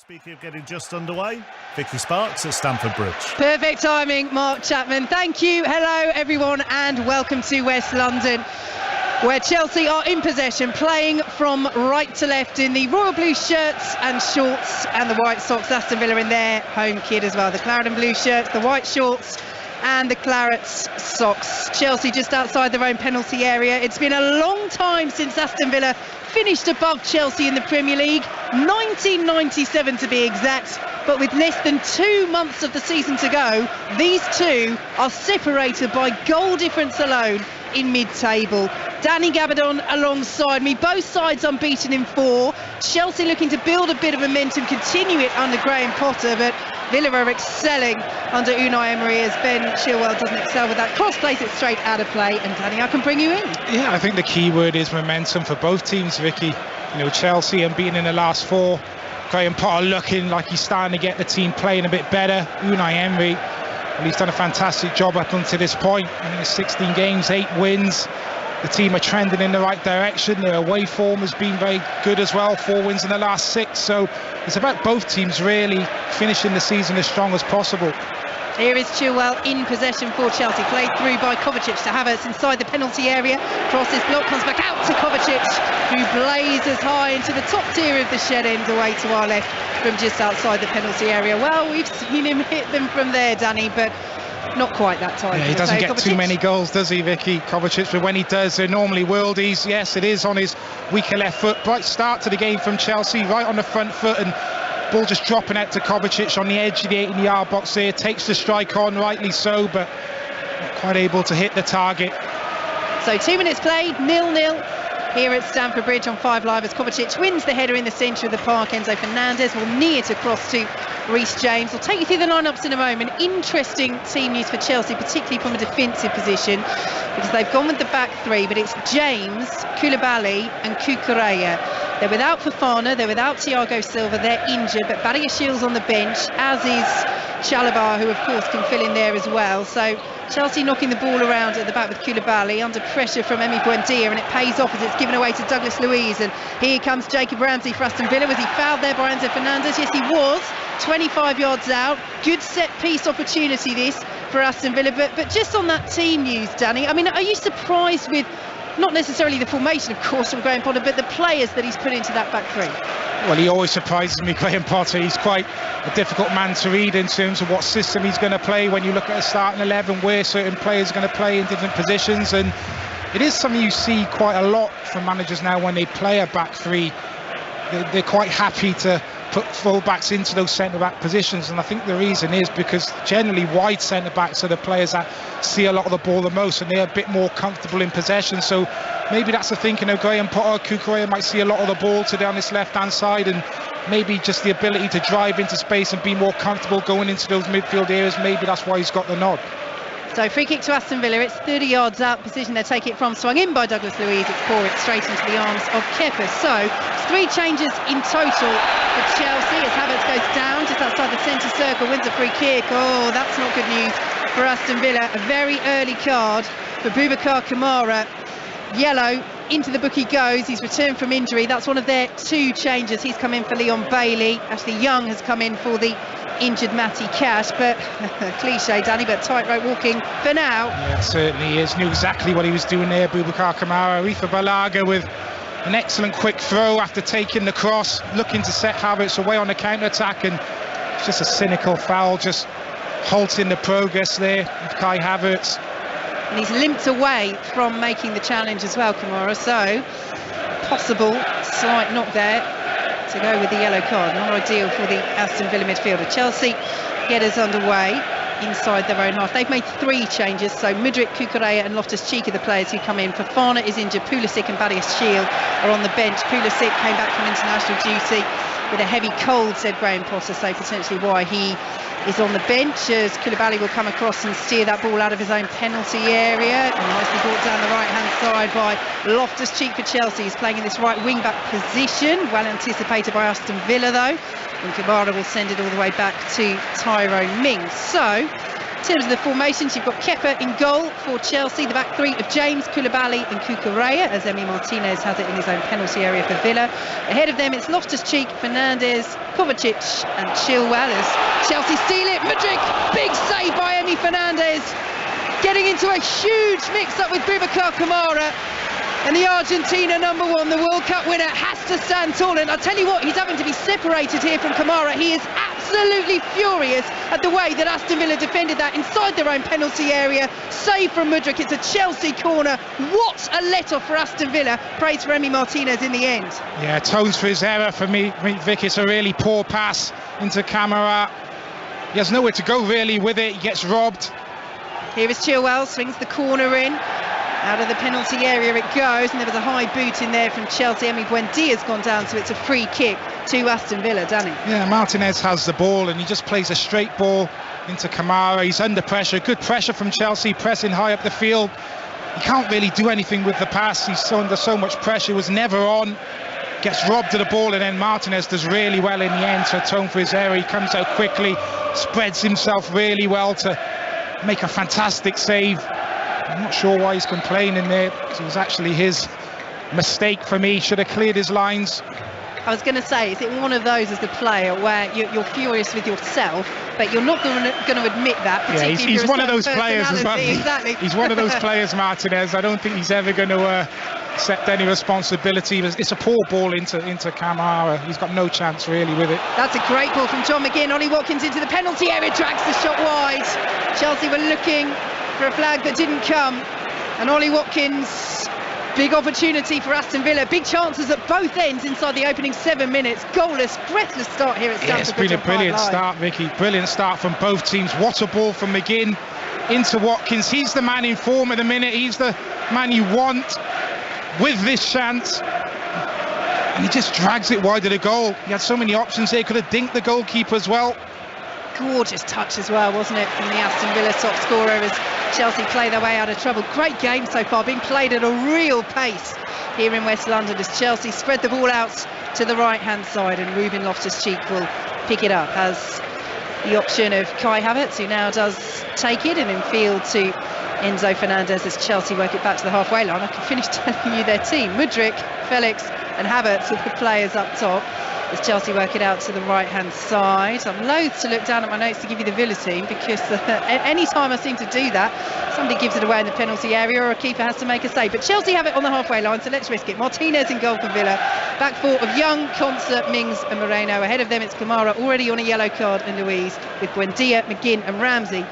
Speaking of getting just underway, Vicky Sparks at Stamford Bridge. Perfect timing, Mark Chapman. Thank you. Hello, everyone, and welcome to West London, where Chelsea are in possession, playing from right to left in the royal blue shirts and shorts, and the white socks. Aston Villa in their home kit as well. The claret and blue shirts, the white shorts, and the claret socks. Chelsea just outside their own penalty area. It's been a long time since Aston Villa finished above Chelsea in the Premier League, 1997 to be exact, but with less than 2 months of the season to go, these two are separated by goal difference alone in mid-table. Danny Gabardon alongside me, both sides unbeaten in 4. Chelsea looking to build a bit of momentum, continue it under Graham Potter, but Villa are excelling under Unai Emery as Ben Chilwell doesn't excel with that cross, plays it straight out of play. And Danny, I can bring you in. Yeah, I think the key word is momentum for both teams, Vicky. You know, Chelsea unbeaten in the last 4. Graham Potter looking like he's starting to get the team playing a bit better. Unai Emery, well, he's done a fantastic job up until this point. I mean, 16 games, 8 wins. The team are trending in the right direction. Their away form has been very good as well. 4 wins in the last 6. So it's about both teams really finishing the season as strong as possible. Here is Chilwell in possession for Chelsea, played through by Kovacic to Havertz inside the penalty area. Crosses block, comes back out to Kovacic, who blazes high into the top tier of the shed end away to our left from just outside the penalty area. Well, we've seen him hit them from there, Danny, but not quite that time. Yeah, he doesn't get Kovacic. too many goals, does he, Vicky? Kovacic, but when he does, they're normally worldies. Yes, it is on his weaker left foot. Bright start to the game from Chelsea, right on the front foot, and ball just dropping out to Kovacic on the edge of the 18-yard box there. Takes the strike on, rightly so, but not quite able to hit the target. So 2 minutes played, 0-0 here at Stamford Bridge on 5 Live as Kovacic wins the header in the centre of the park. Enzo Fernandez will knee it across to Reece James. We'll take you through the lineups in a moment. Interesting team news for Chelsea, particularly from a defensive position, because they've gone with the back 3, but it's James, Koulibaly and Cucurella. They're without Fofana, they're without Thiago Silva, they're injured, but Badiashiel's on the bench, as is Chalobah, who of course can fill in there as well. So Chelsea knocking the ball around at the back with Koulibaly under pressure from Emi Buendia, and it pays off as it's given away to Douglas Luiz. And here comes Jacob Ramsey for Aston Villa. Was he fouled there by Enzo Fernandez? Yes, he was. 25 yards out. Good set piece opportunity this for Aston Villa. But just on that team news, Danny, I mean, are you surprised with not necessarily the formation, of course, from Graham Potter, but the players that he's put into that back 3? Well, he always surprises me, Graham Potter. He's quite a difficult man to read in terms of what system he's going to play when you look at a starting 11, where certain players are going to play in different positions. And it is something you see quite a lot from managers now when they play a back 3. They're quite happy to put full-backs into those centre-back positions, and I think the reason is because generally wide centre-backs are the players that see a lot of the ball the most, and they're a bit more comfortable in possession. So maybe that's the thinking of Graham Potter. Cucurella might see a lot of the ball to down this left-hand side, and maybe just the ability to drive into space and be more comfortable going into those midfield areas. Maybe that's why he's got the nod. So free kick to Aston Villa. It's 30 yards out position. They take it from, swung in by Douglas Luiz. It's pour it straight into the arms of Kepa. So it's 3 changes in total for Chelsea as Havertz goes down just outside the centre circle, wins a free kick. Oh, that's not good news for Aston Villa. A very early card for Boubacar Kamara. Yellow, into the book he goes. He's returned from injury. That's one of their 2 changes. He's come in for Leon Bailey. Ashley Young has come in for the injured Matty Cash, but cliche, Danny, but tightrope walking for now. Yeah, it certainly is. Knew exactly what he was doing there, Boubacar Kamara. Rifa Balaga with an excellent quick throw after taking the cross, looking to set Havertz away on the counter-attack, and it's just a cynical foul, just halting the progress there of Kai Havertz. And he's limped away from making the challenge as well, Kamara, so possible slight knock there to go with the yellow card. Not ideal for the Aston Villa midfielder. Chelsea get us underway inside their own half. They've made 3 changes, so Mudryk, Cucurella and Loftus-Cheek are the players who come in. Fofana is injured, Pulisic and Badiashile are on the bench. Pulisic came back from international duty with a heavy cold, said Graham Potter, so potentially why he is on the bench, as Koulibaly will come across and steer that ball out of his own penalty area. Nicely brought down the right-hand side by Loftus-Cheek for Chelsea. He's playing in this right wing-back position, well anticipated by Aston Villa though. And Kamara will send it all the way back to Tyrone Mings. So In terms of the formations, you've got Kepa in goal for Chelsea, the back three of James, Koulibaly and Cucurella, as Emi Martinez has it in his own penalty area for Villa. Ahead of them, it's Loftus-Cheek, Fernandes, Kovacic and Chilwell as Chelsea steal it. Mudryk, big save by Emi Fernandes, getting into a huge mix-up with Boubacar Kamara. And the Argentina number one, the World Cup winner, has to stand tall. And I'll tell you what, he's having to be separated here from Kamara. He is absolutely furious at the way that Aston Villa defended that inside their own penalty area. Save from Mudryk. It's a Chelsea corner. What a let-off for Aston Villa. Praise for Emi Martinez in the end. Yeah, tones for his error for me, Vic. It's a really poor pass into Kamara. He has nowhere to go really with it. He gets robbed. Here is Chilwell, swings the corner in. Out of the penalty area it goes, and there was a high boot in there from Chelsea. Emi Buendia's gone down, so it's a free kick to Aston Villa, Danny. Yeah, Martinez has the ball and he just plays a straight ball into Kamara. He's under pressure, good pressure from Chelsea, pressing high up the field. He can't really do anything with the pass. He's under so much pressure, was never on. Gets robbed of the ball, and then Martinez does really well in the end to atone for his error. He comes out quickly, spreads himself really well to make a fantastic save. I'm not sure why he's complaining there, because it was actually his mistake for me. Should have cleared his lines. I was going to say, is it one of those as the player where you're furious with yourself, but you're not going to admit that? Yeah, he's one of those players as well. Exactly. He's one of those players, Martinez. I don't think he's ever going to accept any responsibility. It's a poor ball into Kamara. He's got no chance really with it. That's a great ball from John McGinn. Ollie Watkins into the penalty area, drags the shot wide. Chelsea were looking for a flag that didn't come, and Ollie Watkins, big opportunity for Aston Villa, big chances at both ends inside the opening 7 minutes. Goalless, breathless start here at Stamford Bridge. It's been a brilliant start, Vicky, brilliant start from both teams. What a ball from McGinn into Watkins. He's the man in form at the minute, he's the man you want with this chance, and he just drags it wide of the goal. He had so many options there, could have dinked the goalkeeper as well. Gorgeous touch as well, wasn't it, from the Aston Villa top scorer as Chelsea play their way out of trouble. Great game so far, being played at a real pace here in West London as Chelsea spread the ball out to the right hand side, and Ruben Loftus-Cheek will pick it up as the option of Kai Havertz, who now does take it, and in field to Enzo Fernandez as Chelsea work it back to the halfway line. I can finish telling you their team. Mudryk, Felix and Havertz with the players up top as Chelsea work it out to the right hand side. I'm loath to look down at my notes to give you the Villa team, because any time I seem to do that, somebody gives it away in the penalty area or a keeper has to make a save. But Chelsea have it on the halfway line, so let's risk it. Martinez in goal for Villa. Back four of Young, Concert, Mings and Moreno. Ahead of them it's Kamara, already on a yellow card, and Louise, with Buendia, McGinn and Ramsey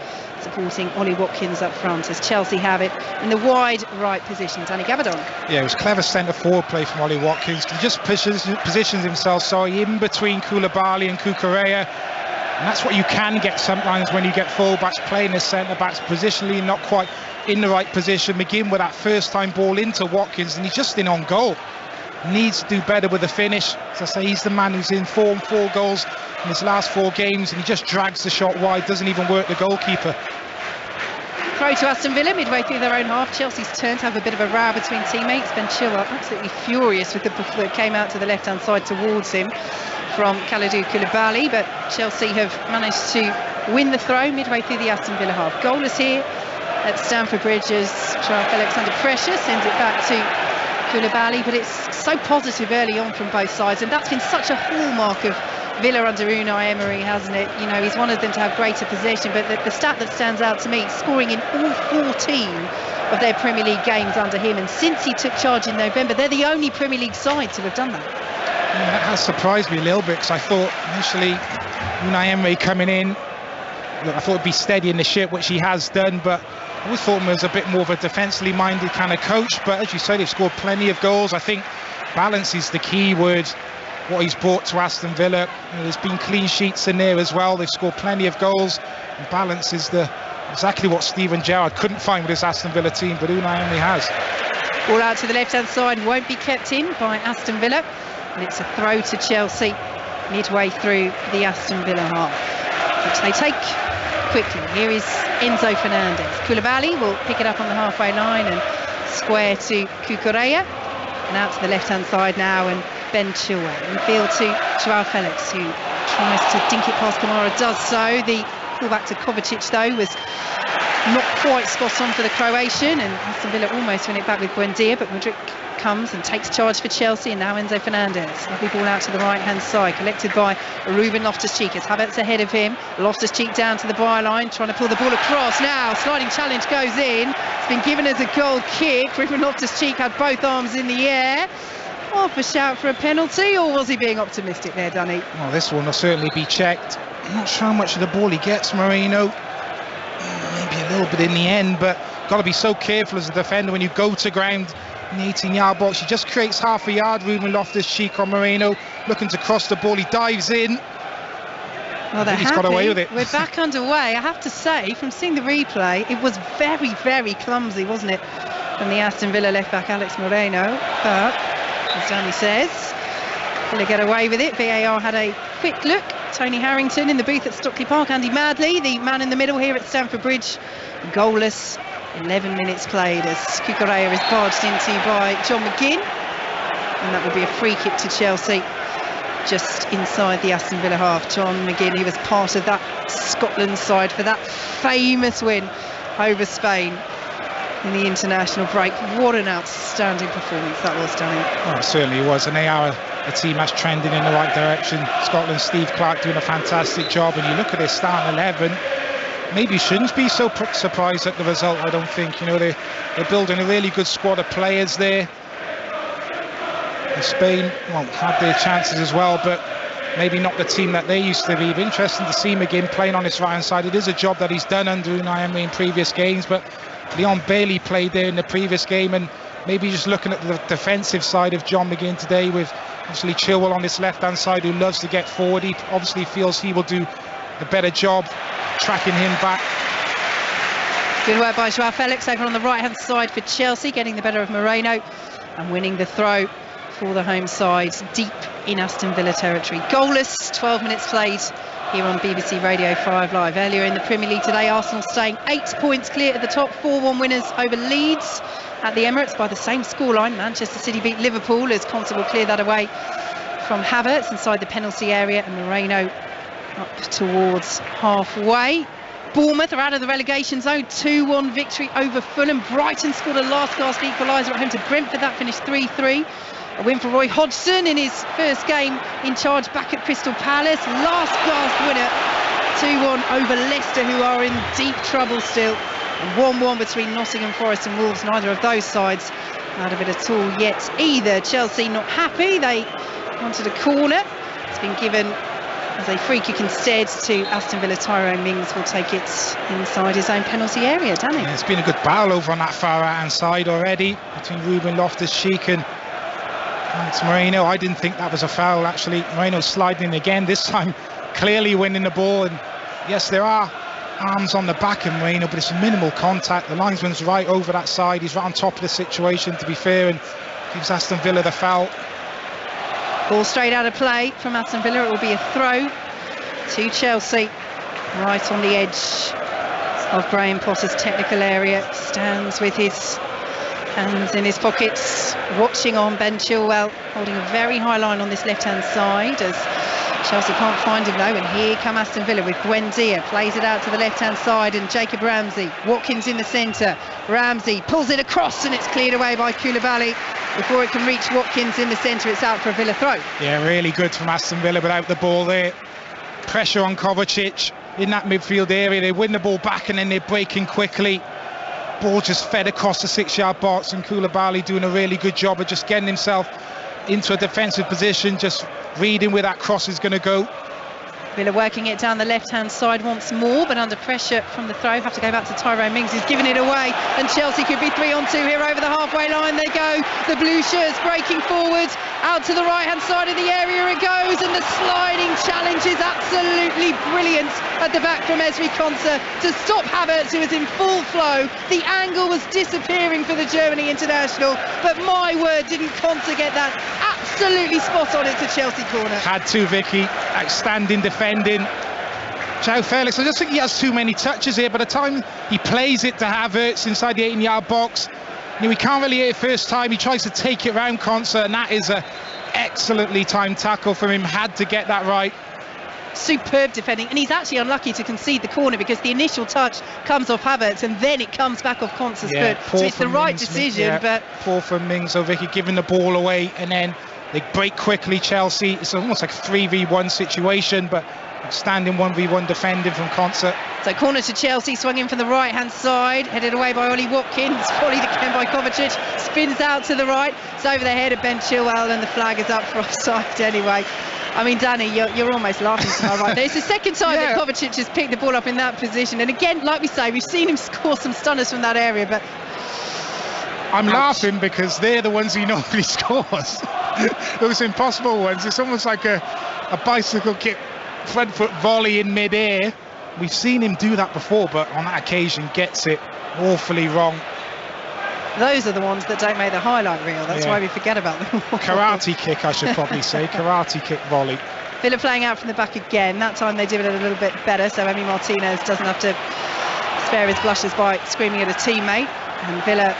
supporting Ollie Watkins up front as Chelsea have it in the wide right position. Danny Gabardon. Yeah, it was clever centre forward play from Ollie Watkins. He just positions himself in between Koulibaly and Cucurella, and that's what you can get sometimes when you get full-backs playing as centre-backs, positionally not quite in the right position. McGinn with that first-time ball into Watkins, and he's just in on goal. Needs to do better with the finish. As I say, he's the man who's in form, 4 goals in his last 4 games, and he just drags the shot wide, doesn't even work the goalkeeper. Throw to Aston Villa midway through their own half. Chelsea's turn to have a bit of a row between teammates. Ben Chilwell absolutely furious with the ball that came out to the left hand side towards him from Kalidou Koulibaly, but Chelsea have managed to win the throw midway through the Aston Villa half. Goalless here at Stamford Bridge as Joao Felix under pressure sends it back to Koulibaly, but it's so positive early on from both sides, and that's been such a hallmark of Villa under Unai Emery, hasn't it? You know, he's wanted them to have greater possession, but the stat that stands out to me, scoring in all 14 of their Premier League games under him, and since he took charge in November, they're the only Premier League side to have done that. Yeah, that has surprised me a little bit, because I thought initially Unai Emery coming in, look, I thought he'd be steadying the ship, which he has done, but I always thought him as a bit more of a defensively minded kind of coach. But as you say, they've scored plenty of goals. I think balance is the key word, what he's brought to Aston Villa. You know, there's been clean sheets in there as well. They've scored plenty of goals, and balance is exactly what Steven Gerrard couldn't find with his Aston Villa team, but Unai Emery has. Ball out to the left hand side, won't be kept in by Aston Villa, and it's a throw to Chelsea midway through the Aston Villa half, which they take quickly. Here is Enzo Fernandez. Koulibaly will pick it up on the halfway line and square to Cucurella, and out to the left hand side now, and Ben Chilwell in field to Joao Felix, who tries to dink it past Kamara, does so. The Ball back to Kovacic though was not quite spot on for the Croatian, and Aston Villa almost win it back with Buendia, but Mudryk comes and takes charge for Chelsea, and now Enzo Fernandez. Lovely ball out to the right hand side, collected by Ruben Loftus-Cheek as Havertz ahead of him. Loftus-Cheek down to the byline, trying to pull the ball across. Now sliding challenge goes in. It's been given as a goal kick. Ruben Loftus-Cheek had both arms in the air. Off a shout for a penalty, or was he being optimistic there, Danny? Well, this one will certainly be checked. I'm not sure how much of the ball he gets, Moreno. Maybe a little bit in the end, but got to be so careful as a defender when you go to ground in the 18-yard box. He just creates half a yard. Ruben Loftus-Cheek on Moreno, looking to cross the ball. He dives in. Well, they're he's got away with it. We're back underway. I have to say, from seeing the replay, it was very, very clumsy, wasn't it, from the Aston Villa left-back Alex Moreno. But, as Danny says, Villa get away with it. VAR had a quick look. Tony Harrington in the booth at Stockley Park. Andy Madley, the man in the middle here at Stamford Bridge, goalless. 11 minutes played as Cucurella is barged into by John McGinn, and that will be a free kick to Chelsea just inside the Aston Villa half. John McGinn, he was part of that Scotland side for that famous win over Spain in the international break. What an outstanding performance that was, Danny. Oh, it certainly was, and they are a team that's trending in the right direction. Scotland, Steve Clarke doing a fantastic job, and you look at their starting 11, maybe you shouldn't be so surprised at the result, I don't think. You know, they're building a really good squad of players there. And Spain, well, had their chances as well, but maybe not the team that they used to be. It'd be interesting to see McGinn playing on his right-hand side. It is a job that he's done under Unai Emery in previous games, but Leon Bailey played there in the previous game, and maybe just looking at the defensive side of John McGinn today, with obviously Chilwell on this left-hand side who loves to get forward. He obviously feels he will do a better job tracking him back. Good work by Joao Felix over on the right-hand side for Chelsea, getting the better of Moreno and winning the throw for the home side deep in Aston Villa territory. Goalless, 12 minutes played here on BBC Radio 5 Live. Earlier in the Premier League today, Arsenal staying 8 points clear at the top, 4-1 winners over Leeds at the Emirates by the same scoreline. Manchester City beat Liverpool as Constable cleared that away from Havertz inside the penalty area, and Moreno up towards halfway. Bournemouth are out of the relegation zone, 2-1 victory over Fulham. Brighton scored a last-gasp equaliser at home to Brentford, that finished 3-3. A win for Roy Hodgson in his first game in charge back at Crystal Palace. Last-gasp winner, 2-1 over Leicester, who are in deep trouble still. And 1-1 between Nottingham Forest and Wolves. Neither of those sides out of it at all yet either. Chelsea not happy, they wanted a corner. It's been given as a free kick instead to Aston Villa. Tyrone Mings will take it inside his own penalty area. Danny? Yeah, it's been a good battle over on that far right hand side already between Ruben Loftus-Cheek and Alex Moreno. I didn't think that was a foul, actually. Moreno's sliding in again, this time clearly winning the ball, and yes, there are arms on the back of Moreno, but it's minimal contact. The linesman's right over that side, he's right on top of the situation, to be fair, and gives Aston Villa the foul. Ball straight out of play from Aston Villa. It will be a throw to Chelsea, right on the edge of Graham Potter's technical area. Stands with his hands in his pockets, watching on. Ben Chilwell holding a very high line on this left-hand side as Chelsea can't find him though, and here come Aston Villa with Buendia, plays it out to the left-hand side, and Jacob Ramsey. Watkins in the centre. Ramsey pulls it across, and it's cleared away by Koulibaly. Before it can reach Watkins in the centre, it's out for a Villa throw. Yeah, really good from Aston Villa without the ball there. Pressure on Kovacic in that midfield area. They win the ball back and then they're breaking quickly. Ball just fed across the 6-yard box, and Koulibaly doing a really good job of just getting himself into a defensive position, just reading where that cross is going to go. Villa working it down the left-hand side once more, but under pressure from the throw. Have to go back to Tyrone Mings, who's giving it away, and Chelsea could be 3-on-2 here over the halfway line. They go, the blue shirts breaking forward, out to the right-hand side of the area it goes, and the sliding challenge is absolutely brilliant at the back from Ezri Konsa to stop Havertz, who was in full flow. The angle was disappearing for the Germany international, but my word, didn't Konsa get that absolutely spot on into Chelsea corner. Had to, Vicky. Outstanding defending. Joao Felix, I just think he has too many touches here. By the time he plays it to Havertz inside the 18-yard box, you know, he can't really hit it first time. He tries to take it round Konsa, and that is a excellently timed tackle from him. Had to get that right. superb defending, and he's actually unlucky to concede the corner because the initial touch comes off Havertz and then it comes back off Konsa's foot. So it's the right decision, but poor from Mings over Vicky giving the ball away, and then they break quickly. Chelsea, it's almost like a 3v1 situation, but standing 1v1 defending from Konsa. So corner to Chelsea, swung in from the right hand side, headed away by Ollie Watkins, volleyed again by Kovacic, spins out to the right, it's over the head of Ben Chilwell, and the flag is up for offside anyway. I mean, Danny, you're almost laughing to my right there. It's the second time that Kovacic has picked the ball up in that position, and again, like we say, we've seen him score some stunners from that area, but I'm laughing because they're the ones he normally scores. Those impossible ones. It's almost like a bicycle kick, front foot volley in mid-air. We've seen him do that before, but on that occasion gets it awfully wrong. Those are the ones that don't make the highlight reel. That's why we forget about them. Karate kick, I should probably say. Karate kick volley. Villa playing out from the back again. That time they did it a little bit better, so Emi Martinez doesn't have to spare his blushes by screaming at a teammate. And Villa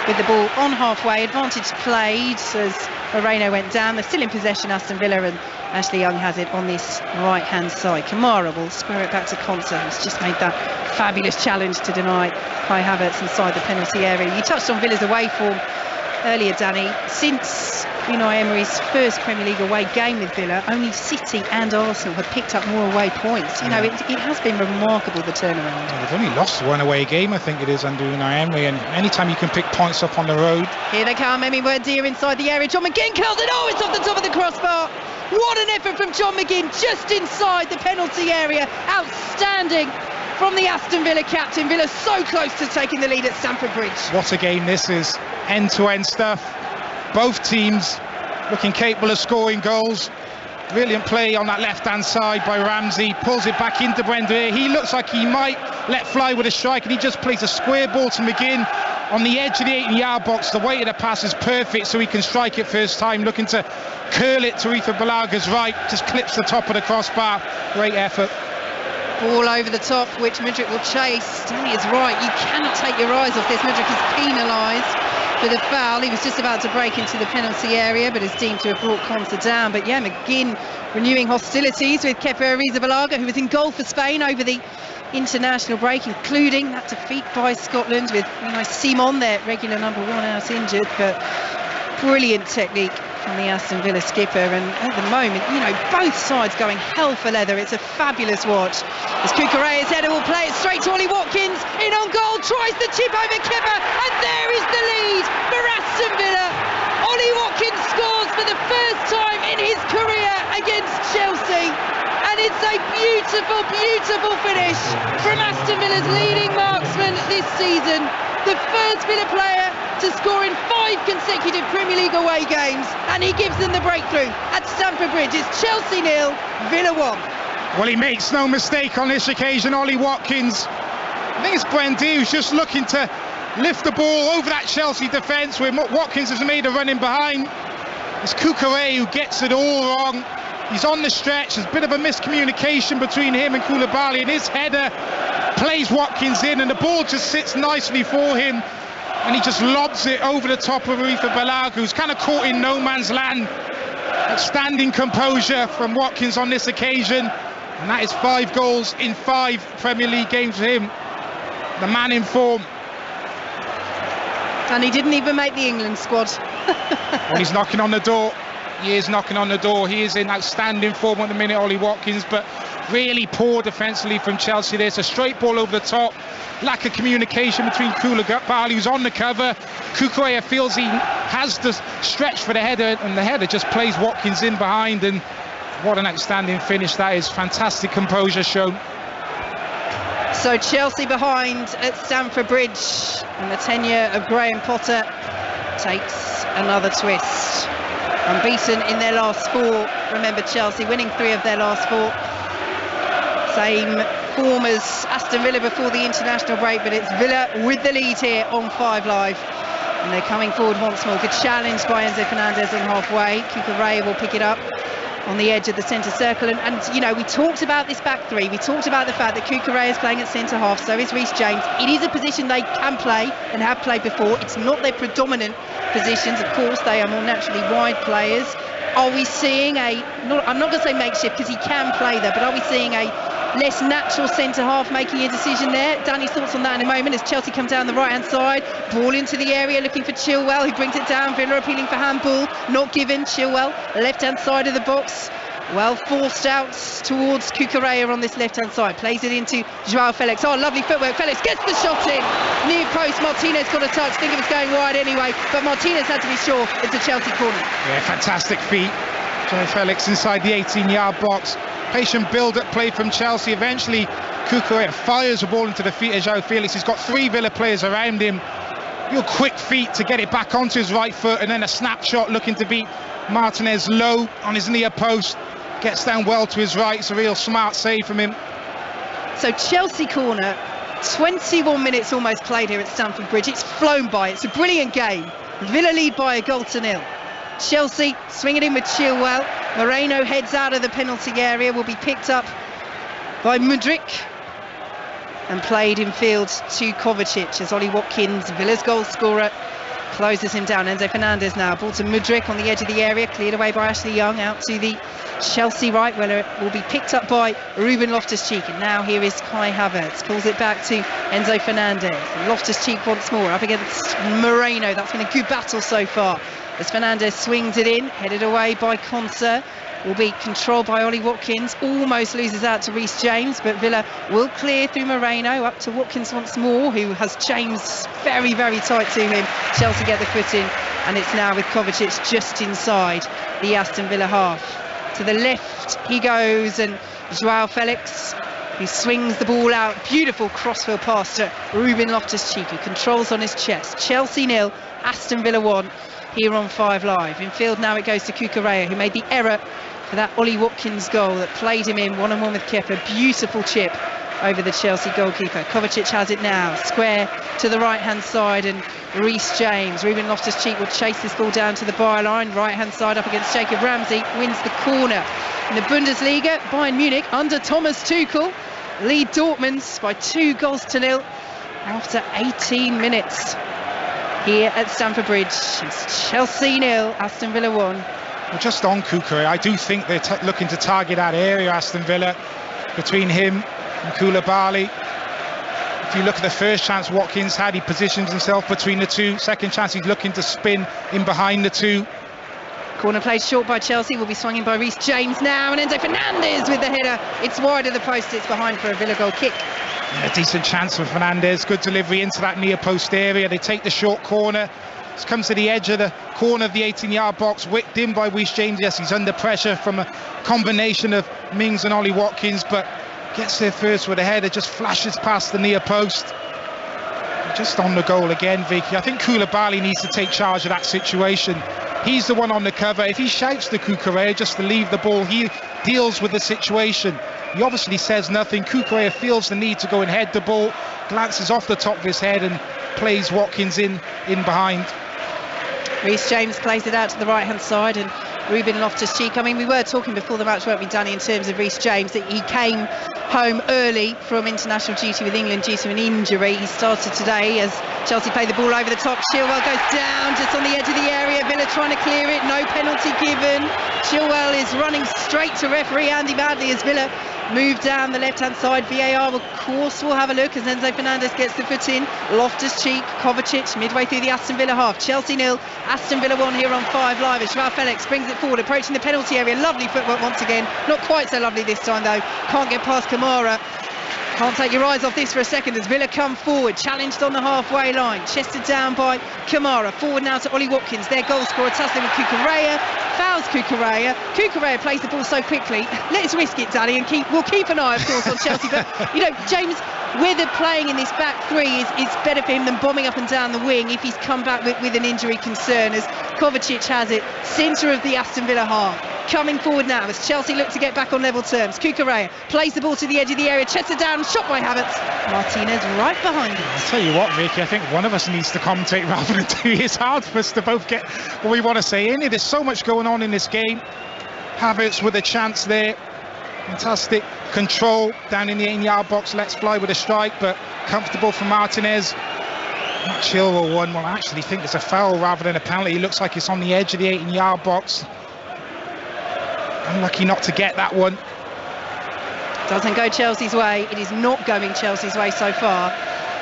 with the ball on halfway, advantage played as Moreno went down. They're still in possession, Aston Villa, and Ashley Young has it on this right hand side. Kamara will square it back to Konsa, who's just made that fabulous challenge to deny Kai Havertz inside the penalty area. You touched on Villa's away form earlier, Danny. Since Unai Emery's first Premier League away game with Villa, only City and Arsenal have picked up more away points. You know, it has been remarkable, the turnaround. Well, they've only lost one away game, I think it is, under Unai Emery, and anytime you can pick points up on the road. Here they come, Emi Buendia inside the area. John McGinn curls it. Oh, it's off the top of the crossbar. What an effort from John McGinn, just inside the penalty area. Outstanding from the Aston Villa captain. Villa so close to taking the lead at Stamford Bridge. What a game this is. End-to-end stuff. Both teams looking capable of scoring goals. Brilliant play on that left-hand side by Ramsey. Pulls it back into Buendia. He looks like he might let fly with a strike, and he just plays a square ball to McGinn on the edge of the 18-yard box. The weight of the pass is perfect, so he can strike it first time. Looking to curl it to Aretha Balaga's right. Just clips the top of the crossbar. Great effort. Ball over the top, which Mudryk will chase. Danny is right. You cannot take your eyes off this. Mudryk is penalised for the foul. He was just about to break into the penalty area, but is deemed to have brought Konsa down. But yeah, McGinn renewing hostilities with Kepa Arrizabalaga, who was in goal for Spain over the international break, including that defeat by Scotland with Simon, their regular number one, out injured. But brilliant technique from the Aston Villa skipper, and at the moment, both sides going hell for leather. It's a fabulous watch as Kukureya's header will play it straight to Ollie Watkins, in on goal, tries the chip over Kepa, and there is the lead for Aston Villa. Ollie Watkins scores for the first time in his career against Chelsea, and it's a beautiful, beautiful finish from Aston Villa's leading marksman this season. The first Villa player to score in 5 consecutive Premier League away games, and he gives them the breakthrough at Stamford Bridge. It's Chelsea 0, Villa 1. Well, he makes no mistake on this occasion, Ollie Watkins. I think it's Buendia who's just looking to lift the ball over that Chelsea defence, where Watkins has made a run in behind. It's Kukureya who gets it all wrong. He's on the stretch. There's a bit of a miscommunication between him and Koulibaly, and his header plays Watkins in, and the ball just sits nicely for him, and he just lobs it over the top of Aretha Balaga, who's kind of caught in no man's land. Outstanding composure from Watkins on this occasion, and that is 5 goals in 5 Premier League games for him. The man in form. And he didn't even make the England squad. Well, he's knocking on the door. He is knocking on the door. He is in outstanding form at the minute, Ollie Watkins, but really poor defensively from Chelsea. There's a straight ball over the top. Lack of communication between Koulibaly, who's on the cover. Kukureya feels he has the stretch for the header, and the header just plays Watkins in behind. And what an outstanding finish that is. Fantastic composure shown. So Chelsea behind at Stamford Bridge, and the tenure of Graham Potter takes another twist. Unbeaten in their last 4. Remember, Chelsea winning 3 of their last 4. Same form as Aston Villa before the international break, but it's Villa with the lead here on 5 Live. And they're coming forward once more. Good challenge by Enzo Fernandez on halfway. Kukureya will pick it up. on the edge of the centre circle. And you know, we talked about this back three. We talked about the fact that Cucurella is playing at centre half, so is Reece James. It is a position they can play and have played before. It's not their predominant positions. Of course, they are more naturally wide players. Are we seeing I'm not going to say makeshift because he can play there, but are we seeing a less natural centre half making a decision there? Danny's thoughts on that in a moment as Chelsea come down the right hand side, ball into the area looking for Chilwell, who brings it down. Villa appealing for handball, not given. Chilwell, left hand side of the box, well forced out towards Cucurella on this left hand side, plays it into Joao Felix. Oh, lovely footwork. Felix gets the shot in near post. Martinez got a touch, think it was going wide anyway, but Martinez had to be sure it's a Chelsea corner. Yeah, fantastic feet. Joao Felix inside the 18-yard box. Patient build-up play from Chelsea. Eventually Cucurella fires the ball into the feet of Joao Felix. He's got 3 Villa players around him. Real quick feet to get it back onto his right foot, and then a snapshot looking to beat Martinez low on his near post. Gets down well to his right. It's a real smart save from him. So Chelsea corner, 21 minutes almost played here at Stamford Bridge. It's flown by. It's a brilliant game. Villa lead by 1-0. Chelsea swing it in with Chilwell. Moreno heads out of the penalty area, will be picked up by Mudryk and played in field to Kovacic as Ollie Watkins, Villa's goal scorer, closes him down. Enzo Fernandez now, ball to Mudryk on the edge of the area, cleared away by Ashley Young, out to the Chelsea right, where it will be picked up by Ruben Loftus-Cheek. And now here is Kai Havertz, pulls it back to Enzo Fernandez. Loftus-Cheek once more up against Moreno. That's been a good battle so far as Fernandez swings it in, headed away by Konsa. Will be controlled by Ollie Watkins, almost loses out to Reece James, but Villa will clear through Moreno, up to Watkins once more, who has James very, very tight to him. Chelsea get the foot in, and it's now with Kovacic just inside the Aston Villa half. To the left he goes, and Joao Felix, who swings the ball out, beautiful crossfield pass to Ruben Loftus-Cheek, who controls on his chest. Chelsea 0, Aston Villa 1, here on 5 Live. In field now it goes to Cucurella, who made the error for that Ollie Watkins goal that played him in one-on-one with Kepa. Beautiful chip over the Chelsea goalkeeper. Kovacic has it now, square to the right-hand side, and Reece James. Ruben Loftus-Cheek will chase this ball down to the byline, right-hand side up against Jacob Ramsey, wins the corner. In the Bundesliga, Bayern Munich under Thomas Tuchel lead Dortmund by 2-0 after 18 minutes here at Stamford Bridge. It's Chelsea 0, Aston Villa 1. Well, just on Cucurella, I do think they're looking to target that area, Aston Villa, between him and Koulibaly. If you look at the first chance Watkins had, he positions himself between the two. Second chance, he's looking to spin in behind the two. Corner played short by Chelsea, will be swung in by Reece James now, and Enzo Fernandez with the header. It's wide of the post, it's behind for a Villa goal kick. A decent chance for Fernandez, good delivery into that near post area. They take the short corner. This comes to the edge of the corner of the 18-yard box, whipped in by Reece James. Yes, he's under pressure from a combination of Mings and Ollie Watkins, but gets there first with a header, just flashes past the near post. Just on the goal again, Vicky. I think Koulibaly needs to take charge of that situation. He's the one on the cover. If he shouts to Cucurella just to leave the ball, he deals with the situation. He obviously says nothing. Cucurella feels the need to go and head the ball, glances off the top of his head and plays Watkins in behind. Reece James plays it out to the right-hand side, and Ruben Loftus-Cheek. I mean, we were talking before the match, weren't we, Danny, in terms of Reece James, that he came home early from international duty with England due to an injury. He started today as Chelsea play the ball over the top. Chilwell goes down just on the edge of the area. Villa trying to clear it, no penalty given. Chilwell is running straight to referee Andy Badley as Villa move down the left-hand side. VAR, of course, will have a look as Enzo Fernandez gets the foot in. Loftus-Cheek, Kovacic, midway through the Aston Villa half. Chelsea 0, Aston Villa 1 here on 5 Live as Joao Felix brings it forward, approaching the penalty area. Lovely footwork once again. Not quite so lovely this time, though. Can't get past Kamara. Can't take your eyes off this for a second as Villa come forward, challenged on the halfway line, chested down by Kamara. Forward now to Ollie Watkins, their goal scorer, tussling with Cucurella, fouls Cucurella. Cucurella plays the ball so quickly. Let's risk it, Danny, and we'll keep an eye, of course, on Chelsea. But you know, James, whether playing in this back three is better for him than bombing up and down the wing if he's come back with an injury concern, as Kovacic has it, centre of the Aston Villa half. Coming forward now as Chelsea look to get back on level terms. Cucurella plays the ball to the edge of the area, chested down, shot by Havertz. Martinez right behind him. I'll tell you what, Vicky, I think one of us needs to commentate rather than do. It's hard for us to both get what we want to say in. There's so much going on in this game. Havertz with a chance there. Fantastic control down in the 18-yard box. Let's fly with a strike, but comfortable for Martinez. Not Chilwell one. Well, I actually think it's a foul rather than a penalty. It looks like it's on the edge of the 18-yard box. Unlucky not to get that one. Doesn't go Chelsea's way. It is not going Chelsea's way so far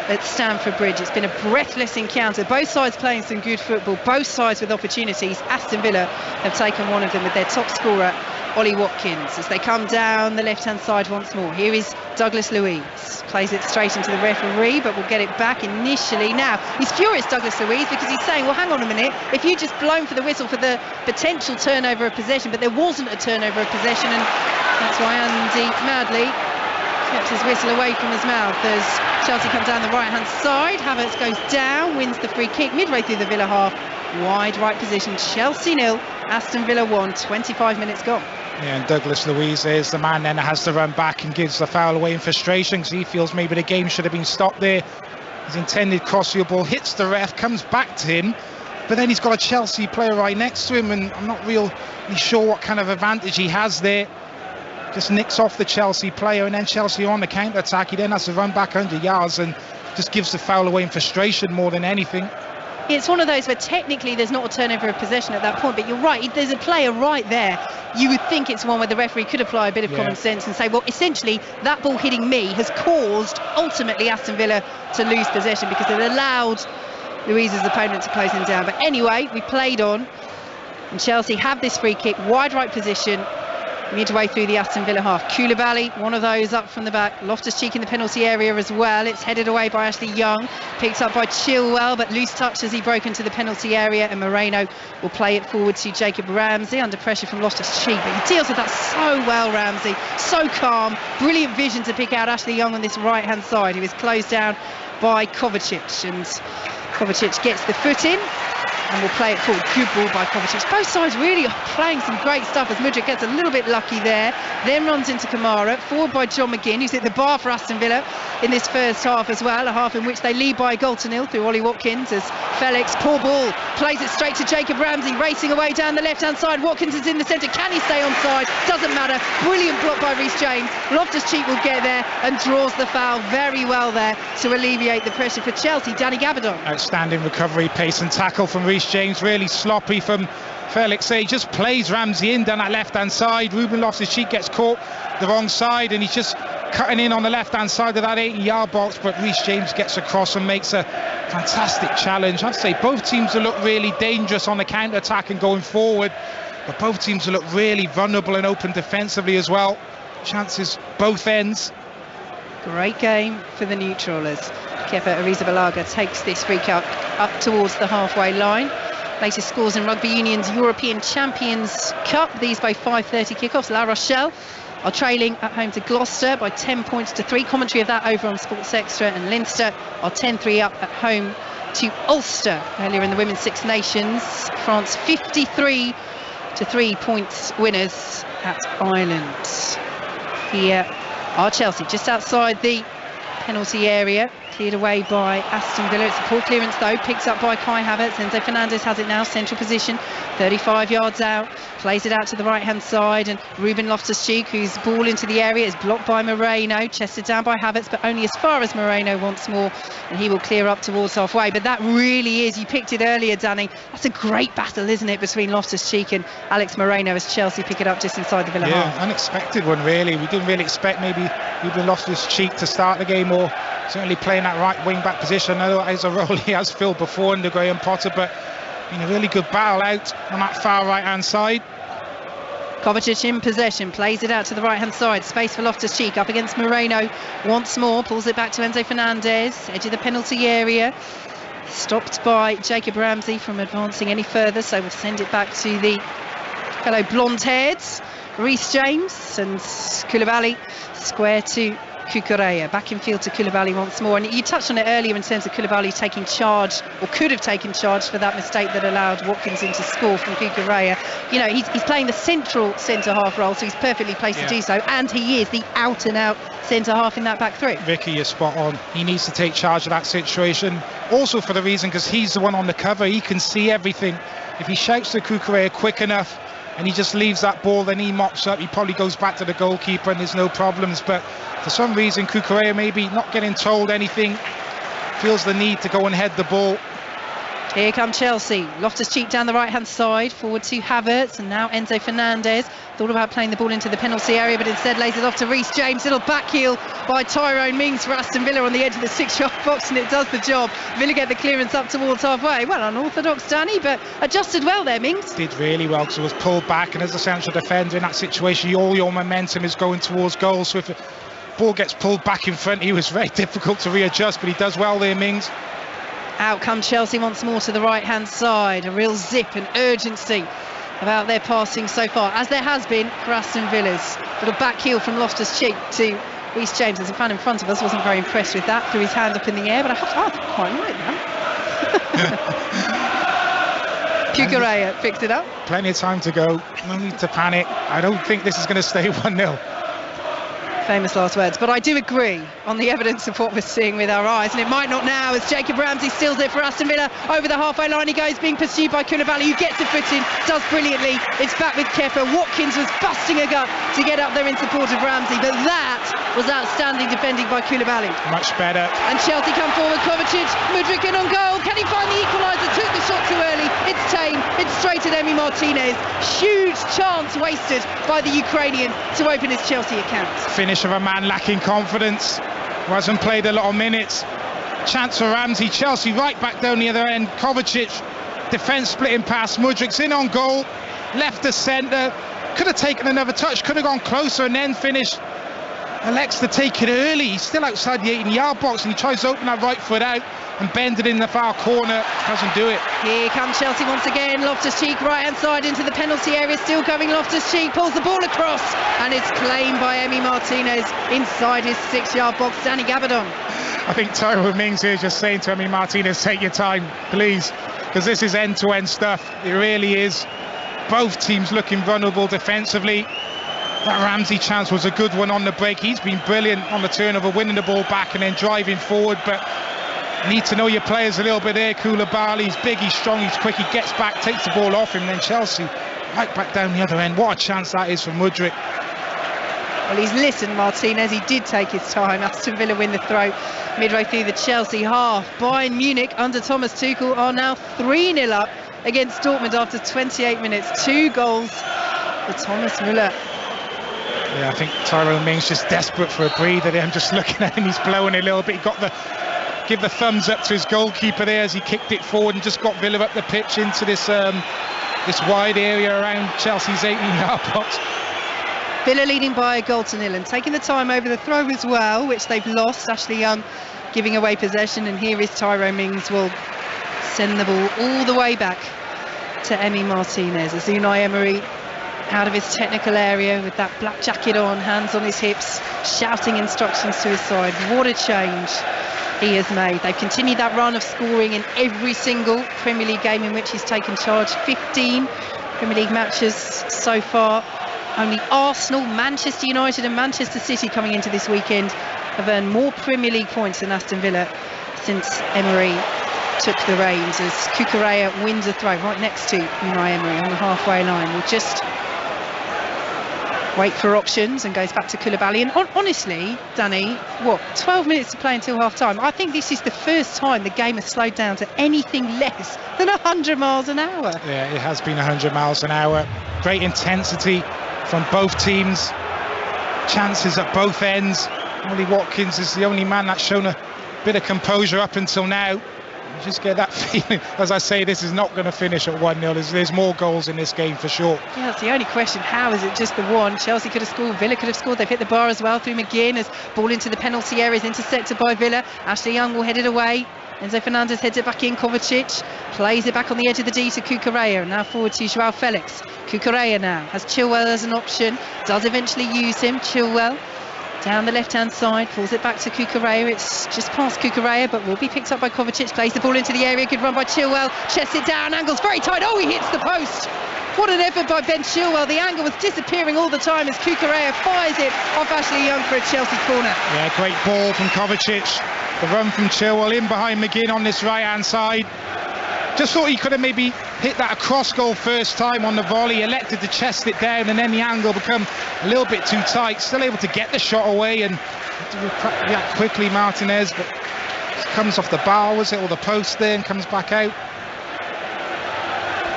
at Stamford Bridge. It's been a breathless encounter. Both sides playing some good football, both sides with opportunities. Aston Villa have taken one of them with their top scorer, Ollie Watkins, as they come down the left-hand side once more. Here is Douglas Luiz. Plays it straight into the referee, but will get it back initially. Now, he's furious, Douglas Luiz, because he's saying, well, hang on a minute, if you just blown for the whistle for the potential turnover of possession, but there wasn't a turnover of possession, and that's why Andy Madley kept his whistle away from his mouth as Chelsea come down the right-hand side. Havertz goes down, wins the free kick midway through the Villa half. Wide right position, Chelsea 0, Aston Villa 1, 25 minutes gone. Yeah, and Douglas Luiz is the man then has to run back and gives the foul away in frustration because he feels maybe the game should have been stopped there. His intended cross field ball hits the ref, comes back to him, but then he's got a Chelsea player right next to him, and I'm not really sure what kind of advantage he has there. Just nicks off the Chelsea player, and then Chelsea on the counter-attack. He then has to run back 100 yards and just gives the foul away in frustration more than anything. It's one of those where technically there's not a turnover of possession at that point, but you're right, there's a player right there. You would think it's one where the referee could apply a bit of common sense and say, well, essentially that ball hitting me has caused ultimately Aston Villa to lose possession because it allowed Luiz's opponent to close him down. But anyway, we played on, and Chelsea have this free kick, wide right position, midway through the Aston Villa half. Koulibaly, one of those up from the back. Loftus-Cheek in the penalty area as well. It's headed away by Ashley Young, picked up by Chilwell, but loose touch as he broke into the penalty area, and Moreno will play it forward to Jacob Ramsey under pressure from Loftus-Cheek, but he deals with that so well, Ramsey, so calm, brilliant vision to pick out Ashley Young on this right hand side. He was closed down by Kovacic, and Kovacic gets the foot in and will play it forward. Good ball by Kovacic. Both sides really are playing some great stuff as Mudryk gets a little bit lucky there, then runs into Kamara, forward by John McGinn, who's hit the bar for Aston Villa in this first half as well, a half in which they lead by a goal to nil through Ollie Watkins as Felix, poor ball, plays it straight to Jacob Ramsey, racing away down the left hand side. Watkins is in the centre, can he stay onside? Doesn't matter, brilliant block by Reece James. Loftus-Cheek will get there and draws the foul very well there to alleviate the pressure for Chelsea. Danny Gabardon. Outstanding recovery, pace and tackle from Reece James, really sloppy from Felix. He just plays Ramsey in down that left hand side. Ruben Loftus-Cheek gets caught the wrong side and he's just cutting in on the left hand side of that 80-yard box, but Reece James gets across and makes a fantastic challenge. I'd say both teams will look really dangerous on the counter attack and going forward, but both teams will look really vulnerable and open defensively as well. Chances both ends. Great game for the neutral as Kepa Arrizabalaga takes this free kick up towards the halfway line. Latest scores in Rugby Union's European Champions Cup. These both 5:30 kickoffs. La Rochelle are trailing at home to Gloucester by 10 points to 3. Commentary of that over on Sports Extra. And Leinster are 10-3 up at home to Ulster. Earlier in the Women's Six Nations, France 53-3 points winners at Ireland. Here are Chelsea just outside the penalty area, cleared away by Aston Villa. It's a poor clearance though, picked up by Kai Havertz. Enzo Fernandez has it now, central position, 35 yards out, plays it out to the right hand side, and Ruben Loftus-Cheek, whose ball into the area is blocked by Moreno, chested down by Havertz, but only as far as Moreno once more, and he will clear up towards halfway. But that really is, you picked it earlier, Danny, that's a great battle, isn't it, between Loftus-Cheek and Alex Moreno as Chelsea pick it up just inside the Villa half. Unexpected one really. We didn't really expect maybe Ruben Loftus-Cheek to start the game, or certainly playing that right wing back position. I know that is a role he has filled before under Graham Potter, but been a really good battle out on that far right hand side. Kovacic in possession, plays it out to the right hand side, space for Loftus-Cheek up against Moreno once more, pulls it back to Enzo Fernandez, edge of the penalty area, stopped by Jacob Ramsey from advancing any further, so we'll send it back to the fellow blonde-hairs, Reece James, and Koulibaly square to Cucurella. Back in field to Koulibaly once more, and you touched on it earlier in terms of Koulibaly taking charge, or could have taken charge, for that mistake that allowed Watkins in to score from Cucurella. You know, he's playing the central centre-half role, so he's perfectly placed to do so, and he is the out-and-out centre-half in that back three. Vicky, you're spot on. He needs to take charge of that situation, also for the reason because he's the one on the cover, he can see everything. If he shouts to Cucurella quick enough, and he just leaves that ball, then he mops up, he probably goes back to the goalkeeper and there's no problems. But for some reason Cucurella maybe not getting told anything, feels the need to go and head the ball. Here come Chelsea. Loftus-Cheek down the right-hand side, forward to Havertz, and now Enzo Fernandez. Thought about playing the ball into the penalty area, but instead lays it off to Reece James. Little back heel by Tyrone Mings for Aston Villa on the edge of the 6-yard box, and it does the job. Villa get the clearance up towards halfway. Well, unorthodox, Danny, but adjusted well there, Mings. Did really well, because it was pulled back, and as a central defender in that situation, all your momentum is going towards goal. So if the ball gets pulled back in front, he was very difficult to readjust, but he does well there, Mings. Out come Chelsea once more to the right-hand side. A real zip and urgency about their passing so far, as there has been for Aston Villa's. Little back heel from Loftus-Cheek to Reece James. As a fan in front of us wasn't very impressed with that, threw his hand up in the air, but I quite like that. Cucurella picks it up. Plenty of time to go, no need to panic. I don't think this is going to stay 1-0. Famous last words, but I do agree on the evidence of what we're seeing with our eyes, and it might not now as Jacob Ramsey steals it for Aston Villa. Over the halfway line he goes, being pursued by Koulibaly, who gets a foot in, does brilliantly. It's back with Kepa. Watkins was busting a gut to get up there in support of Ramsey, but that was outstanding defending by Koulibaly. Much better. And Chelsea come forward. Kovacic, Mudryk in on goal. Can he find the equaliser? Took the shot too early. It's tame. It's straight at Emi Martinez. Huge chance wasted by the Ukrainian to open his Chelsea account. Finish of a man lacking confidence, who hasn't played a lot of minutes. Chance for Ramsey. Chelsea right back down the other end. Kovacic, defence splitting pass. Mudryk's in on goal, left to centre. Could have taken another touch, could have gone closer and then finished. Elects to take it early. He's still outside the 18-yard box, and he tries to open that right foot out and bend it in the far corner. Doesn't do it. Here comes Chelsea once again. Loftus-Cheek right hand side into the penalty area. Still coming. Loftus-Cheek pulls the ball across, and it's claimed by Emi Martinez inside his 6-yard box. Danny Gabardon. I think Tyrone Mings here is just saying to Emi Martinez, take your time, please, because this is end-to-end stuff. It really is. Both teams looking vulnerable defensively. That Ramsey chance was a good one on the break. He's been brilliant on the turnover, winning the ball back and then driving forward, but need to know your players a little bit there. Koulibaly, he's big, he's strong, he's quick, he gets back, takes the ball off him, then Chelsea right back down the other end. What a chance that is for Mudryk. Well, he's listened, Martinez. He did take his time. Aston Villa win the throw midway through the Chelsea half. Bayern Munich under Thomas Tuchel are now 3-0 up against Dortmund after 28 minutes. 2 goals for Thomas Müller. Yeah, I think Tyrone Mings just desperate for a breather there. I'm just looking at him, he's blowing a little bit. He got give the thumbs up to his goalkeeper there as he kicked it forward and just got Villa up the pitch into this wide area around Chelsea's 18-yard box. Villa leading by a goal to 0 and taking the time over the throw as well, which they've lost. Ashley Young giving away possession, and here is Tyrone Mings will send the ball all the way back to Emi Martinez as Unai Emery out of his technical area with that black jacket on, hands on his hips, shouting instructions to his side. What a change he has made. They've continued that run of scoring in every single Premier League game in which he's taken charge. 15 Premier League matches so far. Only Arsenal, Manchester United and Manchester City coming into this weekend have earned more Premier League points than Aston Villa since Emery took the reins, as Cucurella wins a throw right next to Unai Emery on the halfway line. We'll just wait for options and goes back to Koulibaly. And honestly, Danny, 12 minutes to play until half-time. I think this is the first time the game has slowed down to anything less than 100 miles an hour. Yeah, it has been 100 miles an hour. Great intensity from both teams. Chances at both ends. Ollie Watkins is the only man that's shown a bit of composure up until now. You just get that feeling, as I say, this is not going to finish at 1-0. There's more goals in this game for sure. Yeah, that's the only question. How is it just the one? Chelsea could have scored, Villa could have scored. They've hit the bar as well through McGinn, as ball into the penalty area is intercepted by Villa. Ashley Young will head it away. Enzo Fernandez heads it back in. Kovacic plays it back on the edge of the D to Cucurella. Now forward to Joao Felix. Cucurella now has Chilwell as an option. Does eventually use him. Chilwell down the left-hand side, pulls it back to Cucurella. It's just past Cucurella, but will be picked up by Kovacic. Plays the ball into the area. Good run by Chilwell. Chests it down. Angle's very tight. Oh, he hits the post. What an effort by Ben Chilwell. The angle was disappearing all the time as Cucurella fires it off Ashley Young for a Chelsea corner. Yeah, great ball from Kovacic. The run from Chilwell in behind McGinn on this right-hand side. Just thought he could have maybe hit that across goal first time on the volley, elected to chest it down, and then the angle become a little bit too tight. Still able to get the shot away and react quickly, Martinez, but comes off the bar, was it, or the post there, and comes back out.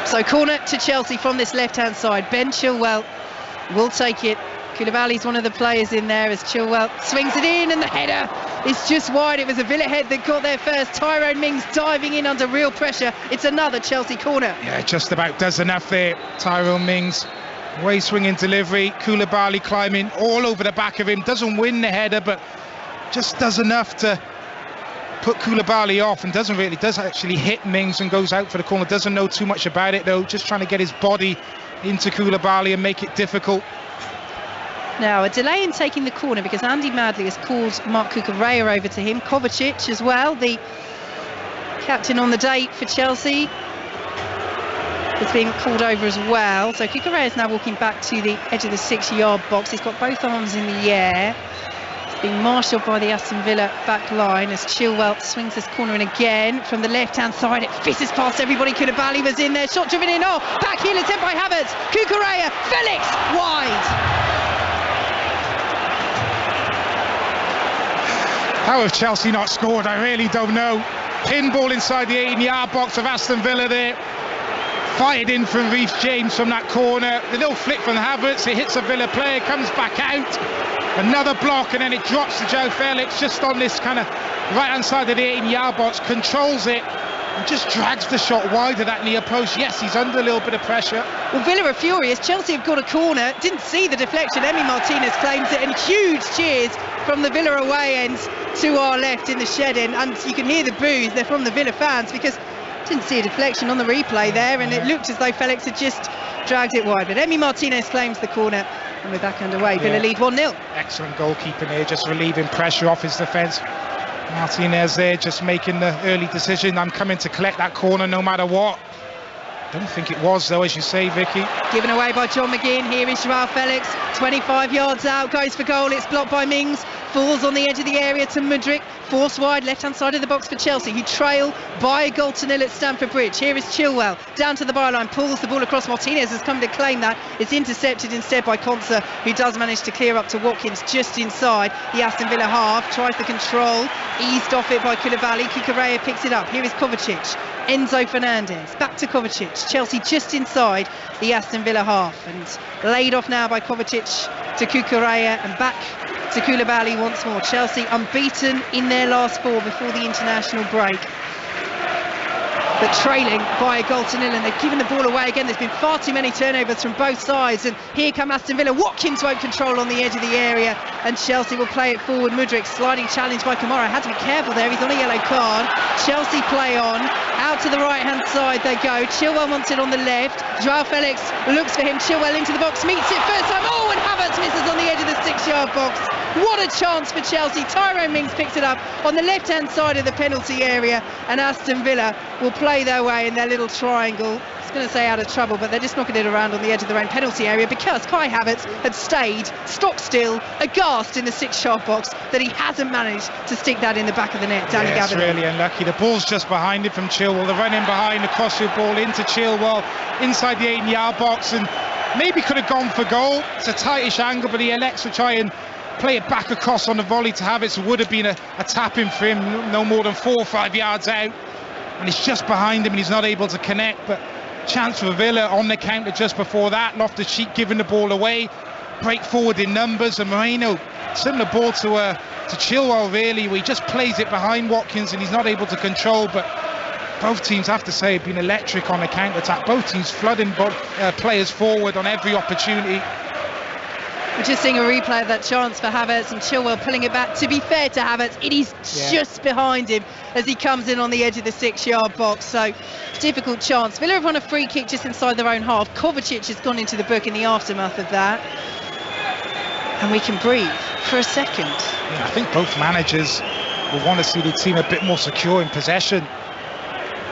So corner to Chelsea from this left-hand side. Ben Chilwell will take it. Koulibaly's one of the players in there as Chilwell swings it in, and the header is just wide. It was a Villa head that got there first. Tyrone Mings diving in under real pressure. It's another Chelsea corner. Yeah, just about does enough there. Tyrone Mings, way swinging delivery. Koulibaly climbing all over the back of him. Doesn't win the header, but just does enough to put Koulibaly off, and does actually hit Mings and goes out for the corner. Doesn't know too much about it though, just trying to get his body into Koulibaly and make it difficult. Now a delay in taking the corner because Andy Madley has called Mark Cucurella over to him. Kovacic as well, the captain on the date for Chelsea, is being called over as well. So Cucurella is now walking back to the edge of the 6-yard box. He's got both arms in the air. He's being marshalled by the Aston Villa back line as Chilwell swings this corner in again from the left-hand side. It fizzes past everybody. Koulibaly was in there, shot driven in. Oh, back heel attempt by Havertz. Cucurella, Felix, wide. How have Chelsea not scored? I really don't know. Pinball inside the 18-yard box of Aston Villa there. Fired in from Reece James from that corner. The little flick from Havertz, it hits a Villa player, comes back out. Another block, and then it drops to Joe Felix just on this kind of right-hand side of the 18-yard box. Controls it and just drags the shot wide of that near post. Yes, he's under a little bit of pressure. Well, Villa are furious. Chelsea have got a corner. Didn't see the deflection. Emi Martinez claims it, and huge cheers from the Villa away end to our left in the shed end, and you can hear the boos. They're from the Villa fans because didn't see a deflection on the replay there, and it looked as though Felix had just dragged it wide. But Emi Martinez claims the corner, and we're back underway. Villa lead 1-0. Excellent goalkeeping here, just relieving pressure off his defence. Martinez there just making the early decision. I'm coming to collect that corner no matter what. Don't think it was though, as you say, Vicky. Given away by John McGinn. Here is Joao Felix, 25 yards out, goes for goal. It's blocked by Mings, falls on the edge of the area to Mudryk, forced wide left hand side of the box for Chelsea, who trail by a goal to nil at Stamford Bridge. Here is Chilwell down to the byline, pulls the ball across. Martinez has come to claim that. It's intercepted instead by Konsa, who does manage to clear up to Watkins just inside the Aston Villa half. Tries the control, eased off it by Koulibaly. Cucurella picks it up. Here is Kovacic, Enzo Fernandez, back to Kovacic. Chelsea just inside the Aston Villa half, and laid off now by Kovacic to Cucurella, and back to Koulibaly once more. Chelsea unbeaten in their last 4 before the international break, but trailing by a goal to nil, and they've given the ball away again. There's been far too many turnovers from both sides, and here come Aston Villa. Watkins won't control on the edge of the area, and Chelsea will play it forward. Mudryk, sliding challenge by Kamara, had to be careful there, he's on a yellow card. Chelsea play on, out to the right hand side they go. Chilwell wants it on the left, Joao Felix looks for him, Chilwell into the box, meets it first time, oh, and Havertz misses on the edge of the 6-yard box. What a chance for Chelsea. Tyrone Mings picks it up on the left hand side of the penalty area, and Aston Villa will play their way in their little triangle. I was going to say out of trouble, but they're just knocking it around on the edge of their own penalty area because Kai Havertz had stayed stock still, aghast in the 6-yard box that he hasn't managed to stick that in the back of the net. Danny It's really unlucky. The ball's just behind it from Chilwell. They're running behind, the cross-field ball into Chilwell inside the 18-yard box, and maybe could have gone for goal. It's a tightish angle, but he elects to try and play it back across on the volley to Havertz. It would have been a tap-in for him, no more than 4 or 5 yards out, and it's just behind him and he's not able to connect. But chance for Villa on the counter just before that. Loftus-Cheek giving the ball away, break forward in numbers, and Moreno, similar ball to Chilwell really, where he just plays it behind Watkins and he's not able to control. But both teams, have to say, have been electric on the counter-attack. Both teams flooding players forward on every opportunity. We're just seeing a replay of that chance for Havertz, and Chilwell pulling it back. To be fair to Havertz, it is just behind him as he comes in on the edge of the 6-yard box. So difficult chance. Villa have won a free kick just inside their own half. Kovacic has gone into the book in the aftermath of that, and we can breathe for a second. Yeah, I think both managers will want to see the team a bit more secure in possession,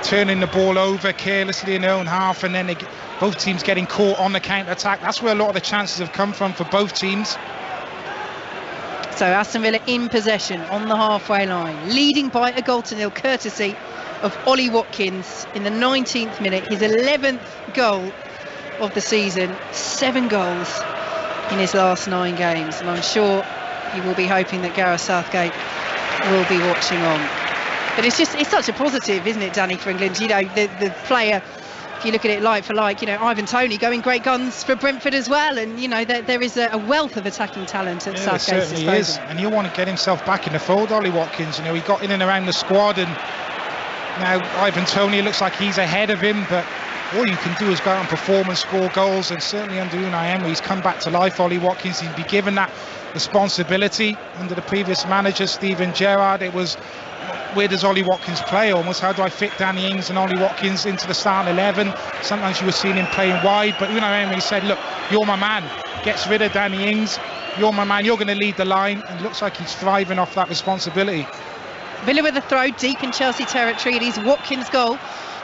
turning the ball over carelessly in their own half, and then both teams getting caught on the counter-attack. That's where a lot of the chances have come from for both teams. So Aston Villa in possession on the halfway line, leading by a goal to nil, courtesy of Ollie Watkins in the 19th minute, his 11th goal of the season, 7 goals in his last 9 games, and I'm sure he will be hoping that Gareth Southgate will be watching on. But it's such a positive, isn't it, Danny, for England? You know, the player, if you look at it like for like, you know, Ivan Toney going great guns for Brentford as well, and you know there is a wealth of attacking talent at Southgate's disposal. Certainly is, and he'll want to get himself back in the fold, Ollie Watkins. You know, he got in and around the squad, and now Ivan Toney looks like he's ahead of him, but all you can do is go out and perform and score goals, and certainly under Unai Emery, he's come back to life. Ollie Watkins, he'd be given that responsibility under the previous manager, Steven Gerrard. It was, where does Ollie Watkins play? Almost, how do I fit Danny Ings and Ollie Watkins into the starting 11? Sometimes you were seeing him playing wide, but Unai Emery said, look, you're my man. Gets rid of Danny Ings, you're my man, you're going to lead the line, and it looks like he's thriving off that responsibility. Villa with a throw deep in Chelsea territory. It is Watkins' goal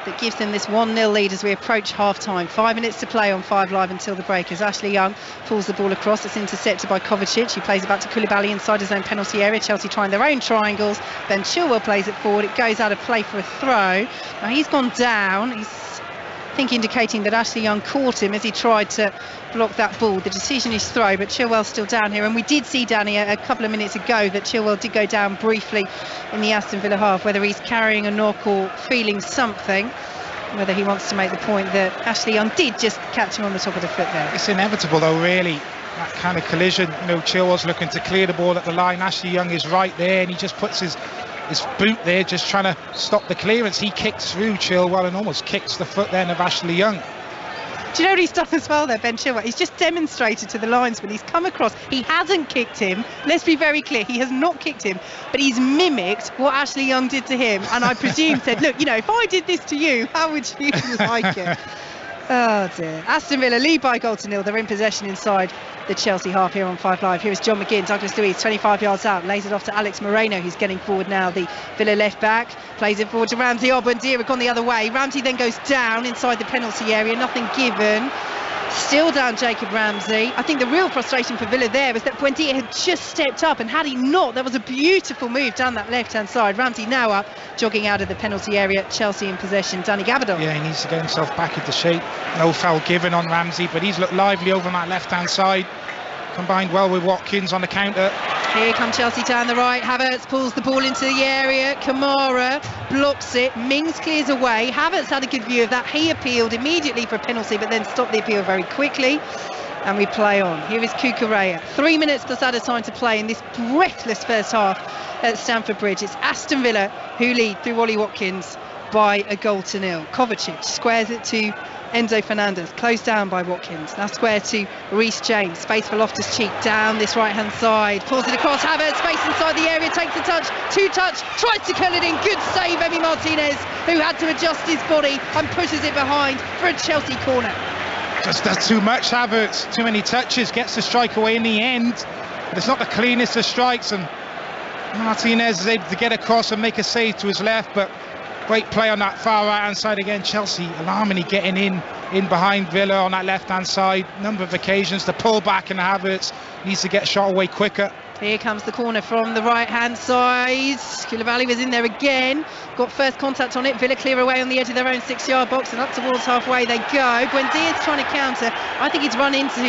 that gives them this 1-0 lead as we approach half-time. 5 minutes to play on 5 Live until the break, as Ashley Young pulls the ball across. It's intercepted by Kovacic. He plays it back to Koulibaly inside his own penalty area. Chelsea trying their own triangles. Ben Chilwell plays it forward. It goes out of play for a throw. Now he's gone down. He's, I think, indicating that Ashley Young caught him as he tried to block that ball. The decision is throw, but Chilwell's still down here, and we did see, Danny, a couple of minutes ago that Chilwell did go down briefly in the Aston Villa half. Whether he's carrying a knock or feeling something, whether he wants to make the point that Ashley Young did just catch him on the top of the foot there. It's inevitable though, really, that kind of collision. You know, Chilwell's looking to clear the ball at the line. Ashley Young is right there, and he just puts his boot there, just trying to stop the clearance. He kicks through Chilwell and almost kicks the foot then of Ashley Young. Do you know what he's done as well there, Ben Chilwell? He's just demonstrated to the linesman. He's come across. He hasn't kicked him. Let's be very clear. He has not kicked him, but he's mimicked what Ashley Young did to him. And I presume said, look, you know, if I did this to you, how would you like it? Oh dear. Aston Villa lead by 1-0. They're in possession inside the Chelsea half here on 5 Live. Here is John McGinn. Douglas Luiz 25 yards out, lays it off to Alex Moreno, who's getting forward now, the Villa left back. Plays it forward to Ramsey. Oh, Buendia gone the other way. Ramsey then goes down inside the penalty area, nothing given. Still down Jacob Ramsey. I think the real frustration for Villa there was that Buendia had just stepped up, and had he not, that was a beautiful move down that left-hand side. Ramsey now up, jogging out of the penalty area. Chelsea in possession. Danny Gabardon. Yeah, he needs to get himself back into shape. No foul given on Ramsey, but he's looked lively over on that left-hand side. Combined well with Watkins on the counter. Here come Chelsea down the right. Havertz pulls the ball into the area. Kamara blocks it. Mings clears away. Havertz had a good view of that. He appealed immediately for a penalty, but then stopped the appeal very quickly. And we play on. Here is Cucurella. 3 minutes plus added time to play in this breathless first half at Stamford Bridge. It's Aston Villa who lead through Ollie Watkins by 1-0. Kovacic squares it to Enzo Fernandez, closed down by Watkins. Now square to Reece James, space for Loftus-Cheek down this right hand side, pulls it across. Havertz, space inside the area, takes a touch, 2-touch, tries to curl it in. Good save, Emi Martinez, who had to adjust his body and pushes it behind for a Chelsea corner. Just does too much, Havertz, too many touches, gets the strike away in the end, but it's not the cleanest of strikes, and Martinez is able to get across and make a save to his left, but great play on that far right hand side again. Chelsea alarmingly getting in behind Villa on that left hand side. Number of occasions to pull back, and Havertz needs to get shot away quicker. Here comes the corner from the right hand side. Koulibaly was in there again, got first contact on it. Villa clear away on the edge of their own 6-yard box, and up towards halfway they go. Buendia's trying to counter. I think he's run into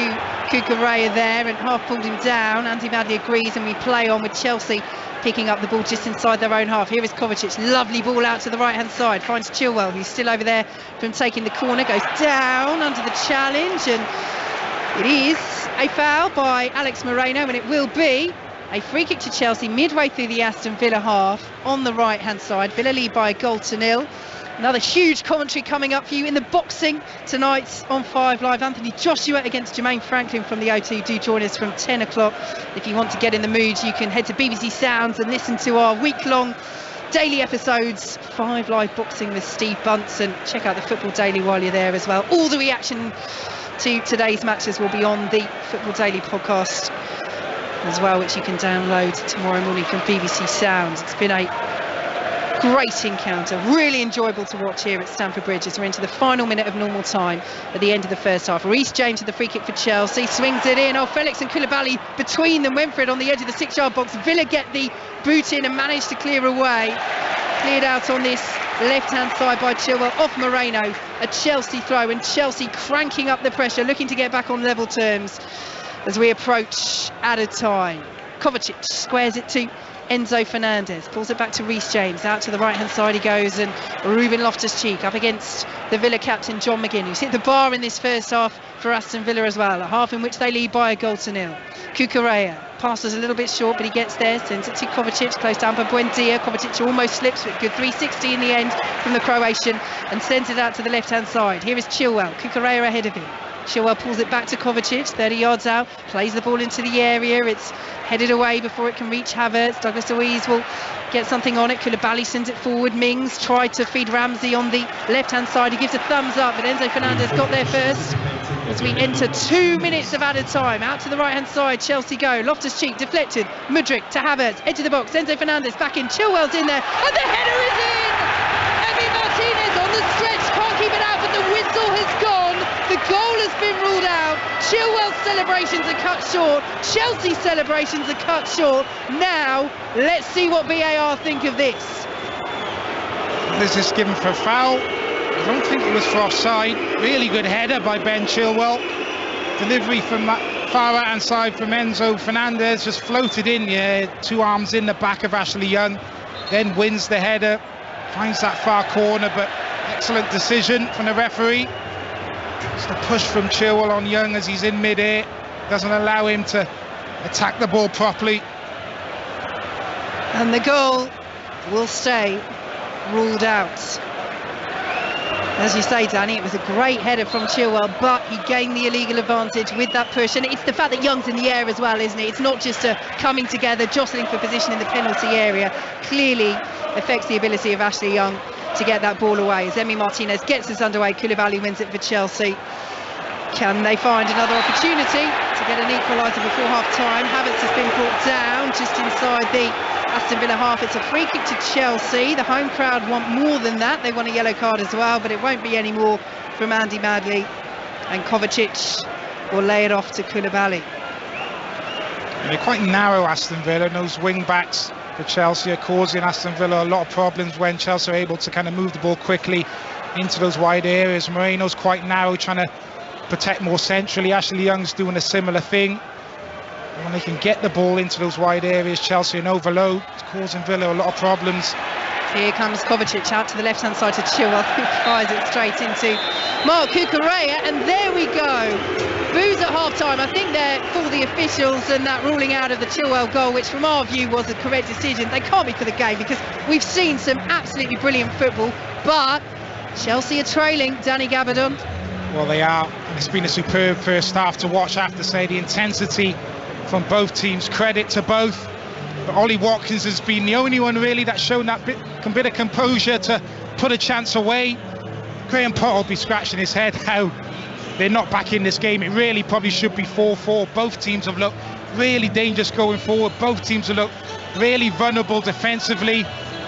Cucurella there and half pulled him down. Andy Madley agrees, and we play on with Chelsea picking up the ball just inside their own half. Here is Kovacic, lovely ball out to the right hand side, finds Chilwell, who's still over there from taking the corner, goes down under the challenge, and it is a foul by Alex Moreno, and it will be a free kick to Chelsea midway through the Aston Villa half on the right hand side. Villa lead by 1-0. Another huge commentary coming up for you in the boxing tonight on 5 Live. Anthony Joshua against Jermaine Franklin from the O2. Do join us from 10 o'clock. If you want to get in the mood, you can head to BBC Sounds and listen to our week-long daily episodes, 5 Live Boxing with Steve Bunce, and check out the Football Daily while you're there as well. All the reaction to today's matches will be on the Football Daily podcast as well, which you can download tomorrow morning from BBC Sounds. It's been a great encounter, really enjoyable to watch here at Stamford Bridge as we're into the final minute of normal time at the end of the first half. Reece James with the free kick for Chelsea, swings it in. Oh, Felix and Koulibaly between them went for it on the edge of the 6-yard box. Villa get the boot in and managed to clear away. Cleared out on this left-hand side by Chilwell, off Moreno, a Chelsea throw, and Chelsea cranking up the pressure, looking to get back on level terms as we approach added time. Kovacic squares it to Enzo Fernandez, pulls it back to Reece James, out to the right-hand side he goes, and Ruben Loftus-Cheek up against the Villa captain John McGinn, who's hit the bar in this first half for Aston Villa as well, a half in which they lead by a goal to nil. Cucurella passes a little bit short, but he gets there, sends it to Kovacic, close down for Buendia. Kovacic almost slips, but good 360 in the end from the Croatian, and sends it out to the left-hand side. Here is Chilwell, Cucurella ahead of him. Chilwell pulls it back to Kovacic, 30 yards out, plays the ball into the area, it's headed away before it can reach Havertz. Douglas Luiz will get something on it. Koulibaly sends it forward. Mings tried to feed Ramsey on the left-hand side. He gives a thumbs up, but Enzo Fernandez got there first. As we enter 2 minutes of added time, out to the right-hand side, Chelsea go. Loftus-Cheek deflected. Mudryk to Havertz, edge of the box. Enzo Fernandez back in. Chilwell's in there, and the header is in. Emi Martinez on the stretch, can't keep it out, but the whistle has gone. The goal has been ruled out. Chilwell's celebrations are cut short. Chelsea's celebrations are cut short. Now, let's see what VAR think of this. This is given for a foul. I don't think it was for offside. Really good header by Ben Chilwell. Delivery from that far right-hand side from Enzo Fernandez. Just floated in, yeah, 2 arms in the back of Ashley Young. Then wins the header. Finds that far corner, but excellent decision from the referee. Just a push from Chilwell on Young as he's in mid-air. Doesn't allow him to attack the ball properly. And the goal will stay ruled out. As you say, Danny, it was a great header from Chilwell, but he gained the illegal advantage with that push. And it's the fact that Young's in the air as well, isn't it? It's not just a coming together, jostling for position in the penalty area. Clearly affects the ability of Ashley Young to get that ball away. As Emi Martinez gets us underway, Koulibaly wins it for Chelsea. Can they find another opportunity to get an equaliser before half-time? Havertz has been brought down just inside the Aston Villa half. It's a free kick to Chelsea. The home crowd want more than that. They want a yellow card as well, but it won't be any more from Andy Madley. And Kovacic will lay it off to Koulibaly. And they're quite narrow, Aston Villa, and those wing-backs for Chelsea are causing Aston Villa a lot of problems when Chelsea are able to kind of move the ball quickly into those wide areas. Moreno's quite narrow, trying to protect more centrally. Ashley Young's doing a similar thing. And when they can get the ball into those wide areas, Chelsea in overload, it's causing Villa a lot of problems. Here comes Kovacic out to the left-hand side to Chilwell, who fires it straight into Marc Cucurella, and there we go. Boos at half-time. I think they're for the officials and that ruling out of the Chilwell goal, which from our view was a correct decision. They can't be for the game because we've seen some absolutely brilliant football, but Chelsea are trailing. Danny Gabardon. Well, they are. It's been a superb first half to watch. I have to say, the intensity from both teams, credit to both. But Ollie Watkins has been the only one really that's shown that bit of composure to put a chance away. Graham Potter will be scratching his head how they're not back in this game. It really probably should be 4-4. Both teams have looked really dangerous going forward. Both teams have looked really vulnerable defensively.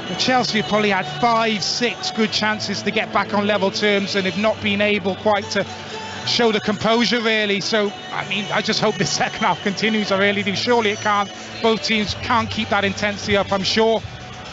But Chelsea have probably had 5-6 good chances to get back on level terms and have not been able quite to show the composure really. So I mean, I just hope the second half continues. I really do. Surely it can't. Both teams can't keep that intensity up, I'm sure.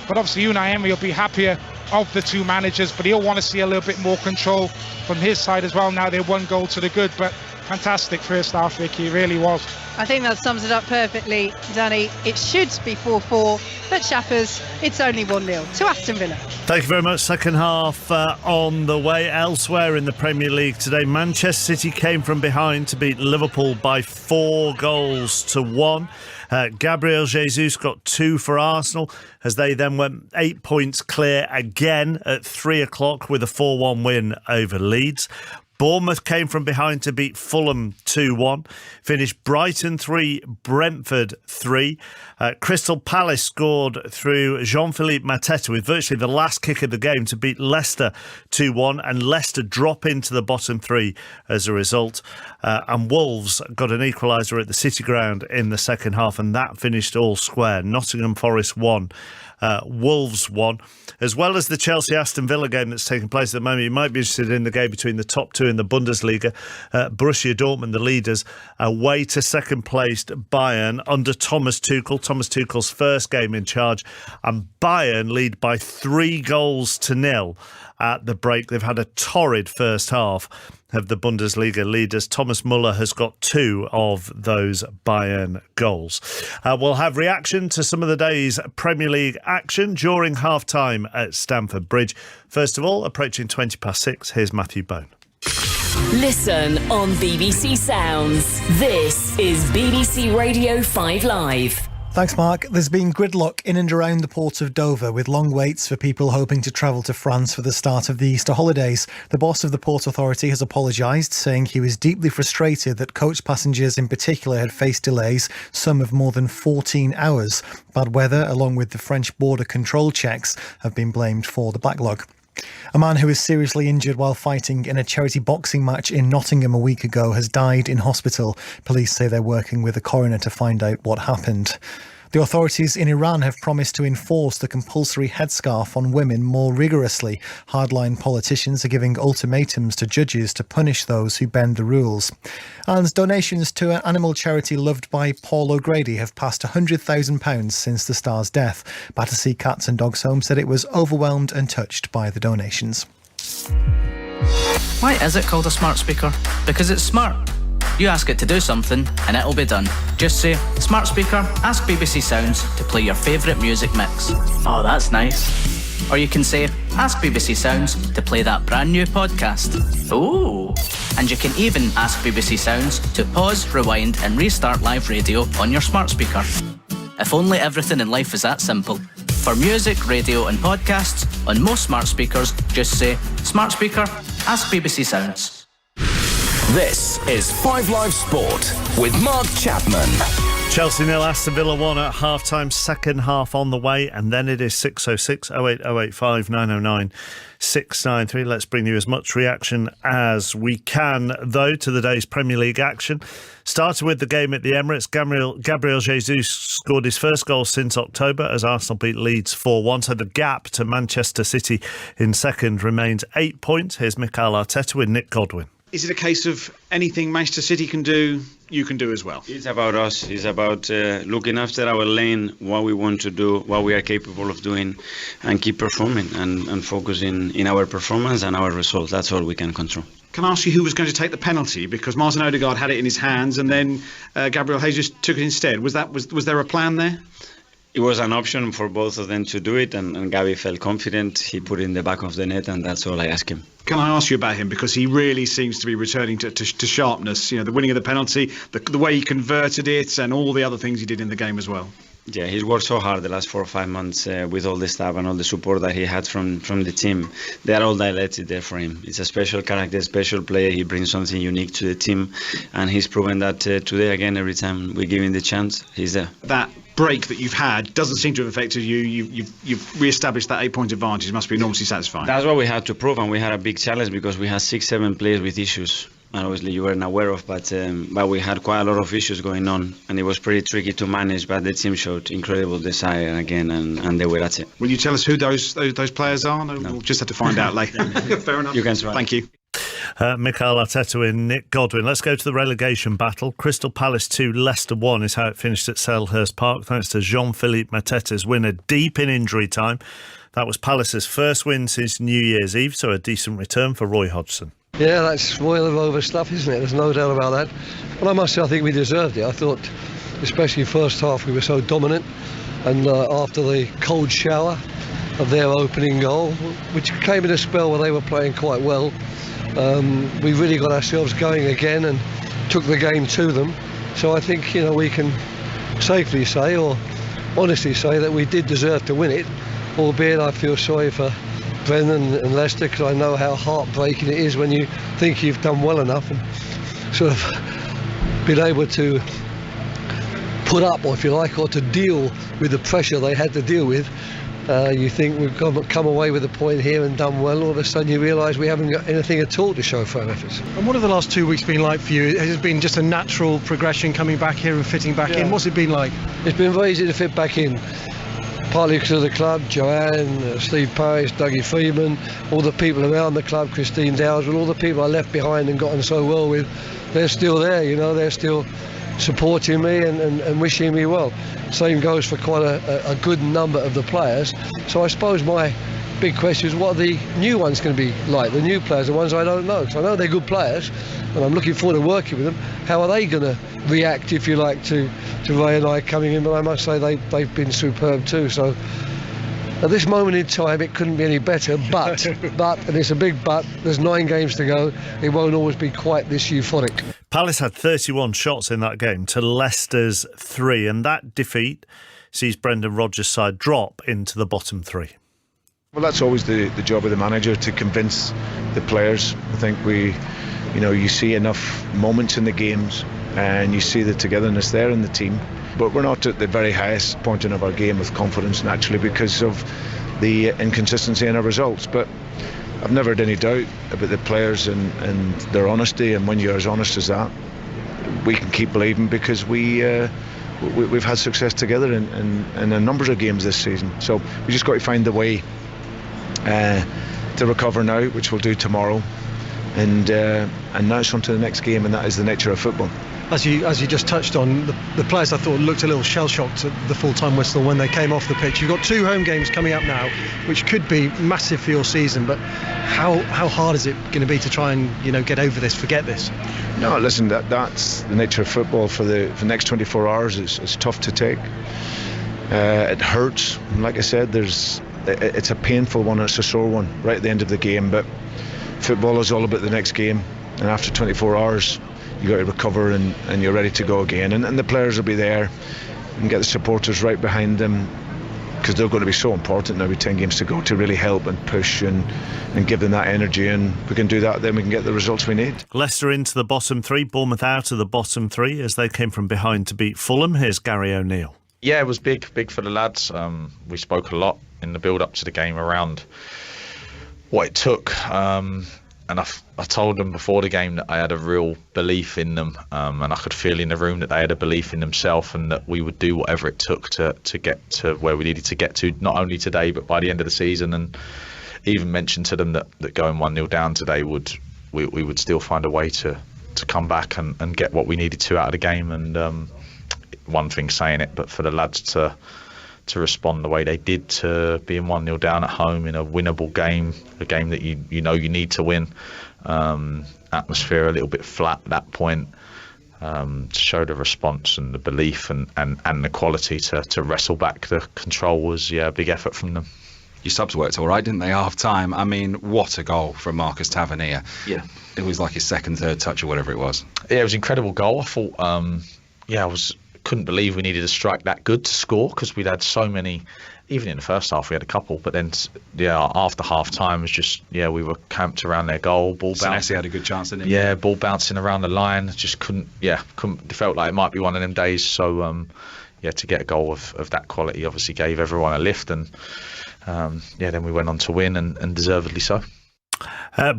But obviously Unai Emery will be happier of the two managers, but he'll want to see a little bit more control from his side as well. Now they're 1 goal to the good, but fantastic first half, Vicky, it really was. I think that sums it up perfectly, Danny. It should be 4-4, but Chappers, it's only 1-0 to Aston Villa. Thank you very much. Second half on the way. Elsewhere in the Premier League today, Manchester City came from behind to beat Liverpool by 4-1. Gabriel Jesus got 2 for Arsenal as they then went 8 points clear again at 3 o'clock with a 4-1 win over Leeds. Bournemouth came from behind to beat Fulham 2-1. Finished Brighton 3, Brentford 3. Crystal Palace scored through Jean-Philippe Mateta with virtually the last kick of the game to beat Leicester 2-1, and Leicester drop into the bottom 3 as a result. And Wolves got an equaliser at the City Ground in the second half, and that finished all square. Nottingham Forest 1. Wolves 1, as well as the Chelsea-Aston Villa game that's taking place at the moment. You might be interested in the game between the top 2 in the Bundesliga. Borussia Dortmund, the leaders, away to second-placed Bayern under Thomas Tuchel. Thomas Tuchel's first game in charge. And Bayern lead by 3-0 at the break. They've had a torrid first half of the Bundesliga leaders. Thomas Muller has got 2 of those Bayern goals. We'll have reaction to some of the day's Premier League action during half-time at Stamford Bridge. First of all, approaching 6:20, here's Matthew Bone. Listen on BBC Sounds. This is BBC Radio 5 Live. Thanks, Mark. There's been gridlock in and around the port of Dover, with long waits for people hoping to travel to France for the start of the Easter holidays. The boss of the Port Authority has apologised, saying he was deeply frustrated that coach passengers in particular had faced delays, some of more than 14 hours. Bad weather, along with the French border control checks, have been blamed for the backlog. A man who was seriously injured while fighting in a charity boxing match in Nottingham a week ago has died in hospital. Police say they're working with a coroner to find out what happened. The authorities in Iran have promised to enforce the compulsory headscarf on women more rigorously. Hardline politicians are giving ultimatums to judges to punish those who bend the rules. And donations to an animal charity loved by Paul O'Grady have passed £100,000 since the star's death. Battersea Cats and Dogs Home said it was overwhelmed and touched by the donations. Why is it called a smart speaker? Because it's smart. You ask it to do something and it'll be done. Just say, smart speaker, ask BBC Sounds to play your favourite music mix. Oh, that's nice. Or you can say, ask BBC Sounds to play that brand new podcast. Ooh. And you can even ask BBC Sounds to pause, rewind and restart live radio on your smart speaker. If only everything in life was that simple. For music, radio and podcasts, on most smart speakers, just say, smart speaker, ask BBC Sounds. This is 5 Live Sport with Mark Chapman. Chelsea 0, Aston Villa 1 at half-time, second half on the way, and then it is 6:06 08 085 909 693. Let's bring you as much reaction as we can, though, to the day's Premier League action. Starting with the game at the Emirates, Gabriel Jesus scored his first goal since October as Arsenal beat Leeds 4-1, so the gap to Manchester City in second remains 8 points. Here's Mikel Arteta with Nick Godwin. Is it a case of anything Manchester City can do, you can do as well? It's about us. It's about looking after our lane, what we want to do, what we are capable of doing, and keep performing and focusing in our performance and our results. That's all we can control. Can I ask you who was going to take the penalty? Because Martin Odegaard had it in his hands and then Gabriel Jesus took it instead. Was there a plan there? It was an option for both of them to do it, and Gabi felt confident. He put it in the back of the net, and that's all I asked him. Can I ask you about him? Because he really seems to be returning to sharpness. You know, the winning of the penalty, the way he converted it, and all the other things he did in the game as well. Yeah, he's worked so hard the last 4 or 5 months with all the staff and all the support that he had from the team. They are all dilated there for him. It's a special character, special player. He brings something unique to the team, and he's proven that today again. Every time we give him the chance, he's there. That break that you've had doesn't seem to have affected you. You've re-established that 8-point advantage. It must be enormously satisfying. That's what we had to prove, and we had a big challenge because we had 6-7 players with issues. And obviously you weren't aware of, but we had quite a lot of issues going on, and it was pretty tricky to manage. But the team showed incredible desire again, and they were at it. Will you tell us who those players are? No, we'll just have to find out later. Fair enough. You can try. Thank you. Mikel Arteta with Nick Godwin. Let's go to the relegation battle. Crystal Palace 2, Leicester 1 is how it finished at Selhurst Park, thanks to Jean-Philippe Mateta's winner deep in injury time. That was Palace's first win since New Year's Eve, so a decent return for Roy Hodgson. Yeah, that's Royal of Over stuff, isn't it? There's no doubt about that. But I must say, I think we deserved it. I thought, especially first half, we were so dominant. And after the cold shower of their opening goal, which came in a spell where they were playing quite well, we really got ourselves going again and took the game to them. So I think, we can safely say, or honestly say, that we did deserve to win it, albeit I feel sorry for Brendan and Leicester, because I know how heartbreaking it is when you think you've done well enough and sort of been able to put up, or if you like, or to deal with the pressure they had to deal with. You think we've come away with a point here and done well, all of a sudden you realise we haven't got anything at all to show for our efforts. And what have the last 2 weeks been like for you? Has it been just a natural progression coming back here and fitting back in? What's it been like? It's been very easy to fit back in. partly because of the club, Joanne, Steve Parrish, Dougie Freeman, all the people around the club, Christine Dowswell, all the people I left behind and got on so well with, they're still there, they're still supporting me and wishing me well. Same goes for quite a good number of the players. So I suppose my big question is, what are the new ones going to be like? The new players, the ones I don't know. Because I know they're good players, and I'm looking forward to working with them. How are they going to react, if you like, to Ray and I coming in? But I must say they've been superb too. So at this moment in time, it couldn't be any better. But, and it's a big but, there's 9 games to go. It won't always be quite this euphoric. Palace had 31 shots in that game to Leicester's 3, and that defeat sees Brendan Rodgers' side drop into the bottom 3. Well, that's always the job of the manager, to convince the players. I think you see enough moments in the games and you see the togetherness there in the team. But we're not at the very highest point in our game with confidence, naturally, because of the inconsistency in our results. But I've never had any doubt about the players and their honesty, and when you're as honest as that, we can keep believing, because we've had success together in a number of games this season. So we just got to find the way to recover now, which we'll do tomorrow, and now it's on to the next game, and that is the nature of football. As you just touched on, the players I thought looked a little shell-shocked at the full-time whistle when they came off the pitch. You've got 2 home games coming up now, which could be massive for your season, but how hard is it going to be to try and get over this, forget this? No, listen, that's the nature of football. For the next 24 hours, it's tough to take. It hurts, and like I said, it's a painful one, it's a sore one right at the end of the game, but football is all about the next game, and after 24 hours you got to recover and you're ready to go again, and the players will be there, and get the supporters right behind them, because they're going to be so important now with 10 games to go, to really help and push and give them that energy, and we can do that, then we can get the results we need. Leicester into the bottom 3, Bournemouth out of the bottom 3 as they came from behind to beat Fulham. Here's Gary O'Neill. Yeah, it was big for the lads. We spoke a lot in the build-up to the game around what it took, and I told them before the game that I had a real belief in them, and I could feel in the room that they had a belief in themselves, and that we would do whatever it took to get to where we needed to get to, not only today but by the end of the season. And even mentioned to them that going 1-0 down today we would still find a way to come back and get what we needed to out of the game. And one thing saying it, but for the lads to respond the way they did to being 1-0 down at home in a winnable game, a game that you need to win, atmosphere a little bit flat at that point, to show the response and the belief and the quality to wrestle back the control was a big effort from them. Your subs worked all right, didn't they, half time? I mean, what a goal from Marcus Tavernier. Yeah. It was like his second, third touch or whatever it was. Yeah, it was an incredible goal. I thought, couldn't believe we needed a strike that good to score, because we'd had so many. Even in the first half we had a couple, but then after half time was just we were camped around their goal. Senesi had a good chance, didn't he? Yeah, ball bouncing around the line, just couldn't. It felt like it might be one of them days. So to get a goal of that quality obviously gave everyone a lift, and then we went on to win, and deservedly so.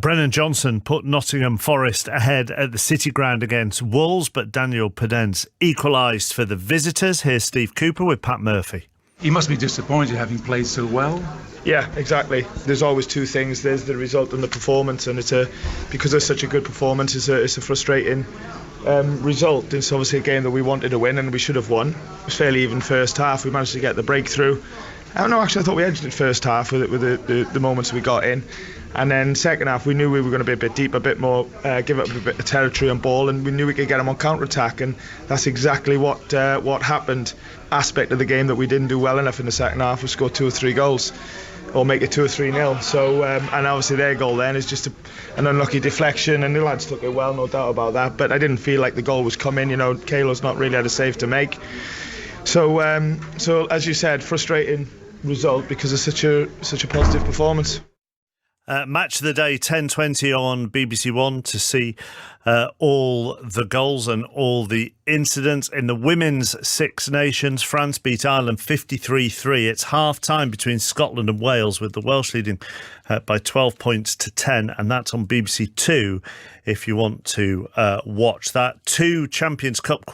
Brennan Johnson put Nottingham Forest ahead at the City Ground against Wolves, but Daniel Podence equalised for the visitors. Here's Steve Cooper with Pat Murphy. He must be disappointed having played so well. Yeah, exactly. There's always 2 things. There's the result and the performance, and because it's such a good performance, it's a frustrating result. It's obviously a game that we wanted to win and we should have won. It was fairly even first half. We managed to get the breakthrough. I thought we edged it first half with the moments we got in. And then second half, we knew we were going to be a bit deep, a bit more, give up a bit of territory on ball, and we knew we could get them on counter-attack, and that's exactly what happened. Aspect of the game that we didn't do well enough in the second half was score 2 or 3 goals, or make it 2 or 3-0. So, and obviously their goal then is just an unlucky deflection, and the lads took it well, no doubt about that. But I didn't feel like the goal was coming. Kalo's not really had a save to make. So as you said, frustrating result because of such a positive performance. Match of the day, 10:20 on BBC One to see all the goals and all the incidents. In the women's Six Nations, France beat Ireland 53-3. It's half-time between Scotland and Wales, with the Welsh leading by 12 points to 10, and that's on BBC Two if you want to watch that. 2 Champions Cup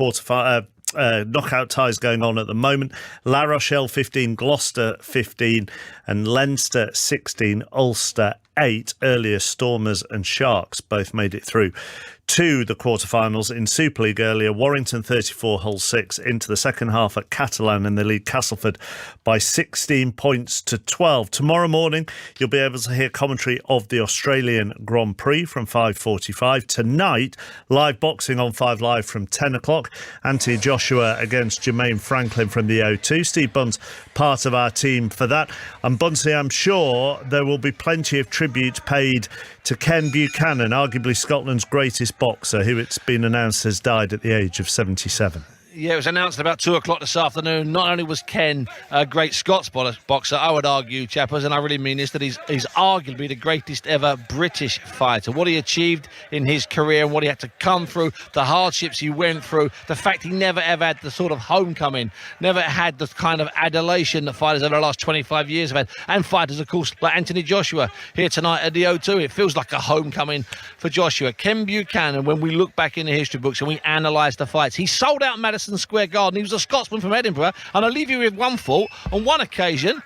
knockout ties going on at the moment. La Rochelle 15, Gloucester 15 and Leinster 16, Ulster 8. Earlier, Stormers and Sharks both made it through to the quarterfinals. In Super League earlier, Warrington 34, Hull 6 into the second half at Catalan, and they lead Castleford by 16 points to 12. Tomorrow morning, you'll be able to hear commentary of the Australian Grand Prix from 5:45. Tonight, live boxing on 5 Live from 10 o'clock. Anthony Joshua against Jermaine Franklin from the O2. Steve Bunn's part of our team for that. And Bunsey, I'm sure there will be plenty of tribute paid to Ken Buchanan, arguably Scotland's greatest boxer, who it's been announced has died at the age of 77. Yeah, it was announced about 2 o'clock this afternoon. Not only was Ken a great Scots boxer, I would argue, chappers, and I really mean this, that he's arguably the greatest ever British fighter. What he achieved in his career and what he had to come through, the hardships he went through, the fact he never ever had the sort of homecoming, never had the kind of adulation that fighters over the last 25 years have had, and fighters, of course, like Anthony Joshua here tonight at the O2. It feels like a homecoming for Joshua. Ken Buchanan, when we look back in the history books and we analyse the fights, he sold out Madison Square Garden. He was a Scotsman from Edinburgh, and I'll leave you with one thought. On one occasion,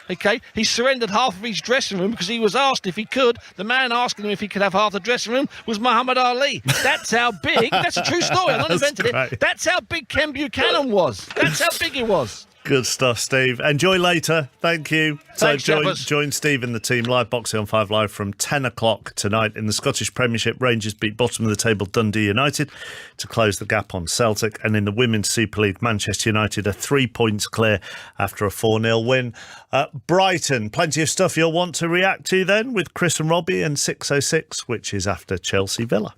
he surrendered half of his dressing room because he was asked if he could. The man asking him if he could have half the dressing room was Muhammad Ali. That's how big. That's a true story. I'm not invented it. That's how big Ken Buchanan was. That's how big he was. Good stuff, Steve. Enjoy later. Thank you. Thanks, join Steve and the team live boxing on 5 Live from 10 o'clock tonight. In the Scottish Premiership, Rangers beat bottom of the table Dundee United to close the gap on Celtic. And in the Women's Super League, Manchester United are 3 points clear after a 4-0 win at Brighton. Plenty of stuff you'll want to react to then with Chris and Robbie and 6:06, which is after Chelsea Villa.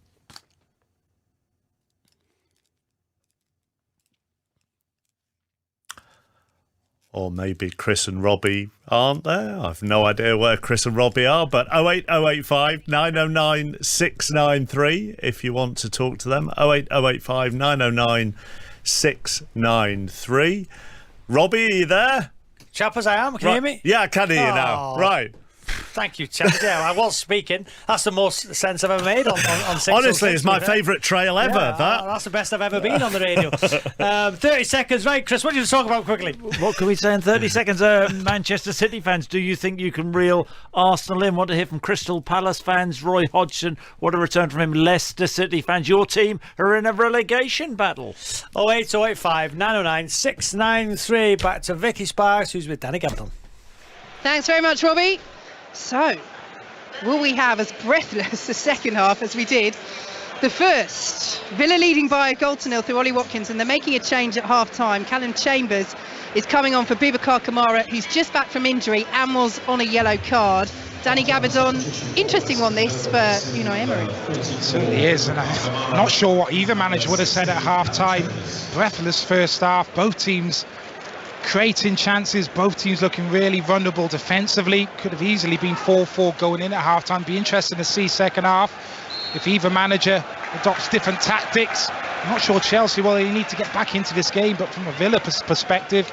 Or maybe Chris and Robbie aren't there. I've no idea where Chris and Robbie are, but 08085 909 693 if you want to talk to them. 08085 909 693. Robbie, are you there? Chappers, I am. Can you hear me? Yeah, I can hear you now. Right. Thank you, Chappers. Yeah, I was speaking. That's the most sense I've ever made on 606. Honestly, it's my favourite trail ever. Yeah, that's the best I've ever been on the radio. 30 seconds, right, Chris, what do you talk about quickly? What can we say in 30 seconds? Manchester City fans, do you think you can reel Arsenal in? Want to hear from Crystal Palace fans? Roy Hodgson, what a return from him. Leicester City fans, your team are in a relegation battle. 08085 909 693. Back to Vicky Sparks, who's with Danny Gabaldon. Thanks very much, Robbie. So, will we have as breathless a second half as we did the first? Villa leading by a goal to nil through Ollie Watkins, and they're making a change at half-time. Callum Chambers is coming on for Boubacar Kamara, who's just back from injury and was on a yellow card. Danny Gabaldon, interesting one this for Unai Emery. It certainly is, and I'm not sure what either manager would have said at half-time. Breathless first half, both teams creating chances, both teams looking really vulnerable defensively. Could have easily been 4-4 going in at half-time. Be interesting to see second half if either manager adopts different tactics. I'm not sure Chelsea, well, they need to get back into this game, but from a Villa perspective,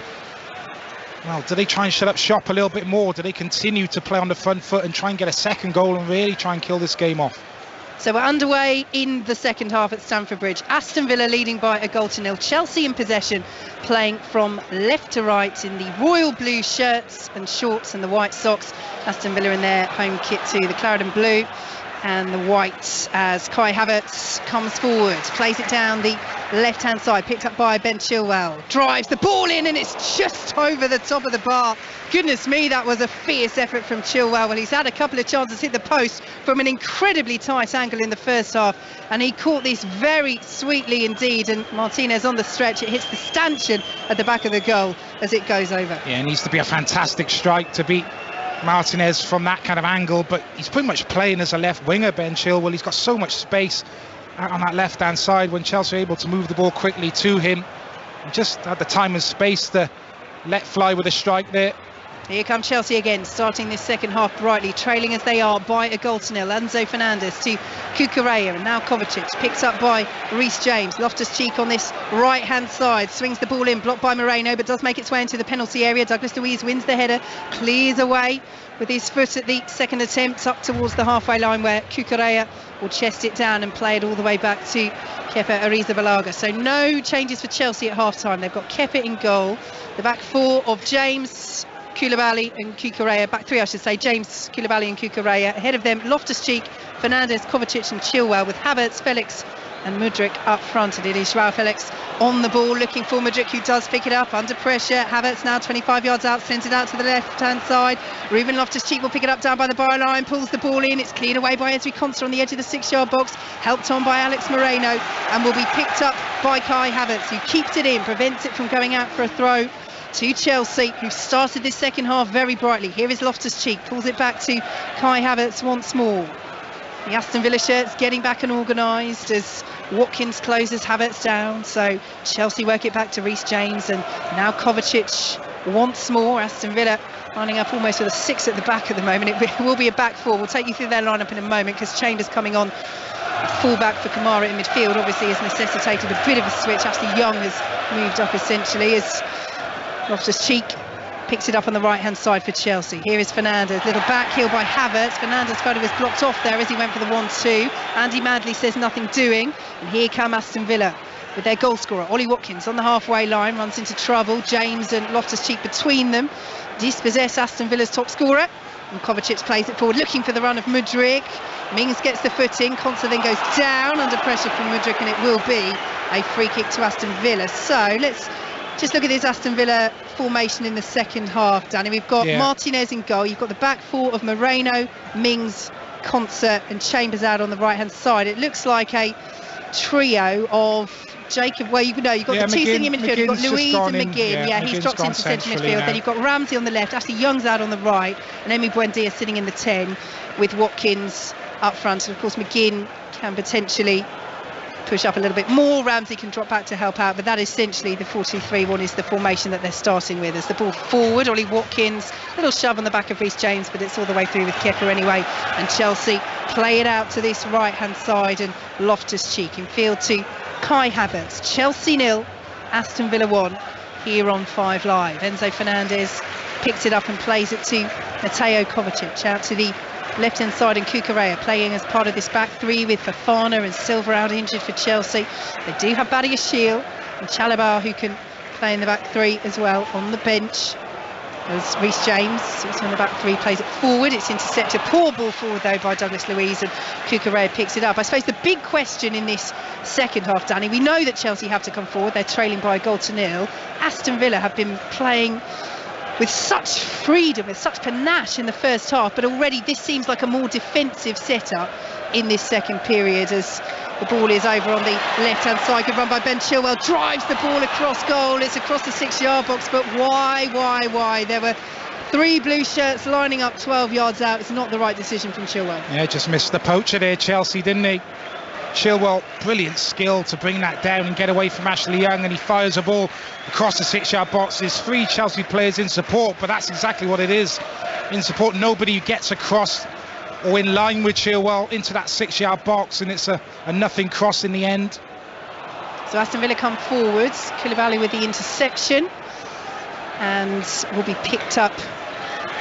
well, do they try and shut up shop a little bit more? Do they continue to play on the front foot and try and get a second goal and really try and kill this game off? So we're underway in the second half at Stamford Bridge. Aston Villa leading by a goal to nil. Chelsea in possession, playing from left to right in the royal blue shirts and shorts and the white socks. Aston Villa in their home kit too, the claret and blue and the white, as Kai Havertz comes forward, plays it down the left-hand side, picked up by Ben Chilwell, drives the ball in and it's just over the top of the bar. Goodness me, that was a fierce effort from Chilwell. Well, he's had a couple of chances, hit the post from an incredibly tight angle in the first half, and he caught this very sweetly indeed, and Martinez on the stretch, it hits the stanchion at the back of the goal as it goes over. Yeah, it needs to be a fantastic strike to beat Martinez from that kind of angle, but he's pretty much playing as a left winger, Ben Chilwell. He's got so much space out on that left hand side when Chelsea are able to move the ball quickly to him. He just had the time and space to let fly with a strike there. Here come Chelsea again, starting this second half brightly, trailing as they are by a goal to nil. Enzo Fernandez to Cucurella, and now Kovacic, picked up by Reece James. Loftus-Cheek on this right-hand side, swings the ball in, blocked by Moreno, but does make its way into the penalty area. Douglas Luiz wins the header, clears away with his foot at the second attempt, up towards the halfway line, where Cucurella will chest it down and play it all the way back to Kepa Arrizabalaga. So no changes for Chelsea at half-time. They've got Kepa in goal, the back four of James, Koulibaly and Cucurella, back three I should say, James, Koulibaly and Cucurella. Ahead of them, Loftus-Cheek, Fernandes, Kovacic and Chilwell, with Havertz, Felix and Mudryk up front. And it is Joao Felix on the ball, looking for Mudryk, who does pick it up under pressure. Havertz now 25 yards out, sends it out to the left-hand side. Ruben Loftus-Cheek will pick it up down by the byline, pulls the ball in. It's cleared away by Ezri Konsa on the edge of the 6-yard box, helped on by Alex Moreno, and will be picked up by Kai Havertz, who keeps it in, prevents it from going out for a throw to Chelsea, who started this second half very brightly. Here is Loftus-Cheek, pulls it back to Kai Havertz once more. The Aston Villa shirts getting back and organised as Watkins closes Havertz down. So Chelsea work it back to Reece James, and now Kovacic once more. Aston Villa lining up almost with a 6 at the back at the moment. It will be a back four. We'll take you through their lineup in a moment, because Chambers coming on full-back for Kamara in midfield obviously has necessitated a bit of a switch. Ashley Young has moved up essentially as Loftus-Cheek picks it up on the right-hand side for Chelsea. Here is Fernandes, little back heel by Havertz. Fernandes' photo was blocked off there as he went for the 1-2. Andy Madley says nothing doing. And here come Aston Villa with their goal scorer, Ollie Watkins, on the halfway line, runs into trouble. James and Loftus-Cheek between them dispossess Aston Villa's top scorer. And Kovacic plays it forward, looking for the run of Mudryk. Mings gets the foot in. Konsa then goes down under pressure from Mudryk, and it will be a free kick to Aston Villa. So let's just look at this Aston Villa formation in the second half, Danny. We've got Martinez in goal. You've got the back four of Moreno, Mings, Konsa and Chambers out on the right-hand side. It looks like a trio of Jacob. Well, you've got the two sitting in midfield. You've got Louise and McGinn. He's dropped into centre midfield. Then you've got Ramsey on the left. Ashley Young's out on the right, and Emi Buendia sitting in the 10 with Watkins up front. And of course, McGinn can potentially push up a little bit more. Ramsey can drop back to help out, but that essentially the 4-2-3-1 is the formation that they're starting with. As the ball forward, Ollie Watkins, little shove on the back of Reece James, but it's all the way through with Kepa anyway. And Chelsea play it out to this right-hand side, and Loftus-Cheek in field to Kai Havertz. Chelsea 0, Aston Villa 1 here on 5 Live. Enzo Fernandez picks it up and plays it to Mateo Kovacic out to the left-hand side, and Cucurella playing as part of this back three with Fofana and Silva out injured for Chelsea. They do have Badiashile and Chalobah, who can play in the back three as well on the bench. As Reece James, also in the back three, plays it forward. It's intercepted. Poor ball forward though by Douglas Luiz, and Cucurella picks it up. I suppose the big question in this second half, Danny, we know that Chelsea have to come forward. They're trailing by a goal to nil. Aston Villa have been playing with such freedom, with such panache in the first half, but already this seems like a more defensive setup in this second period, as the ball is over on the left-hand side. Good run by Ben Chilwell, drives the ball across goal. It's across the 6-yard box, but why? There were 3 blue shirts lining up 12 yards out. It's not the right decision from Chilwell. Yeah, just missed the poacher there, Chelsea, didn't he? Chilwell, brilliant skill to bring that down and get away from Ashley Young, and he fires a ball across the 6-yard box. There's 3 Chelsea players in support, but that's exactly what it is. In support, nobody gets across or in line with Chilwell into that 6-yard box, and it's a nothing cross in the end. So Aston Villa come forwards. Koulibaly with the interception, and will be picked up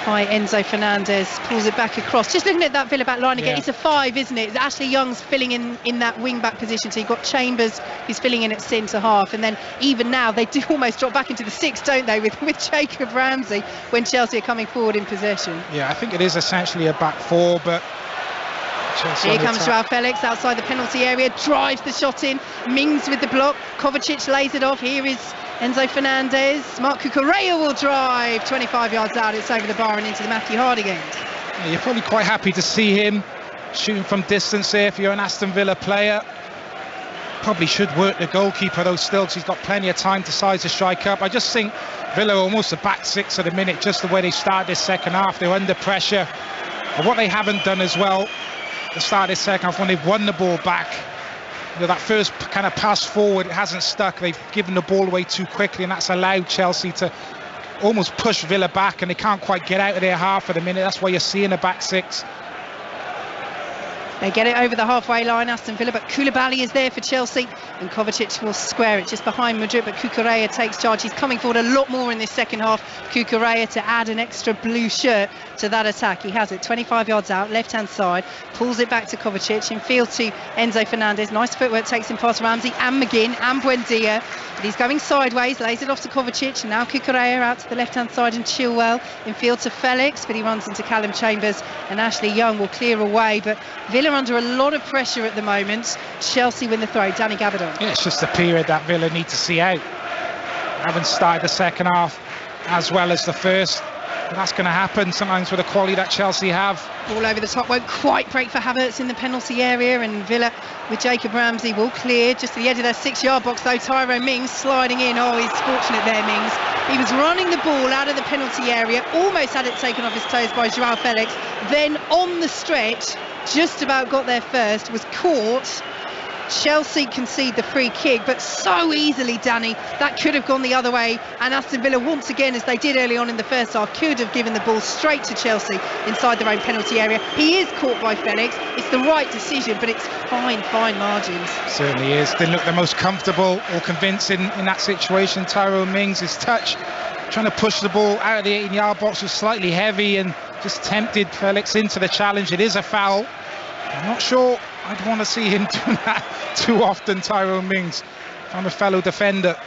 by Enzo Fernandez, pulls it back across. Just looking at that Villa back line again, it's a 5, isn't it? Ashley Young's filling in that wing back position, so you've got Chambers who's filling in at centre half, and then even now they do almost drop back into the 6, don't they, with Jacob Ramsey when Chelsea are coming forward in possession. Yeah, I think it is essentially a back 4, but Chelsea here comes Joao Felix outside the penalty area, drives the shot in, Mings with the block, Kovacic lays it off. Here is Enzo Fernandez. Marc Cucurella will drive 25 yards out. It's over the bar and into the Matthew Harding end. Yeah, you're probably quite happy to see him shooting from distance there if you're an Aston Villa player. Probably should work the goalkeeper though still, because he's got plenty of time to size the strike up. I just think Villa are almost a back 6 at the minute, just the way they start this second half. They're under pressure. And what they haven't done as well, the start of this second half, when they've won the ball back, that first kind of pass forward, it hasn't stuck. They've given the ball away too quickly, and that's allowed Chelsea to almost push Villa back, and they can't quite get out of their half at the minute. That's why you're seeing a back six. They get it over the halfway line, Aston Villa, but Koulibaly is there for Chelsea, and Kovacic will square it just behind Madrid, but Cucurella takes charge. He's coming forward a lot more in this second half, Cucurella, to add an extra blue shirt to that attack. He has it 25 yards out, left-hand side, pulls it back to Kovacic, in field to Enzo Fernandez. Nice footwork, takes him past Ramsey and McGinn and Buendia. But he's going sideways, lays it off to Kovacic, and now Cucurella out to the left-hand side, and Chilwell in field to Felix, but he runs into Callum Chambers, and Ashley Young will clear away. But Villa under a lot of pressure at the moment. Chelsea win the throw. Danny Gabardon. Yeah, it's just a period that Villa need to see out. Haven't started the second half as well as the first. But that's going to happen sometimes with the quality that Chelsea have. Ball over the top, won't quite break for Havertz in the penalty area, and Villa with Jacob Ramsey will clear just to the edge of their 6-yard box though. Tyrone Mings sliding in. Oh, he's fortunate there, Mings. He was running the ball out of the penalty area, almost had it taken off his toes by Joao Felix, then on the stretch just about got there first, was caught. Chelsea concede the free kick, but so easily, Danny, that could have gone the other way, and Aston Villa once again, as they did early on in the first half, could have given the ball straight to Chelsea inside their own penalty area. He is caught by Felix. It's the right decision, but it's fine margins. Certainly is. Didn't look the most comfortable or convincing in that situation. Tyrone Mings, his touch trying to push the ball out of the 18-yard box was slightly heavy and just tempted Felix into the challenge. It is a foul. I'm not sure I'd want to see him doing that too often, Tyrone Mings, from a fellow defender.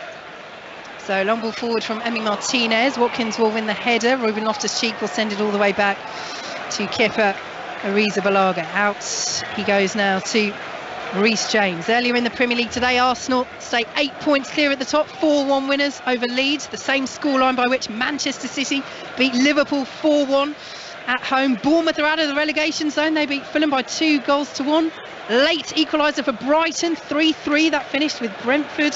So long ball forward from Emi Martinez. Watkins will win the header. Ruben Loftus-Cheek will send it all the way back to Kepa Arrizabalaga. Out he goes now to Reece James. Earlier in the Premier League today, Arsenal stay 8 points clear at the top, 4-1 winners over Leeds, the same scoreline by which Manchester City beat Liverpool 4-1 at home. Bournemouth are out of the relegation zone. They beat Fulham by 2-1. Late equaliser for Brighton, 3-3. That finished with Brentford.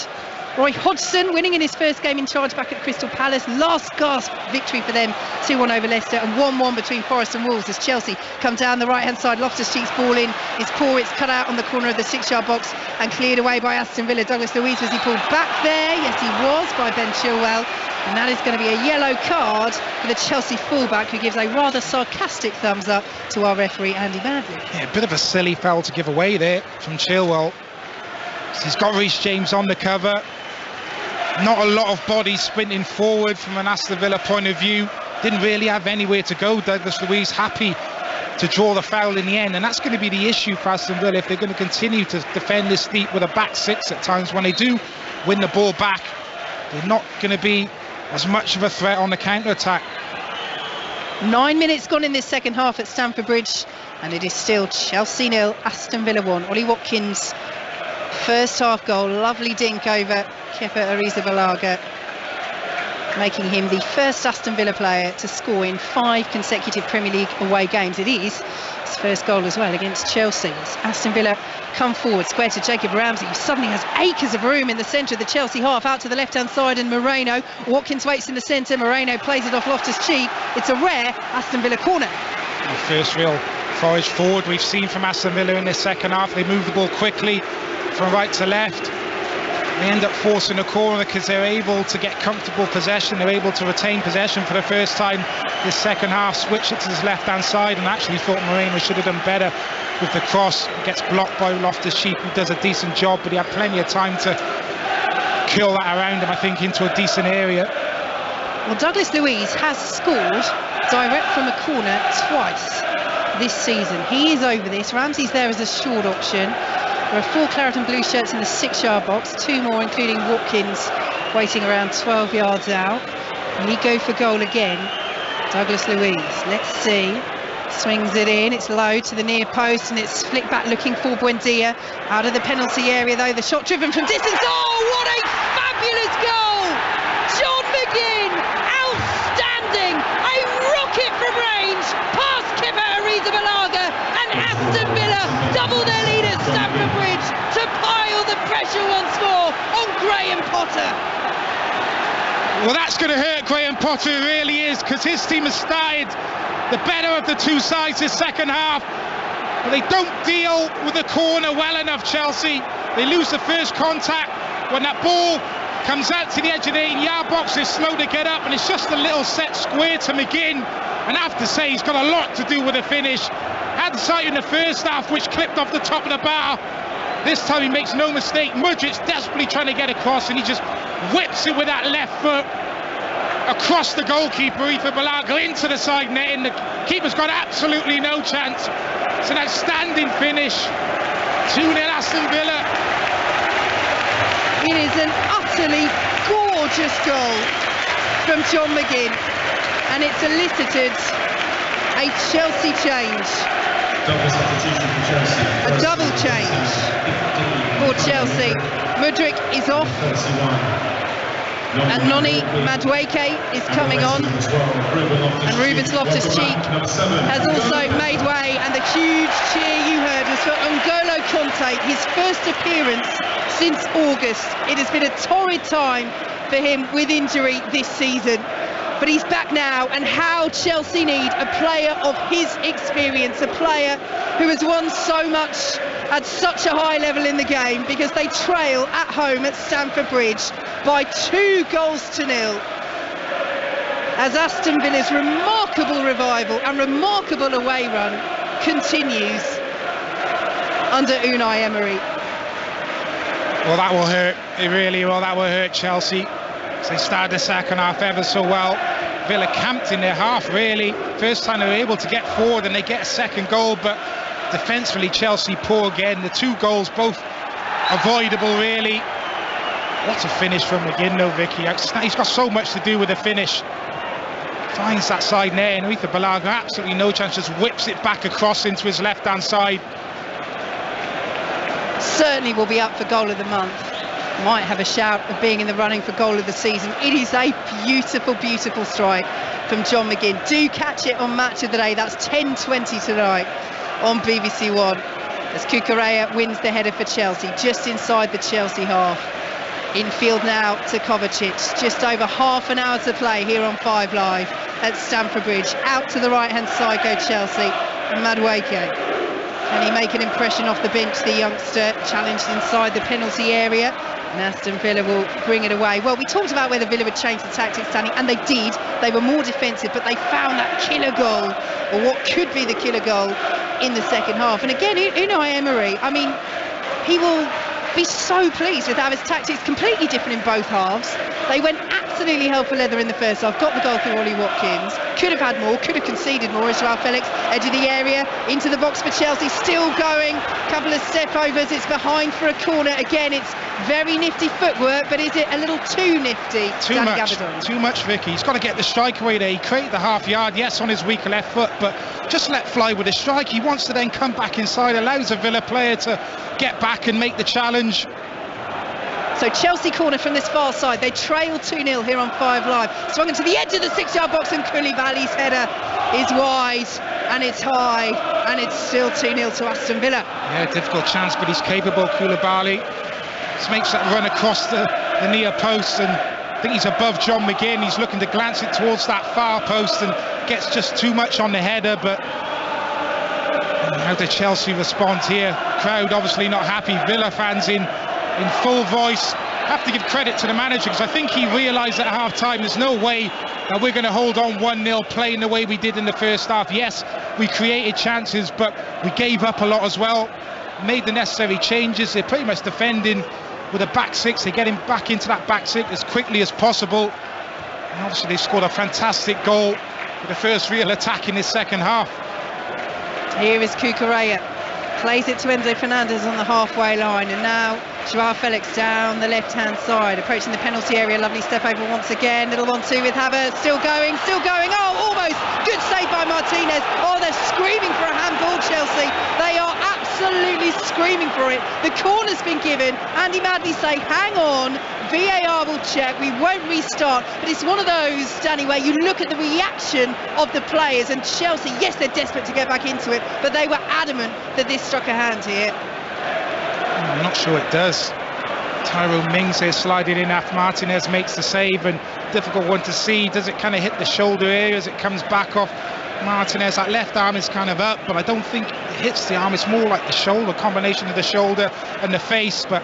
Roy Hodgson winning in his first game in charge back at Crystal Palace. Last gasp victory for them, 2-1 over Leicester, and 1-1 between Forest and Wolves as Chelsea come down the right-hand side. Loftus-Cheek's ball in. It's poor. It's cut out on the corner of the 6-yard box and cleared away by Aston Villa. Douglas Luiz, was he pulled back there? Yes, he was, by Ben Chilwell. And that is going to be a yellow card for the Chelsea fullback, who gives a rather sarcastic thumbs up to our referee, Andy Badley. Yeah, a bit of a silly foul to give away there from Chilwell. He's got Reece James on the cover. Not a lot of body sprinting forward from an Aston Villa point of view. Didn't really have anywhere to go. Douglas Luiz happy to draw the foul in the end, and that's going to be the issue for Aston Villa if they're going to continue to defend this deep with a back six at times. When they do win the ball back, they're not going to be as much of a threat on the counter-attack. 9 minutes gone in this second half at Stamford Bridge, and it is still Chelsea 0, Aston Villa 1. Ollie Watkins, first half goal, lovely dink over Kepa Arrizabalaga, making him the first Aston Villa player to score in 5 consecutive Premier League away games. It is his first goal as well against Chelsea. As Aston Villa come forward, square to Jacob Ramsey, who suddenly has acres of room in the centre of the Chelsea half, out to the left-hand side, and Moreno. Watkins waits in the centre, Moreno plays it off Loftus-Cheek. It's a rare Aston Villa corner. The first real forage forward we've seen from Aston Villa in the second half. They move the ball quickly from right to left. They end up forcing a corner because they're able to get comfortable possession. They're able to retain possession for the first time this second half. Switch it to his left-hand side, and actually thought Moreno should have done better with the cross. It gets blocked by Loftus-Cheek, who does a decent job, but he had plenty of time to kill that around him, I think, into a decent area. Well, Douglas Luiz has scored direct from a corner twice this season. He is over this. Ramsey's there as a short option. There are 4 claret and blue shirts in the 6-yard box, 2 more including Watkins waiting around 12 yards out. And he go for goal again. Douglas Luiz, let's see. Swings it in, it's low to the near post, and it's flicked back looking for Buendia. Out of the penalty area though, the shot driven from distance. Oh, what a fabulous goal! John McGinn, outstanding! A rocket from range, past Kepa Arrizabalaga, and Aston Villa double their lead at Stamford Bridge to pile the pressure once more on Graham Potter. Well, that's going to hurt Graham Potter, it really is, because his team has started the better of the two sides this second half, but they don't deal with the corner well enough, Chelsea. They lose the first contact when that ball comes out to the edge of the 8-yard box, is slow to get up, and it's just a little set square to McGinn. And I have to say, he's got a lot to do with the finish. Had sight in the first half, which clipped off the top of the bar. This time he makes no mistake. Mudric's desperately trying to get across, and he just whips it with that left foot across the goalkeeper, Ethan Balaga, into the side net, and the keeper's got absolutely no chance. It's an outstanding finish. 2-0 Aston Villa. It is an utterly gorgeous goal from John McGinn, and it's elicited a Chelsea change. A double change for Chelsea. Mudryk is off, and Noni Madueke is coming on, and Ruben Loftus-Cheek has also made way, and the huge cheer you heard was for N'Golo Kanté, his first appearance since August. It has been a torrid time for him with injury this season, but he's back now, and how Chelsea need a player of his experience, a player who has won so much at such a high level in the game, because they trail at home at Stamford Bridge by 2-0 as Aston Villa's remarkable revival and remarkable away run continues under Unai Emery. Well, that will hurt. It really will. That will hurt Chelsea. They started the second half ever so well. Villa camped in their half, really. First time they were able to get forward, and they get a second goal, but defensively Chelsea poor again. The 2 goals both avoidable, really. What a finish from McGinn though, Vicky. He's got so much to do with the finish. Finds that side net, and Ethan Balaga, absolutely no chance, just whips it back across into his left hand side. Certainly will be up for goal of the month. Might have a shout of being in the running for goal of the season. It is a beautiful, beautiful strike from John McGinn. Do catch it on Match of the Day. That's 10:20 tonight on BBC One, as Cucurella wins the header for Chelsea just inside the Chelsea half. Infield now to Kovacic. Just over half an hour to play here on 5 Live at Stamford Bridge. Out to the right-hand side go Chelsea, and Madueke. Can he make an impression off the bench, the youngster, challenged inside the penalty area? And Aston Villa will bring it away. Well, we talked about whether Villa would change the tactics, Danny, and they did. They were more defensive, but they found that killer goal, or what could be the killer goal, in the second half. And again, Unai Emery, I mean, he will be so pleased with how his tactics completely different in both halves. They went absolutely hell for leather in the first half, got the goal through Ollie Watkins, could have had more, could have conceded more. Joao Felix, edge of the area, into the box for Chelsea, still going, couple of step overs, it's behind for a corner. Again, it's very nifty footwork, but is it a little too nifty? Too much, Vicky. He's got to get the strike away there. He created the half yard, yes, on his weaker left foot, but just let fly with the strike. He wants to then come back inside, allows a Villa player to get back and make the challenge. So Chelsea corner from this far side. They trail 2-0 here on 5 Live. Swung into the edge of the 6-yard box, and Koulibaly's header is wide, and it's high, and it's still 2-0 to Aston Villa. Yeah, difficult chance, but he's capable, Koulibaly. Just makes that run across the near post, and I think he's above John McGinn. He's looking to glance it towards that far post and gets just too much on the header. But how did Chelsea respond here? Crowd obviously not happy. Villa fans in full voice. Have to give credit to the manager, because I think he realised at half-time there's no way that we're going to hold on 1-0 playing the way we did in the first half. Yes, we created chances, but we gave up a lot as well. Made the necessary changes. They're pretty much defending with a back six. They're getting back into that back six as quickly as possible. And obviously they scored a fantastic goal with the first real attack in this second half. Here is Cucurella. Plays it to Enzo Fernandez on the halfway line, and now Joao Felix down the left-hand side, approaching the penalty area. Lovely step over once again. Little 1-2 with Havertz. Still going. Oh, almost. Good save by Martinez. Oh, they're screaming for a handball, Chelsea. They are absolutely screaming for it. The corner's been given. Andy Madley say, hang on. VAR will check. We won't restart. But it's one of those, Danny, where you look at the reaction of the players, and Chelsea, yes, they're desperate to get back into it, but they were adamant that this struck a hand here. I'm not sure it does. Tyrone Mings here sliding in after Martinez makes the save, and difficult one to see. Does it kind of hit the shoulder area as it comes back off Martinez? That left arm is kind of up, but I don't think it hits the arm. It's more like the shoulder, combination of the shoulder and the face. But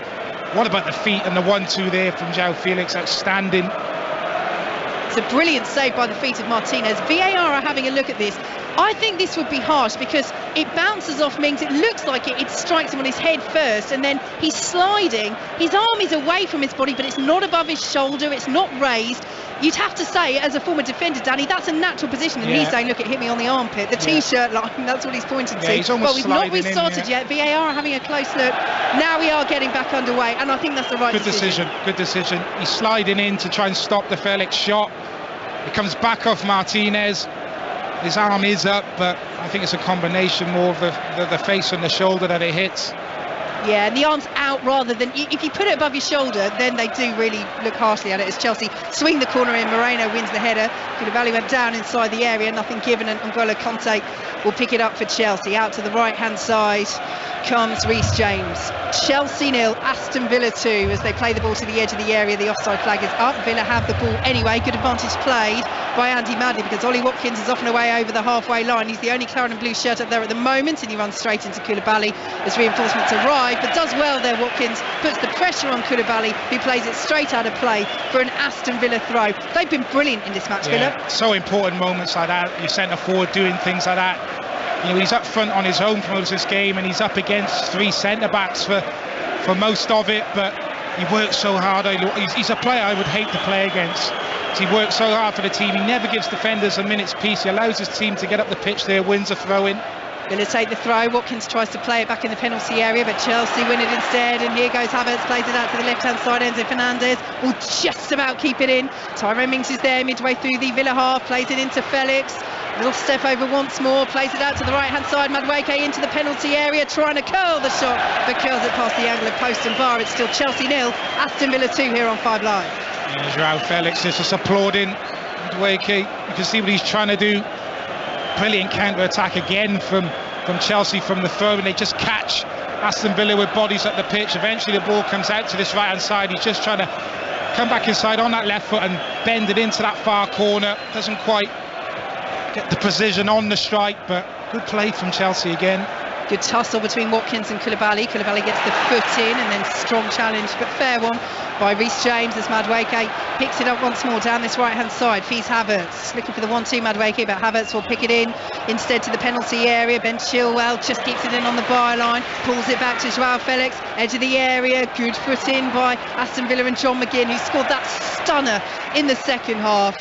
What about the feet and the 1-2 there from João Felix? Outstanding. It's a brilliant save by the feet of Martinez. VAR are having a look at this. I think this would be harsh because it bounces off Mings. It looks like it strikes him on his head first, and then he's sliding. His arm is away from his body, but it's not above his shoulder. It's not raised. You'd have to say, as a former defender, Danny, that's a natural position. And he's saying, look, it hit me on the armpit. The T-shirt line, that's what he's pointing to. He's almost we've not restarted in, yet. VAR are having a close look. Now we are getting back underway, and I think that's the right decision. Good decision. He's sliding in to try and stop the Felix shot. It comes back off Martinez. His arm is up, but I think it's a combination more of the face and the shoulder that it hits. Yeah, and the arm's out rather than... If you put it above your shoulder, then they do really look harshly at it. As Chelsea swing the corner in, Moreno wins the header. Koulibaly went down inside the area, nothing given, and N'Golo Kanté will pick it up for Chelsea. Out to the right-hand side comes Reece James. Chelsea 0, Aston Villa 2 as they play the ball to the edge of the area. The offside flag is up. Villa have the ball anyway. Good advantage played by Andy Madley because Ollie Watkins is off and away over the halfway line. He's the only Claret and Blue shirt up there at the moment, and he runs straight into Koulibaly as reinforcements arrive, but does well there. Watkins puts the pressure on Koulibaly, who plays it straight out of play for an Aston Villa throw. They've been brilliant in this match, Villa. So important moments like that. Your centre forward doing things like that. You know, he's up front on his own for most of this game, and he's up against 3 centre backs for most of it, but he works so hard. He's a player I would hate to play against. He works so hard for the team. He never gives defenders a minute's peace. He allows his team to get up the pitch there, wins a throw-in. Villa take the throw. Watkins tries to play it back in the penalty area, but Chelsea win it instead. And here goes Havertz, plays it out to the left-hand side. Enzo Fernandez will just about keep it in. Tyrone Mings is there midway through the Villa half, plays it into Felix. Little step over once more, plays it out to the right-hand side. Madueke into the penalty area, trying to curl the shot, but curls it past the angle of post and bar. It's still Chelsea 0, Aston Villa 2 here on 5 Live. Yeah, João Felix is just applauding Madueke. You can see what he's trying to do. Brilliant counter-attack again from Chelsea from the throw, and they just catch Aston Villa with bodies at the pitch. Eventually the ball comes out to this right-hand side. He's just trying to come back inside on that left foot and bend it into that far corner. Doesn't quite get the precision on the strike, but good play from Chelsea again. Good tussle between Watkins and Koulibaly. Koulibaly gets the foot in, and then strong challenge, but fair one by Reece James as Madueke picks it up once more down this right-hand side. Feeds Havertz, looking for the 1-2 Madueke, but Havertz will pick it in instead to the penalty area. Ben Chilwell just keeps it in on the byline, pulls it back to João Felix, edge of the area. Good foot in by Aston Villa and John McGinn, who scored that stunner in the second half.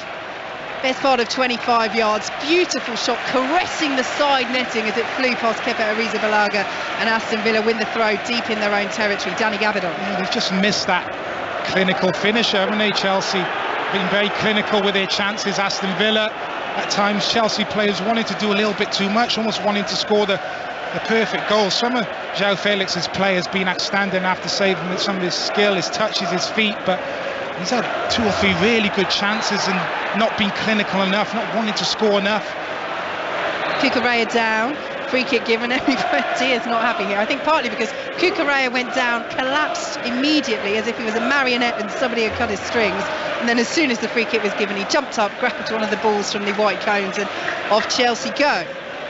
Best part of 25 yards, beautiful shot, caressing the side netting as it flew past Kepa Arrizabalaga, and Aston Villa win the throw deep in their own territory. Danny Gabardon. Yeah, they've just missed that clinical finisher, haven't they? Chelsea been very clinical with their chances. Aston Villa, at times, Chelsea players wanting to do a little bit too much, almost wanting to score the perfect goal. Some of João Felix's play has been outstanding after saving with some of his skill, his touches, his feet, but he's had 2 or 3 really good chances and not been clinical enough, not wanting to score enough. Cucurella down, free kick given. Everybody is not happy here. I think partly because Cucurella went down, collapsed immediately as if he was a marionette and somebody had cut his strings, and then as soon as the free kick was given, he jumped up, grabbed one of the balls from the white cones, and off Chelsea go.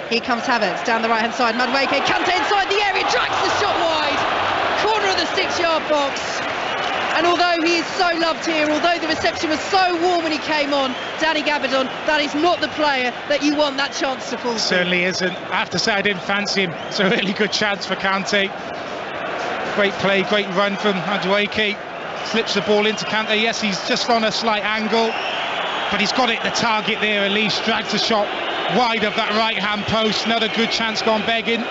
Here comes Havertz down the right hand side. Madueke, Kanté inside the area, drags the shot wide, corner of the 6-yard box. And although he is so loved here, although the reception was so warm when he came on, Danny Gabardon, that is not the player that you want that chance to fall to. Certainly isn't. I have to say I didn't fancy him. It's a really good chance for Kanté. Great play, great run from Madueke. Slips the ball into Kanté. Yes, he's just on a slight angle, but he's got it, the target there at least. Drags the shot wide of that right-hand post. Another good chance gone begging.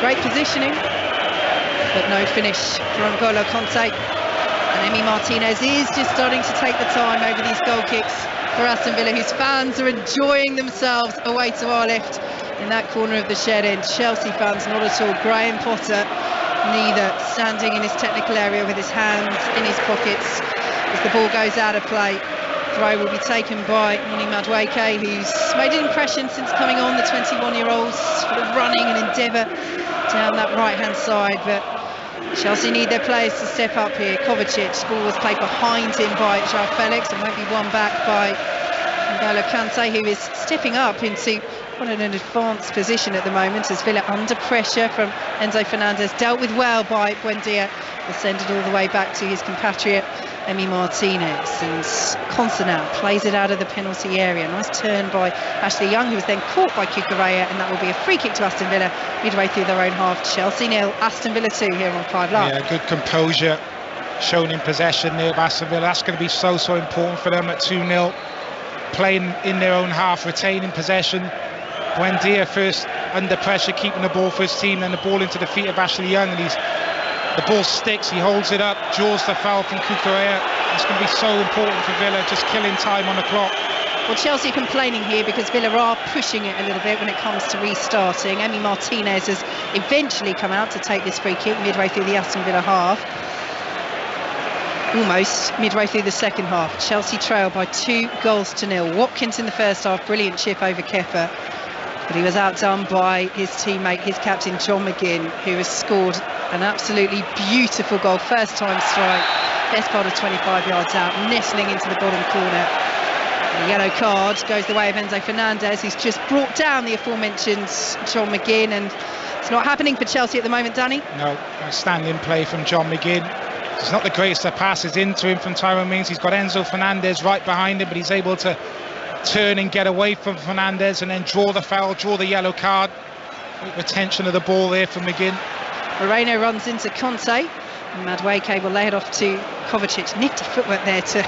Great positioning, but no finish for N'Golo Kanté. And Emi Martinez is just starting to take the time over these goal kicks for Aston Villa, whose fans are enjoying themselves away to our left in that corner of the shed end. Chelsea fans not at all. Graham Potter neither, standing in his technical area with his hands in his pockets as the ball goes out of play. Throw will be taken by Noni Madueke, who's made an impression since coming on, the 21-year-old, sort of running and endeavour down that right-hand side, but Chelsea need their players to step up here. Kovacic, ball was played behind him by João Felix and won't be won back by N'Golo Kanté, who is stepping up into on in an advanced position at the moment as Villa under pressure from Enzo Fernandez, dealt with well by Buendia, will send it all the way back to his compatriot Emi Martinez, and Consonant plays it out of the penalty area. Nice turn by Ashley Young, who was then caught by Cucurella, and that will be a free kick to Aston Villa midway through their own half. Chelsea 0, Aston Villa 2 here on 5 Live. Yeah, good composure shown in possession there by Aston Villa. That's going to be so important for them at 2-0. Playing in their own half, retaining possession. Buendia first under pressure, keeping the ball for his team, then the ball into the feet of Ashley Young, and the ball sticks, he holds it up, draws the foul from Cucurella. It's going to be so important for Villa, just killing time on the clock. Well, Chelsea complaining here because Villa are pushing it a little bit when it comes to restarting. Emi Martinez has eventually come out to take this free kick midway through the Aston Villa half. Almost midway through the second half. Chelsea trail by 2-0. Watkins in the first half, brilliant chip over Kepa, but he was outdone by his teammate, his captain John McGinn, who has scored an absolutely beautiful goal. First time strike, best part of 25 yards out, nestling into the bottom corner. The yellow card goes the way of Enzo Fernandez, who's just brought down the aforementioned John McGinn, and it's not happening for Chelsea at the moment, Danny. No, outstanding play from John McGinn. It's not the greatest of passes into him from Tyrone Mings. He's got Enzo Fernandez right behind him, but he's able to turn and get away from Fernandez and then draw the foul, draw the yellow card. Great retention of the ball there from McGinn. Moreno runs into Conte, and Madueke will lay it off to Kovacic. Nifty footwork there to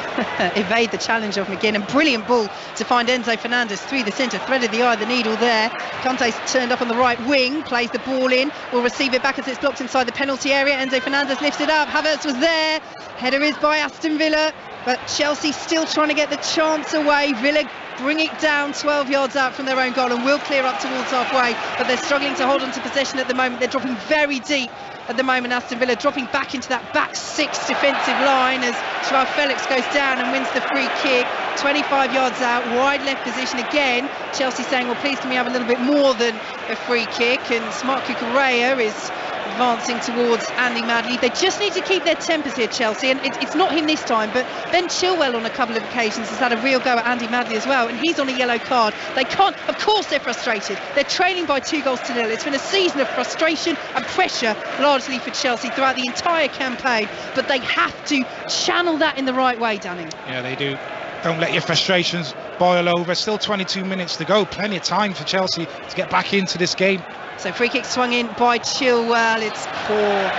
evade the challenge of McGinn, and brilliant ball to find Enzo Fernandez through the centre, threaded the eye of the needle there. Conte's turned up on the right wing, plays the ball in, will receive it back as it's blocked inside the penalty area. Enzo Fernandez lifts it up, Havertz was there, header is by Aston Villa, but Chelsea still trying to get the chance away. Villa bring it down 12 yards out from their own goal and will clear up towards halfway, but they're struggling to hold on to possession at the moment. They're dropping very deep at the moment. Aston Villa dropping back into that back six defensive line as Joao Felix goes down and wins the free kick 25 yards out, wide left position again. Chelsea saying, well, please can we have a little bit more than a free kick, and Smart Cucurella is advancing towards Andy Madley. They just need to keep their tempers here, Chelsea, and it's not him this time, but Ben Chilwell on a couple of occasions has had a real go at Andy Madley as well, and he's on a yellow card. They can't, of course they're frustrated. They're trailing by 2-0. It's been a season of frustration and pressure largely for Chelsea throughout the entire campaign, but they have to channel that in the right way, Danny. Yeah, they do. Don't let your frustrations boil over. Still 22 minutes to go. Plenty of time for Chelsea to get back into this game. So free kick swung in by Chilwell. It's poor.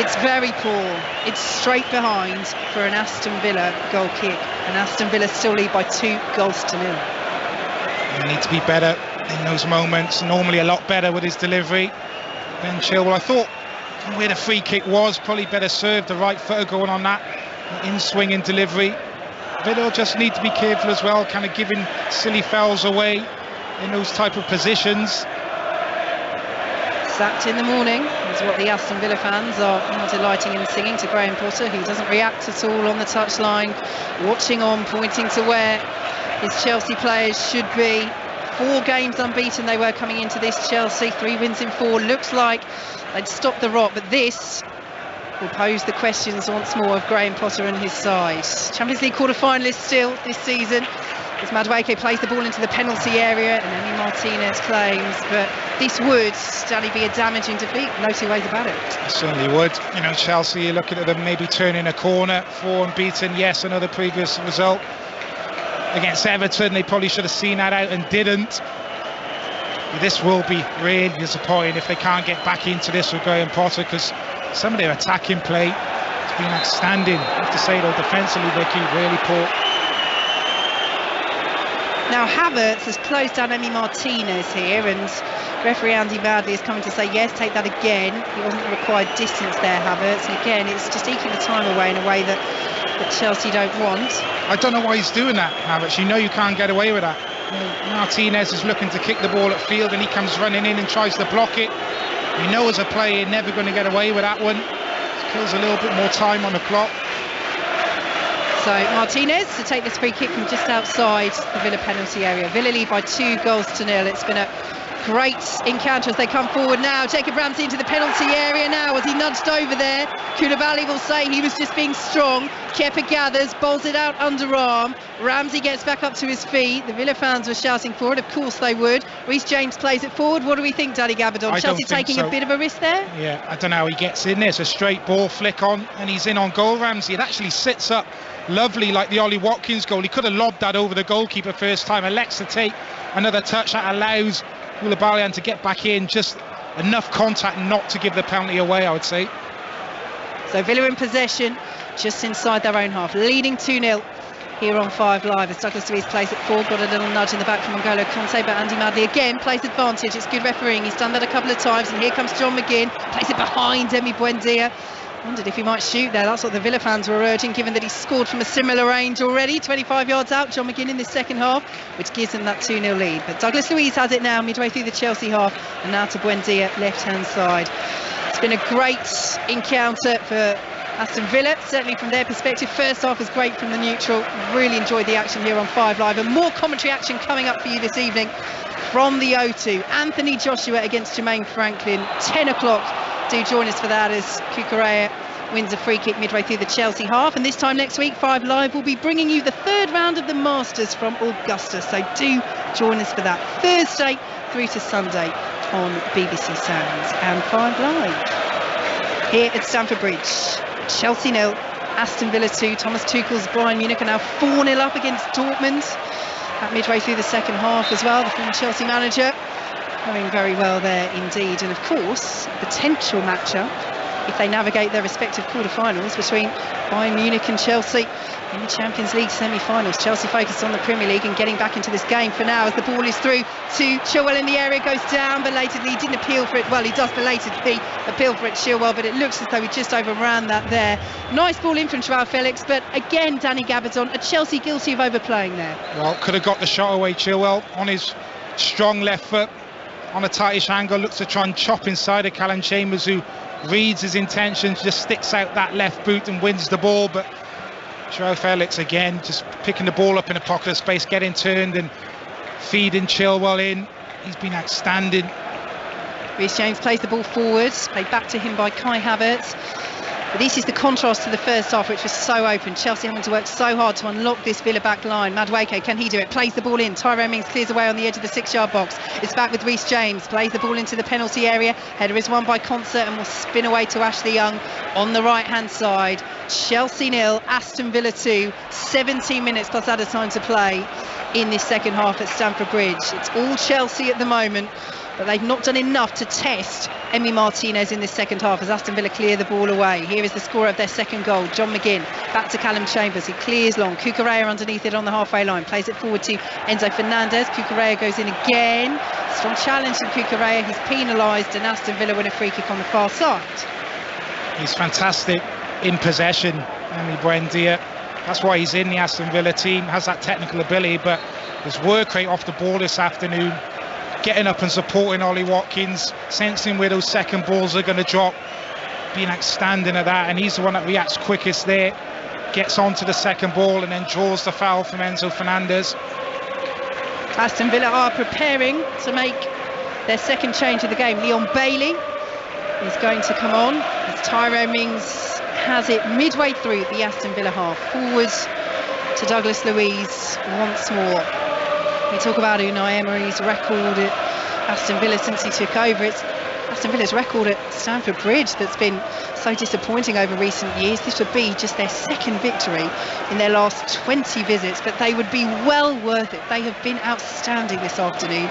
It's very poor. It's straight behind for an Aston Villa goal kick. And Aston Villa still lead by 2-0. They need to be better in those moments. Normally a lot better with his delivery. Ben Chilwell, I thought where the free kick was, probably better served. The right footer going on that in-swing in delivery. Villa just need to be careful as well, kind of giving silly fouls away in those type of positions. Sacked in the morning is what the Aston Villa fans are now delighting in singing to Graham Potter, who doesn't react at all on the touchline, watching on, pointing to where his Chelsea players should be. 4 games unbeaten they were coming into this Chelsea, 3 wins in 4. Looks like they'd stop the rot, but this will pose the questions once more of Graham Potter and his side. Champions League quarter-finalists still this season, as Madueke plays the ball into the penalty area and Emi Martinez claims, but this would, Danny, be a damaging defeat, no 2 ways about it. It certainly would. You know, Chelsea, you're looking at them maybe turning a corner, 4 unbeaten, yes, another previous result against Everton. They probably should have seen that out and didn't. This will be really disappointing if they can't get back into this with Graham Potter, because some of their attacking play has been outstanding. I have to say, though, defensively, Vicky, really poor. Now Havertz has closed down Emi Martinez here, and referee Andy Madley is coming to say, yes, take that again. He wasn't required distance there, Havertz, and again, it's just eking the time away in a way that Chelsea don't want. I don't know why he's doing that, Havertz. You know you can't get away with that. You know, Martinez is looking to kick the ball at field, and he comes running in and tries to block it. You know as a player you're never going to get away with that one. It kills a little bit more time on the clock. So Martinez to take this free kick from just outside the Villa penalty area. Villa lead by 2-0. It's been a Great encounter as they come forward now. Jacob Ramsey into the penalty area now as he nudged over there. Koulibaly will say he was just being strong. Kepa gathers, bowls it out underarm. Ramsey gets back up to his feet. The Villa fans were shouting for it. Of course they would. Reece James plays it forward. What do we think, Danny Gabardon? Chelsea taking a bit of a risk there? Yeah, I don't know how he gets in. There's a straight ball flick on and he's in on goal. Ramsey, it actually sits up lovely like the Ollie Watkins goal. He could have lobbed that over the goalkeeper first time. Elects to take another touch. That allows Koulibaly to get back in, just enough contact not to give the penalty away, I would say. So Villa in possession, just inside their own half, leading 2-0 here on 5 Live as Douglas Luiz plays it forward. Got a little nudge in the back from N'Golo Conte, but Andy Madley again plays advantage. It's good refereeing, he's done that a couple of times, and here comes John McGinn, plays it behind Emi Buendia. Wondered if he might shoot there. That's what the Villa fans were urging, given that he scored from a similar range already. 25 yards out, John McGinn in this second half, which gives them that 2-0 lead. But Douglas Luiz has it now, midway through the Chelsea half, and now to Buendia, left-hand side. It's been a great encounter for Aston Villa, certainly from their perspective. First half was great from the neutral. Really enjoyed the action here on 5 Live, and more commentary action coming up for you this evening from the O2. Anthony Joshua against Jermaine Franklin, 10 o'clock. Do join us for that as Cucurella wins a free kick midway through the Chelsea half. And this time next week, 5 Live will be bringing you the third round of the Masters from Augusta, so do join us for that Thursday through to Sunday on BBC Sounds and 5 Live. Here at Stamford Bridge, Chelsea 0, Aston Villa 2. Thomas Tuchel's Bayern Munich are now 4-0 up against Dortmund at midway through the second half as well. The former Chelsea manager going very well there indeed. And of course, potential matchup if they navigate their respective quarter-finals between Bayern Munich and Chelsea in the Champions League semi-finals. Chelsea focused on the Premier League and getting back into this game for now as the ball is through to Chilwell in the area, goes down belatedly. He didn't appeal for it. Well, he does belatedly appeal for it, Chilwell, but it looks as though he just overran that there. Nice ball in from Joao Felix, but again, Danny Gabardon, are Chelsea guilty of overplaying there? Well, could have got the shot away. Chilwell on his strong left foot, on a tightish angle, looks to try and chop inside of Callum Chambers, who reads his intentions, just sticks out that left boot and wins the ball. But Joao Felix again just picking the ball up in a pocket of space, getting turned and feeding Chilwell in. He's been outstanding. Reece James plays the ball forwards, played back to him by Kai Havertz. But this is the contrast to the first half, which was so open. Chelsea having to work so hard to unlock this Villa back line. Madueke, can he do it? Plays the ball in. Tyrone Mings clears away on the edge of the 6-yard box. It's back with Reece James. Plays the ball into the penalty area. Header is won by Concert and will spin away to Ashley Young on the right-hand side. Chelsea 0, Aston Villa 2. 17 minutes plus added time to play in this second half at Stamford Bridge. It's all Chelsea at the moment, but they've not done enough to test Emi Martinez in this second half as Aston Villa clear the ball away. Here is the scorer of their second goal, John McGinn. Back to Callum Chambers, he clears long. Cucurella underneath it on the halfway line, plays it forward to Enzo Fernandez. Cucurella goes in again. Strong challenge from Cucurella, he's penalised, and Aston Villa win a free kick on the far side. He's fantastic in possession, Emi Buendia. That's why he's in the Aston Villa team, has that technical ability, but his work rate off the ball this afternoon, getting up and supporting Ollie Watkins, sensing where those second balls are going to drop, being outstanding at that, and he's the one that reacts quickest there, gets onto the second ball and then draws the foul from Enzo Fernandez. Aston Villa are preparing to make their second change of the game. Leon Bailey is going to come on as Tyrone Mings has it midway through the Aston Villa half. Forwards to Douglas Luiz once more. We talk about Unai Emery's record at Aston Villa since he took over. It's Aston Villa's record at Stamford Bridge that's been so disappointing over recent years. This would be just their second victory in their last 20 visits, but they would be well worth it. They have been outstanding this afternoon.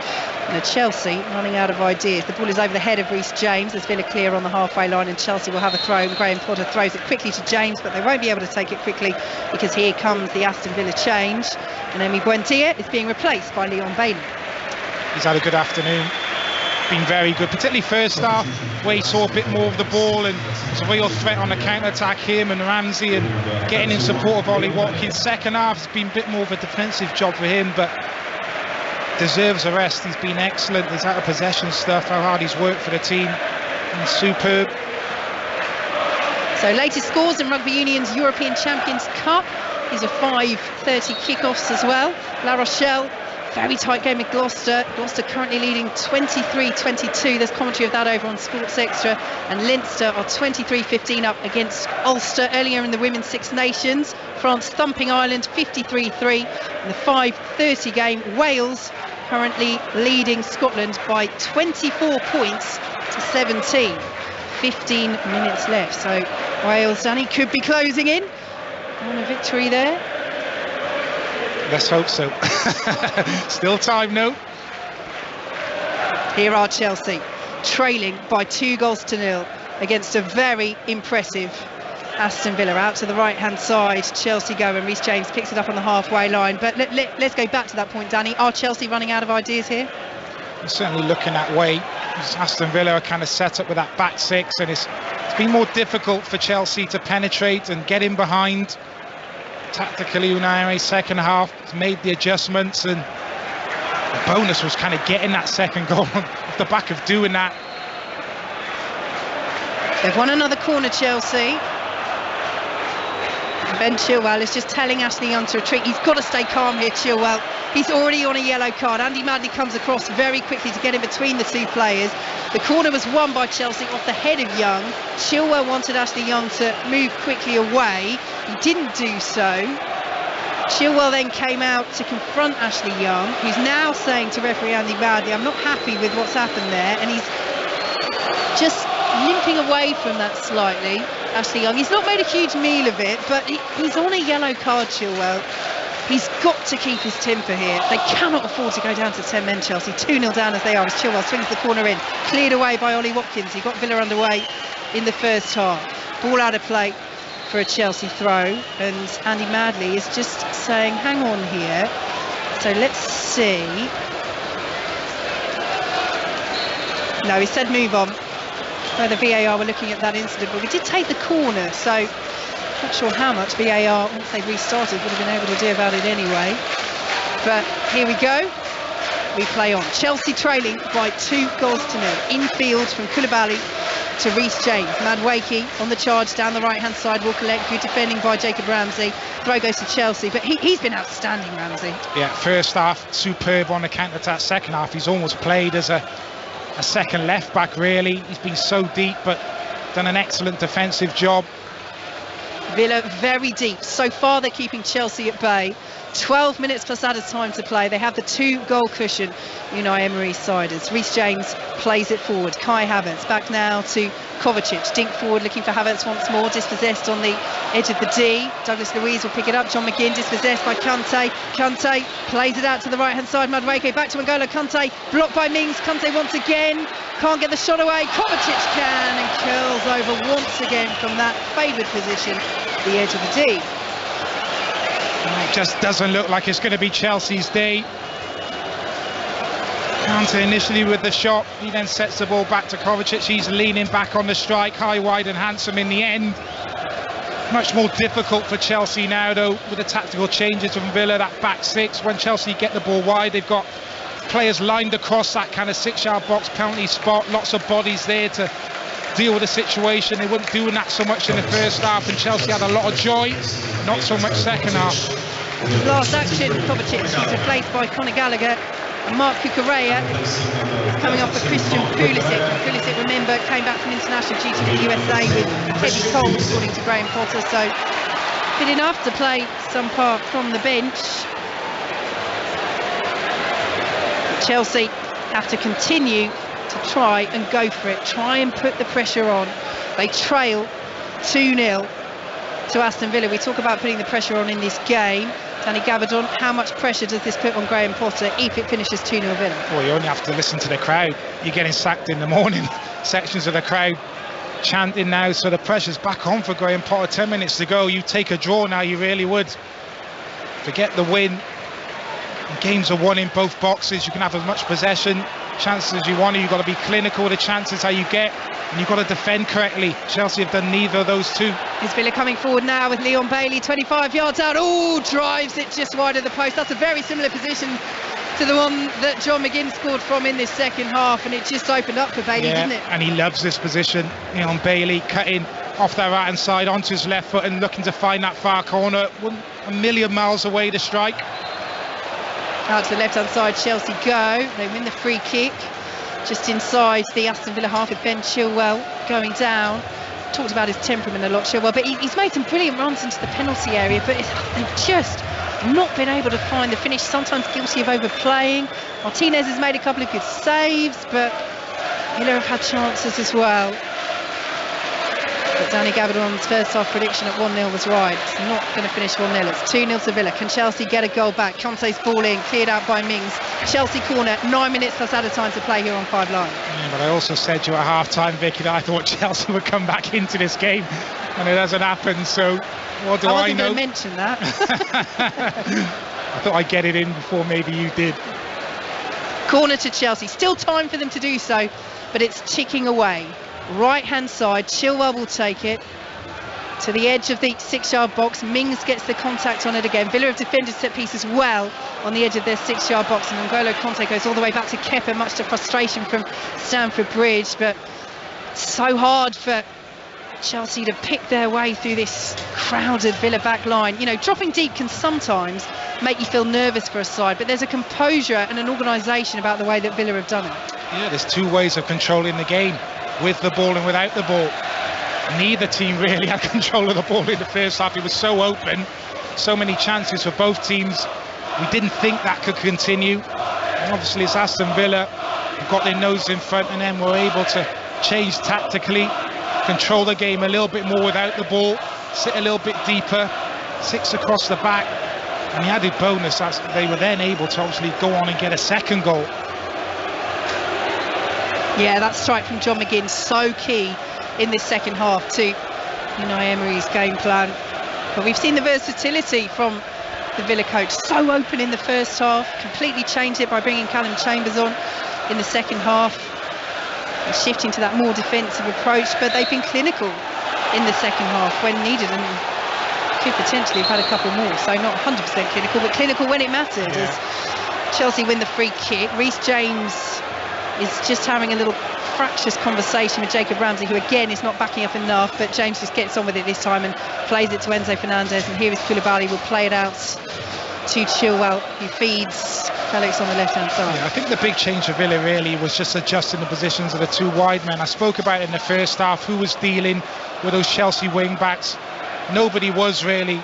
And Chelsea running out of ideas. The ball is over the head of Reece James as Villa clear on the halfway line, and Chelsea will have a throw. And Graham Potter throws it quickly to James, but they won't be able to take it quickly because here comes the Aston Villa change. And Emi Buendia is being replaced by Leon Bailey. He's had a good afternoon, been very good, particularly first half where he saw a bit more of the ball and it's a real threat on the counter-attack, him and Ramsey, and getting in support of Ollie Watkins. Second half has been a bit more of a defensive job for him, but deserves a rest. He's been excellent. His out of possession stuff, how hard he's worked for the team, and superb. So latest scores in Rugby Union's European Champions Cup. These are 5:30 kickoffs as well. La Rochelle Very tight game with Gloucester. Gloucester currently leading 23-22. There's commentary of that over on Sports Extra. And Leinster are 23-15 up against Ulster. Earlier in the Women's Six Nations, France thumping Ireland 53-3. In the 5:30 game, Wales currently leading Scotland by 24 points to 17. 15 minutes left. So Wales, Danny, could be closing in on a victory there. Let's hope so. Still time, no. Here are Chelsea, trailing by 2-0 against a very impressive Aston Villa. Out to the right-hand side, Chelsea go, and Reece James picks it up on the halfway line. But let's go back to that point, Danny. Are Chelsea running out of ideas here? We're certainly looking that way. Aston Villa are kind of set up with that back six, and it's been more difficult for Chelsea to penetrate and get in behind. Tactically, Unai Emery second half has made the adjustments, and the bonus was kind of getting that second goal off the back of doing that. They've won another corner, Chelsea. Ben Chilwell is just telling Ashley Young to retreat. He's got to stay calm here, Chilwell. He's already on a yellow card. Andy Madley comes across very quickly to get in between the two players. The corner was won by Chelsea off the head of Young. Chilwell wanted Ashley Young to move quickly away. He didn't do so. Chilwell then came out to confront Ashley Young, who's now saying to referee Andy Madley, I'm not happy with what's happened there. And he's just limping away from that slightly, Ashley Young. He's not made a huge meal of it, but he's on a yellow card, Chilwell. He's got to keep his temper here. They cannot afford to go down to 10 men, Chelsea. 2-0 down as they are, as Chilwell swings the corner in. Cleared away by Ollie Watkins. He got Villa underway in the first half. Ball out of play for a Chelsea throw. And Andy Madley is just saying, hang on here. So let's see. No, he said move on. The VAR were looking at that incident, but we did take the corner, so not sure how much VAR, once they restarted, would have been able to do about it anyway. But here we go. We play on. Chelsea trailing by 2-0. Infield from Koulibaly to Reece James. Madueke on the charge down the right-hand side. Will collect. Good defending by Jacob Ramsey. Throw goes to Chelsea, but he's been outstanding, Ramsey. Yeah, first half superb on the counter-attack. Second half he's almost played as a second left back, really. He's been so deep, but done an excellent defensive job. Villa very deep. So far they're keeping Chelsea at bay. 12 minutes plus added time to play. They have the 2-goal cushion, Unai Emery's side, as Reece James plays it forward. Kai Havertz back now to Kovacic. Dink forward looking for Havertz once more. Dispossessed on the edge of the D. Douglas Luiz will pick it up. John McGinn dispossessed by Kante. Kante plays it out to the right hand side. Madueke back to N'Golo Kante. Blocked by Mings. Kante once again. Can't get the shot away. Kovacic can, and curls over once again from that favoured position, the edge of the D. It just doesn't look like it's going to be Chelsea's day. Kante initially with the shot, he then sets the ball back to Kovacic. He's leaning back on the strike, high, wide and handsome in the end. Much more difficult for Chelsea now, though, with the tactical changes from Villa, that back six. When Chelsea get the ball wide, they've got players lined across that kind of 6-yard box penalty spot. Lots of bodies there to deal with the situation. They weren't doing that so much in the first half, and Chelsea had a lot of joy, not so much second half. Last action, Kovacic is replaced by Conor Gallagher, and Mark Cucurella is coming off for Christian Pulisic. Pulisic, remember, came back from international duty for the USA with heavy colds, according to Graham Potter, so fit enough to play some part from the bench. Chelsea have to continue to try and go for it, try and put the pressure on. They trail 2-0 to Aston Villa. We talk about putting the pressure on in this game. Danny Gabardon, how much pressure does this put on Graham Potter if it finishes 2-0 Villa? Well, you only have to listen to the crowd. You're getting sacked in the morning. Sections of the crowd chanting now, so the pressure's back on for Graham Potter. 10 minutes to go. You take a draw now, you really would. Forget the win. Games are won in both boxes. You can have as much possession, chances as you want. You've got to be clinical with the chances how you get, and you've got to defend correctly. Chelsea have done neither of those two. Is Villa coming forward now with Leon Bailey, 25 yards out. Oh, drives it just wide of the post. That's a very similar position to the one that John McGinn scored from in this second half, and it just opened up for Bailey, didn't it? And he loves this position. Leon Bailey cutting off their right hand side onto his left foot and looking to find that far corner. 1,000,000 miles away to strike. Out to the left-hand side, Chelsea go. They win the free kick. Just inside the Aston Villa half with Ben Chilwell going down. Talked about his temperament a lot, Chilwell, but he's made some brilliant runs into the penalty area, but they've just not been able to find the finish, sometimes guilty of overplaying. Martinez has made a couple of good saves, but Villa have had chances as well. But Danny Gabardon's first half prediction at 1-0 was right. It's not going to finish 1-0. It's 2-0 to Villa. Can Chelsea get a goal back? Conte's ball in, cleared out by Mings. Chelsea corner, 9 minutes plus added time to play here on 5 Live. Yeah, but I also said to you at half-time, Vicky, that I thought Chelsea would come back into this game, and it hasn't happened, so what do I know? I wasn't going to mention that. I thought I'd get it in before maybe you did. Corner to Chelsea. Still time for them to do so, but it's ticking away. Right hand side, Chilwell will take it to the edge of the 6-yard box. Mings gets the contact on it again. Villa have defended set piece as well on the edge of their 6-yard box, and N'Golo Conte goes all the way back to Kepa, much to frustration from Stamford Bridge. But so hard for Chelsea to pick their way through this crowded Villa back line. You know, dropping deep can sometimes make you feel nervous for a side, but there's a composure and an organisation about the way that Villa have done it. Yeah, there's two ways of controlling the game, with the ball and without the ball. Neither team really had control of the ball in the first half. It was so open, so many chances for both teams. We didn't think that could continue. And obviously it's Aston Villa who got their nose in front, and then were able to change tactically, control the game a little bit more without the ball, sit a little bit deeper, 6 across the back. And the added bonus, they were then able to obviously go on and get a second goal. Yeah, that strike from John McGinn, so key in this second half to Unai Emery's game plan. But we've seen the versatility from the Villa coach, so open in the first half, completely changed it by bringing Callum Chambers on in the second half and shifting to that more defensive approach. But they've been clinical in the second half when needed, and could potentially have had a couple more. So not 100% clinical, but clinical when it mattered. Yeah. As Chelsea win the free kick, Reece James is just having a little fractious conversation with Jacob Ramsey, who again is not backing up enough, but James just gets on with it this time and plays it to Enzo Fernandez, and here is Koulibaly, will play it out to Chilwell, who feeds Felix on the left hand side. Yeah, I think the big change for Villa really was just adjusting the positions of the two wide men. I spoke about it in the first half, who was dealing with those Chelsea wing backs. Nobody was really,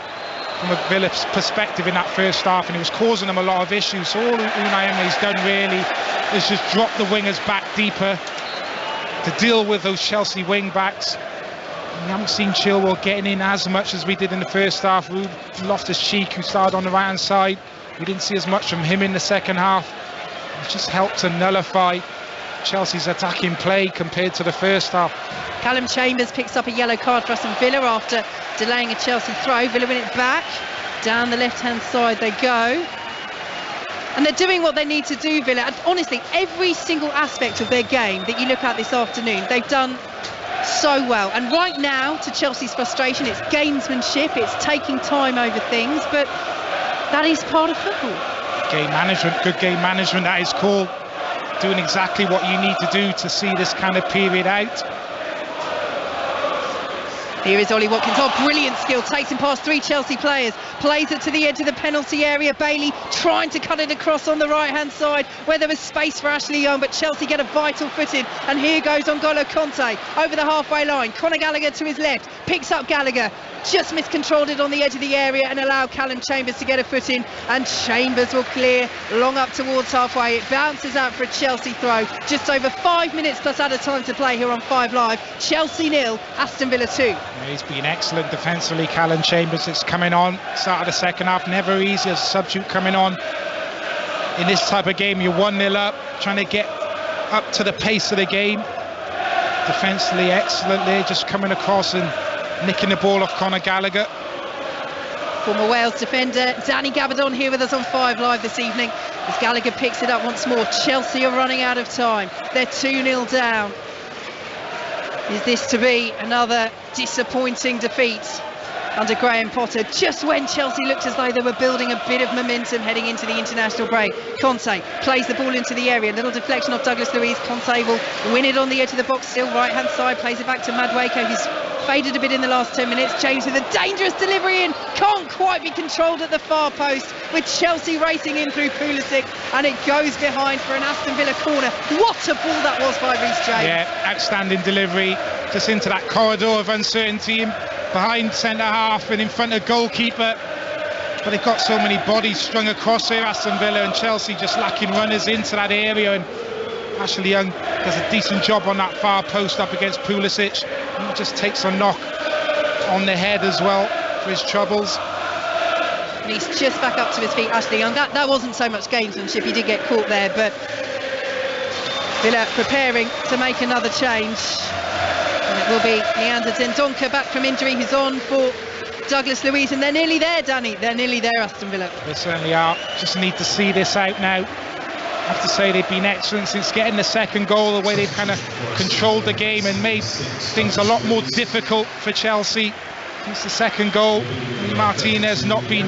from a Villa perspective, in that first half, and it was causing them a lot of issues. So all Unai Emery's done really is just drop the wingers back deeper to deal with those Chelsea wing backs. We haven't seen Chilwell getting in as much as we did in the first half. Loftus-Cheek, who started on the right hand side, we didn't see as much from him in the second half. It just helped to nullify Chelsea's attacking play compared to the first half. Callum Chambers picks up a yellow card for Aston Villa after delaying a Chelsea throw. Villa win it back. Down the left-hand side they go. And they're doing what they need to do, Villa. And honestly, every single aspect of their game that you look at this afternoon, they've done so well. And right now, to Chelsea's frustration, it's gamesmanship, it's taking time over things, but that is part of football. Game management, good game management, that is called. Doing exactly what you need to do to see this kind of period out. Here is Ollie Watkins. Oh, brilliant skill. Takes him past 3 Chelsea players. Plays it to the edge of the penalty area. Bailey trying to cut it across on the right-hand side where there was space for Ashley Young, but Chelsea get a vital foot in. And here goes N'Golo Conte over the halfway line. Conor Gallagher to his left. Picks up Gallagher. Just miscontrolled it on the edge of the area and allowed Callum Chambers to get a foot in. And Chambers will clear long up towards halfway. It bounces out for a Chelsea throw. Just over 5 minutes plus added time to play here on 5 Live. Chelsea 0, Aston Villa 2. Yeah, he's been excellent defensively, Callum Chambers. It's coming on. Start of the second half, never easy as a substitute coming on. In this type of game, you're 1-0 up, trying to get up to the pace of the game. Defensively excellent there, just coming across and nicking the ball off Conor Gallagher. Former Wales defender Danny Gabardon here with us on 5 Live this evening as Gallagher picks it up once more. Chelsea are running out of time. They're 2-0 down. Is this to be another disappointing defeat under Graham Potter, just when Chelsea looked as though they were building a bit of momentum heading into the international break. Conte plays the ball into the area, little deflection off Douglas Luiz. Conte will win it on the edge of the box, still right hand side, plays it back to Madueke, who's faded a bit in the last 10 minutes. James with a dangerous delivery in, can't quite be controlled at the far post, with Chelsea racing in through Pulisic, and it goes behind for an Aston Villa corner. What a ball that was by Reece James. Yeah, outstanding delivery, just into that corridor of uncertainty, behind centre half and in front of goalkeeper. But they've got so many bodies strung across here, Aston Villa, and Chelsea just lacking runners into that area. And Ashley Young does a decent job on that far post up against Pulisic. He just takes a knock on the head as well for his troubles. And he's just back up to his feet, Ashley Young. That wasn't so much gamesmanship, he did get caught there, but Villa preparing to make another change. And it will be Leander Dendoncker back from injury, who's on for Douglas Luiz, and they're nearly there, Danny. They're nearly there, Aston Villa. They certainly are. Just need to see this out now. I have to say they've been excellent since getting the second goal, the way they've kind of controlled the game and made things a lot more difficult for Chelsea. Since the second goal, Martinez not been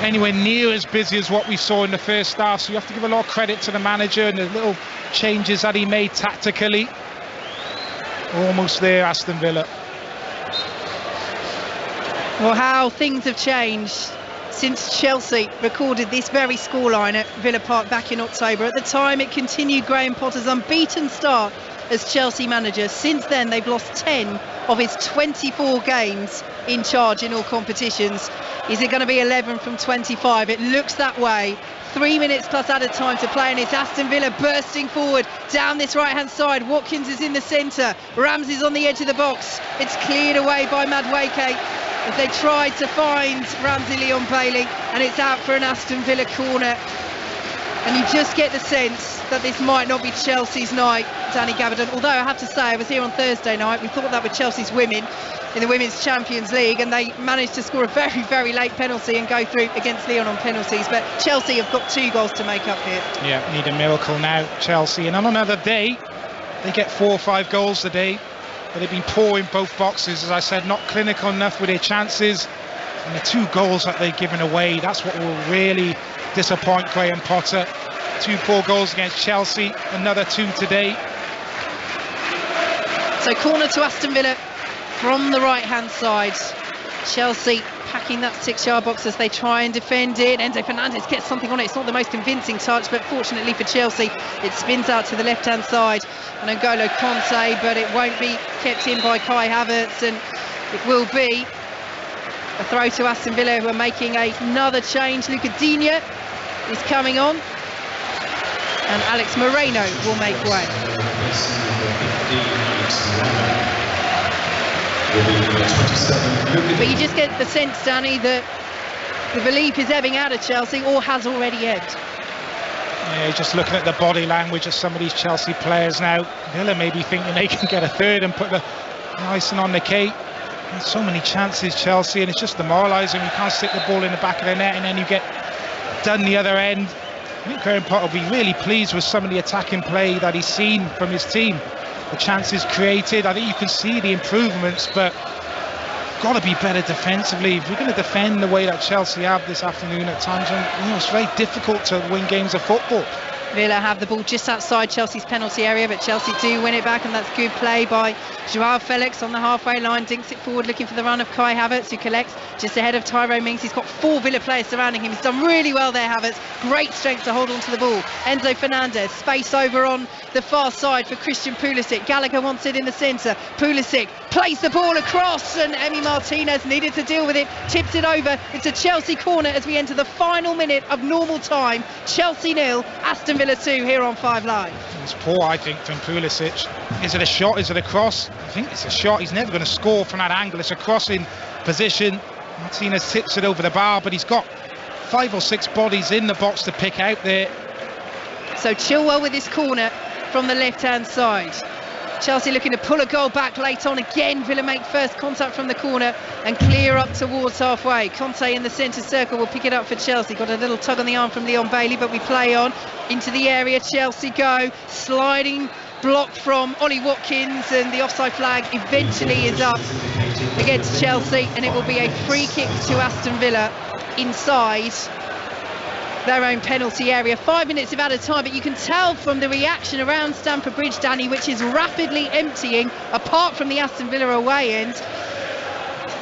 anywhere near as busy as what we saw in the first half, so you have to give a lot of credit to the manager and the little changes that he made tactically. Almost there, Aston Villa. Well, how things have changed since Chelsea recorded this very scoreline at Villa Park back in October. At the time, it continued Graham Potter's unbeaten start as Chelsea manager. Since then, they've lost 10 of his 24 games in charge in all competitions. Is it going to be 11 from 25? It looks that way. 3 minutes plus added time to play, and it's Aston Villa bursting forward down this right-hand side. Watkins is in the centre. Ramsey's on the edge of the box. It's cleared away by Madueke as they tried to find Ramsey Leon Bailey, and it's out for an Aston Villa corner. And you just get the sense that this might not be Chelsea's night, Danny Gabardon. Although I have to say, I was here on Thursday night. We thought that were Chelsea's women in the Women's Champions League, and they managed to score a very, very late penalty and go through against Lyon on penalties. But Chelsea have got 2 goals to make up here. Yeah, need a miracle now, Chelsea. And on another day, they get 4 or 5 goals a day. But they've been poor in both boxes, as I said, not clinical enough with their chances. And the 2 goals that they've given away, that's what will really disappoint Graham Potter. 2 poor goals against Chelsea, another 2 today. So corner to Aston Villa from the right-hand side. Chelsea packing that 6-yard box as they try and defend it. Enzo Fernandez gets something on it. It's not the most convincing touch, but fortunately for Chelsea, it spins out to the left-hand side. And N'Golo Conte, but it won't be kept in by Kai Havertz, and it will be a throw to Aston Villa, who are making another change. Luca Digne is coming on, and Alex Moreno will make way. But you just get the sense, Danny, that the belief is ebbing out of Chelsea, or has already ebbed. Yeah, just looking at the body language of some of these Chelsea players now, Villa may be thinking they can get a third and put the icing on the cake. There's so many chances, Chelsea, and it's just demoralising. You can't stick the ball in the back of the net and then you get done the other end. I think Graham Potter will be really pleased with some of the attacking play that he's seen from his team. The chances created, I think you can see the improvements, but got to be better defensively. If we're going to defend the way that Chelsea have this afternoon at times, it's very difficult to win games of football. Villa have the ball just outside Chelsea's penalty area, but Chelsea do win it back, and that's good play by Joao Felix on the halfway line, dinks it forward looking for the run of Kai Havertz, who collects just ahead of Tyrone Mings. He's got 4 Villa players surrounding him. He's done really well there, Havertz. Great strength to hold on to the ball. Enzo Fernandez, space over on the far side for Christian Pulisic. Gallagher wants it in the centre. Pulisic plays the ball across, and Emi Martinez needed to deal with it, tips it over. It's a Chelsea corner as we enter the final minute of normal time. Chelsea 0, Aston Villa 2 here on 5 Live. It's poor, I think, from Pulisic. Is it a shot? Is it a cross? I think it's a shot. He's never going to score from that angle. It's a crossing position. Martinez tips it over the bar, but he's got 5 or 6 bodies in the box to pick out there. So Chilwell with his corner from the left-hand side. Chelsea looking to pull a goal back late on. Again, Villa make first contact from the corner and clear up towards halfway. Conte in the centre circle will pick it up for Chelsea. Got a little tug on the arm from Leon Bailey, but we play on into the area. Chelsea go, sliding block from Ollie Watkins, and the offside flag eventually is up against Chelsea, and it will be a free kick to Aston Villa inside their own penalty area. 5 minutes of added time, but you can tell from the reaction around Stamford Bridge, Danny, which is rapidly emptying, apart from the Aston Villa away end.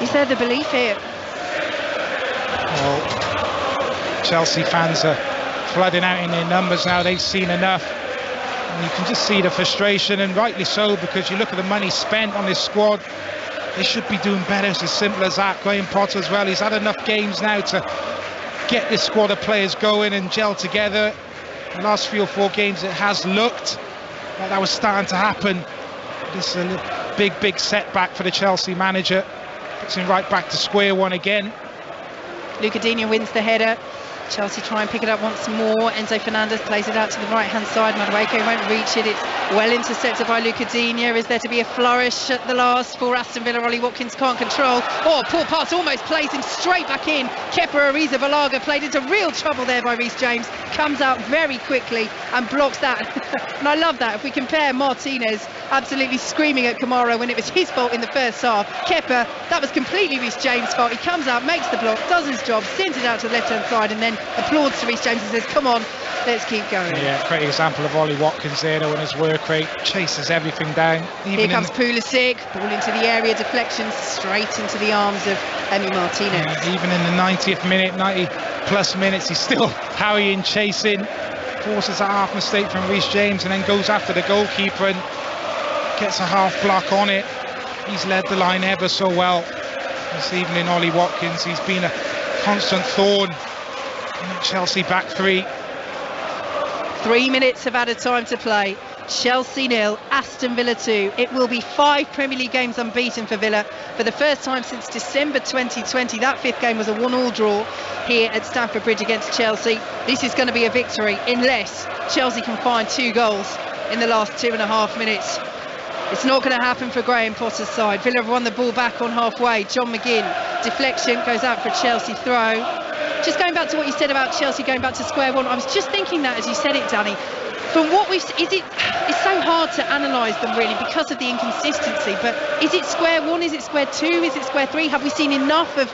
Is there the belief here? Well, Chelsea fans are flooding out in their numbers now. They've seen enough. And you can just see the frustration, and rightly so, because you look at the money spent on this squad. They should be doing better. It's as simple as that. Graham Potter as well. He's had enough games now to get this squad of players going and gel together. The last 3 or 4 games it has looked like that was starting to happen. This is a big setback for the Chelsea manager. Puts him right back to square one again. Luca Digne wins the header. Chelsea try and pick it up once more. Enzo Fernandez plays it out to the right hand side. Madueke won't reach it. It's well intercepted by Luca Digne. Is there to be a flourish at the last for Aston Villa? Ollie Watkins can't control. Oh, poor pass almost plays him straight back in. Kepa Arrizabalaga played into real trouble there by Reece James. Comes out very quickly and blocks that. And I love that. If we compare Martinez absolutely screaming at Kamara when it was his fault in the first half, Kepa, that was completely Reece James' fault. He comes out, makes the block, does his job, sends it out to the left hand side, and then applauds to Reece James and says, come on, let's keep going. Yeah, great example of Ollie Watkins there though, in his work rate, chases everything down. Here comes Pulisic, ball into the area, deflection straight into the arms of Emi Martinez. Yeah, even in the 90th minute, 90 plus minutes, he's still harrying, chasing, forces a half mistake from Reece James, and then goes after the goalkeeper and gets a half block on it. He's led the line ever so well this evening, Ollie Watkins. He's been a constant thorn in Chelsea back three. 3 minutes of added time to play. Chelsea 0, Aston Villa 2. It will be 5 Premier League games unbeaten for Villa for the first time since December 2020. That 5th game was a 1-1 draw here at Stamford Bridge against Chelsea. This is going to be a victory unless Chelsea can find 2 goals in the last 2.5 minutes. It's not going to happen for Graham Potter's side. Villa have won the ball back on halfway. John McGinn, deflection, goes out for a Chelsea throw. Just going back to what you said about Chelsea going back to square one, I was just thinking that as you said it, Danny. From what we've it's so hard to analyse them really because of the inconsistency, but is it square one, is it square two, is it square three? Have we seen enough of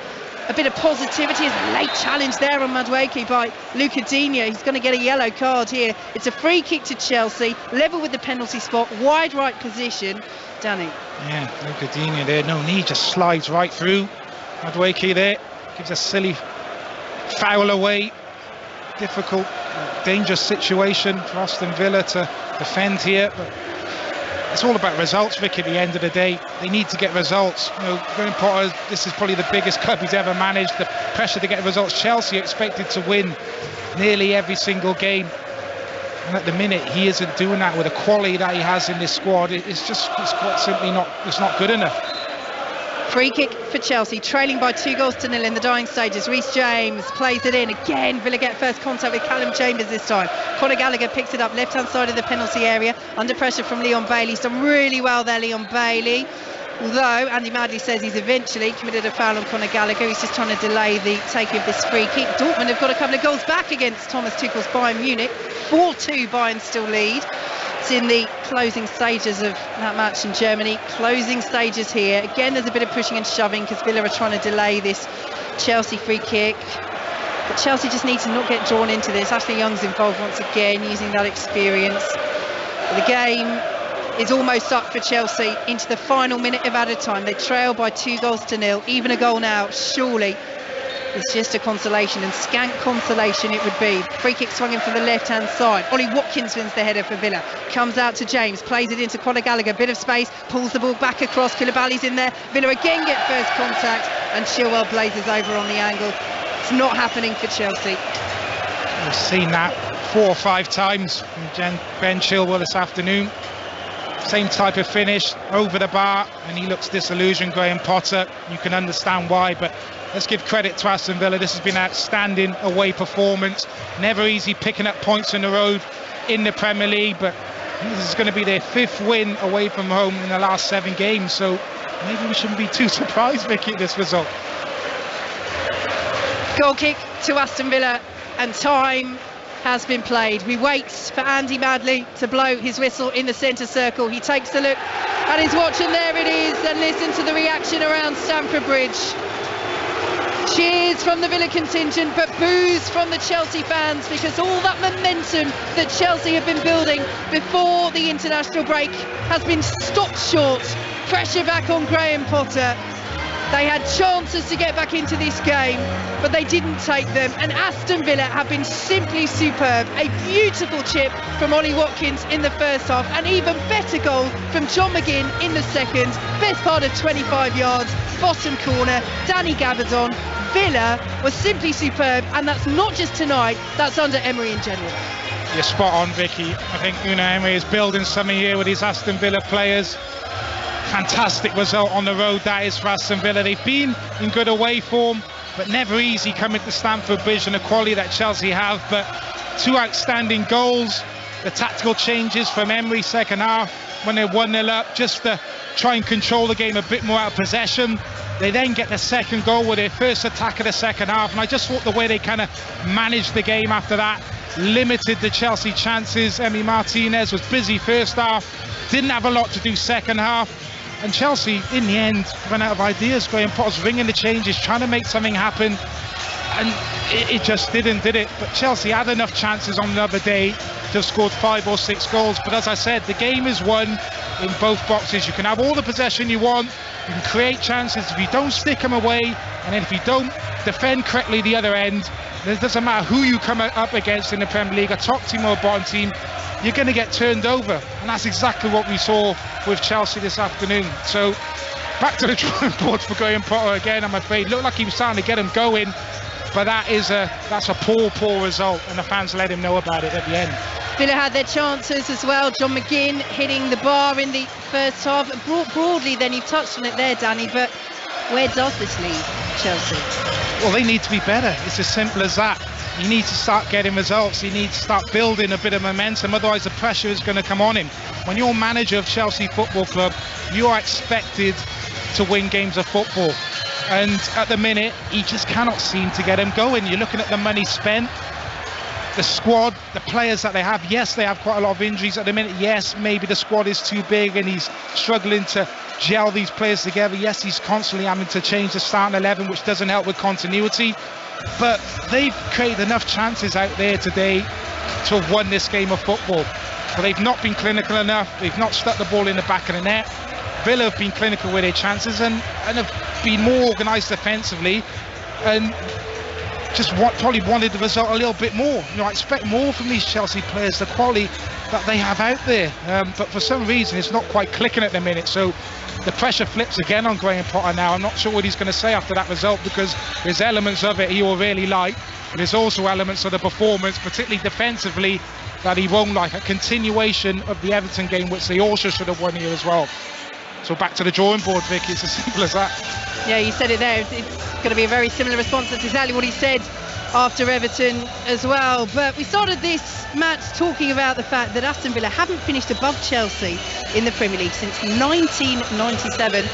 a bit of positivity? Is a late challenge there on Madueke by Luca Digne. He's going to get a yellow card here. It's a free kick to Chelsea, level with the penalty spot, wide right position. Danny. Yeah, Luca Digne there, no need, just slides right through. Madueke there, gives a silly foul away. Difficult, dangerous situation for Aston Villa to defend here, but it's all about results, Vic, at the end of the day. They need to get results. You know, Graham Potter, this is probably the biggest club he's ever managed. The pressure to get results. Chelsea expected to win nearly every single game, and at the minute he isn't doing that with the quality that he has in this squad. It's quite simply not good enough. Free kick for Chelsea, trailing by 2-0 in the dying stages. Reece James plays it in again. Villa get first contact with Callum Chambers this time. Conor Gallagher picks it up left hand side of the penalty area, under pressure from Leon Bailey. He's done really well there, Leon Bailey, although Andy Madley says he's eventually committed a foul on Conor Gallagher. He's just trying to delay the taking of this free kick. Dortmund have got a couple of goals back against Thomas Tuchel's Bayern Munich. 4-2 Bayern still lead. It's in the closing stages of that match in Germany. Closing stages here. Again, there's a bit of pushing and shoving because Villa are trying to delay this Chelsea free kick. But Chelsea just need to not get drawn into this. Ashley Young's involved once again, using that experience. The game is almost up for Chelsea into the final minute of added time. They trail by 2-0. Even a goal now, surely it's just a consolation, and scant consolation it would be. Free kick swung in from the left hand side. Ollie Watkins wins the header for Villa. Comes out to James, plays it into Conor Gallagher, bit of space, pulls the ball back across. Koulibaly's in there. Villa again get first contact, and Chilwell blazes over on the angle. It's not happening for Chelsea. We've seen that 4 or 5 times from Ben Chilwell this afternoon. Same type of finish, over the bar, and he looks disillusioned, Graham Potter. You can understand why, but let's give credit to Aston Villa. This has been an outstanding away performance. Never easy picking up points on the road in the Premier League, but this is going to be their 5th win away from home in the last 7 games, so maybe we shouldn't be too surprised, Vicky, at this result. Goal kick to Aston Villa, and time has been played. We wait for Andy Madley to blow his whistle in the centre circle. He takes a look at his watch, and there it is, and listen to the reaction around Stamford Bridge. Cheers from the Villa contingent, but boos from the Chelsea fans, because all that momentum that Chelsea have been building before the international break has been stopped short. Pressure back on Graham Potter. They had chances to get back into this game, but they didn't take them. And Aston Villa have been simply superb. A beautiful chip from Ollie Watkins in the first half, an even better goal from John McGinn in the second. Best part of 25 yards, bottom corner, Danny Gabardon. Villa was simply superb, and that's not just tonight, that's under Emery in general. You're spot on, Vicky. I think Unai Emery is building something here with his Aston Villa players. Fantastic result on the road that is for Aston Villa. They've been in good away form, but never easy coming to Stamford Bridge and the quality that Chelsea have. But two outstanding goals, the tactical changes from Emery second half when they're 1-0 up, just to try and control the game a bit more out of possession. They then get the second goal with their first attack of the second half, and I just thought the way they kind of managed the game after that limited the Chelsea chances. Emi Martinez was busy first half, didn't have a lot to do second half. And Chelsea, in the end, ran out of ideas. Graham Potter's ringing the changes, trying to make something happen, and it just didn't, did it? But Chelsea had enough chances on another day to have scored 5 or 6 goals. But as I said, the game is won in both boxes. You can have all the possession you want, you can create chances. If you don't stick them away, and then if you don't defend correctly the other end, it doesn't matter who you come up against in the Premier League, a top team or a bottom team, you're going to get turned over. And that's exactly what we saw with Chelsea this afternoon. So back to the drawing board for Graham Potter again, I'm afraid. Looked like he was starting to get him going, but that's a poor result, and the fans let him know about it at the end. Villa had their chances as well. John McGinn hitting the bar in the first half. Broadly, then you've touched on it there, Danny, but where does this leave Chelsea? Well, they need to be better. It's as simple as that. You need to start getting results. You need to start building a bit of momentum. Otherwise, the pressure is going to come on him. When you're manager of Chelsea Football Club, you are expected to win games of football. And at the minute, he just cannot seem to get him going. You're looking at the money spent, the squad, the players that they have. Yes, they have quite a lot of injuries at the minute. Yes, maybe the squad is too big and he's struggling to gel these players together. Yes, he's constantly having to change the starting 11, which doesn't help with continuity. But they've created enough chances out there today to have won this game of football. But they've not been clinical enough. They've not stuck the ball in the back of the net. Villa have been clinical with their chances and have been more organised defensively, and just probably wanted the result a little bit more. You know, I expect more from these Chelsea players, the quality that they have out there. But for some reason, it's not quite clicking at the minute. So the pressure flips again on Graham Potter now. I'm not sure what he's going to say after that result, because there's elements of it he will really like, but there's also elements of the performance, particularly defensively, that he won't like. A continuation of the Everton game, which they also should have won here as well. So back to the drawing board, Vic. It's as simple as that. Yeah, you said it there. It's going to be a very similar response. That's exactly what he said after Everton as well. But we started this match talking about the fact that Aston Villa haven't finished above Chelsea in the Premier League since 1997.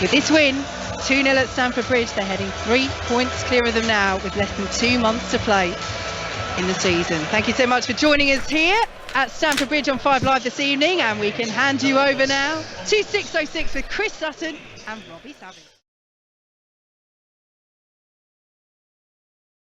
With this win, 2-0 at Stamford Bridge, they're heading 3 points clear of them now, with less than 2 months to play in the season. Thank you so much for joining us here at Stamford Bridge on 5 Live this evening, and we can hand you over now to 606 with Chris Sutton and Robbie Savage.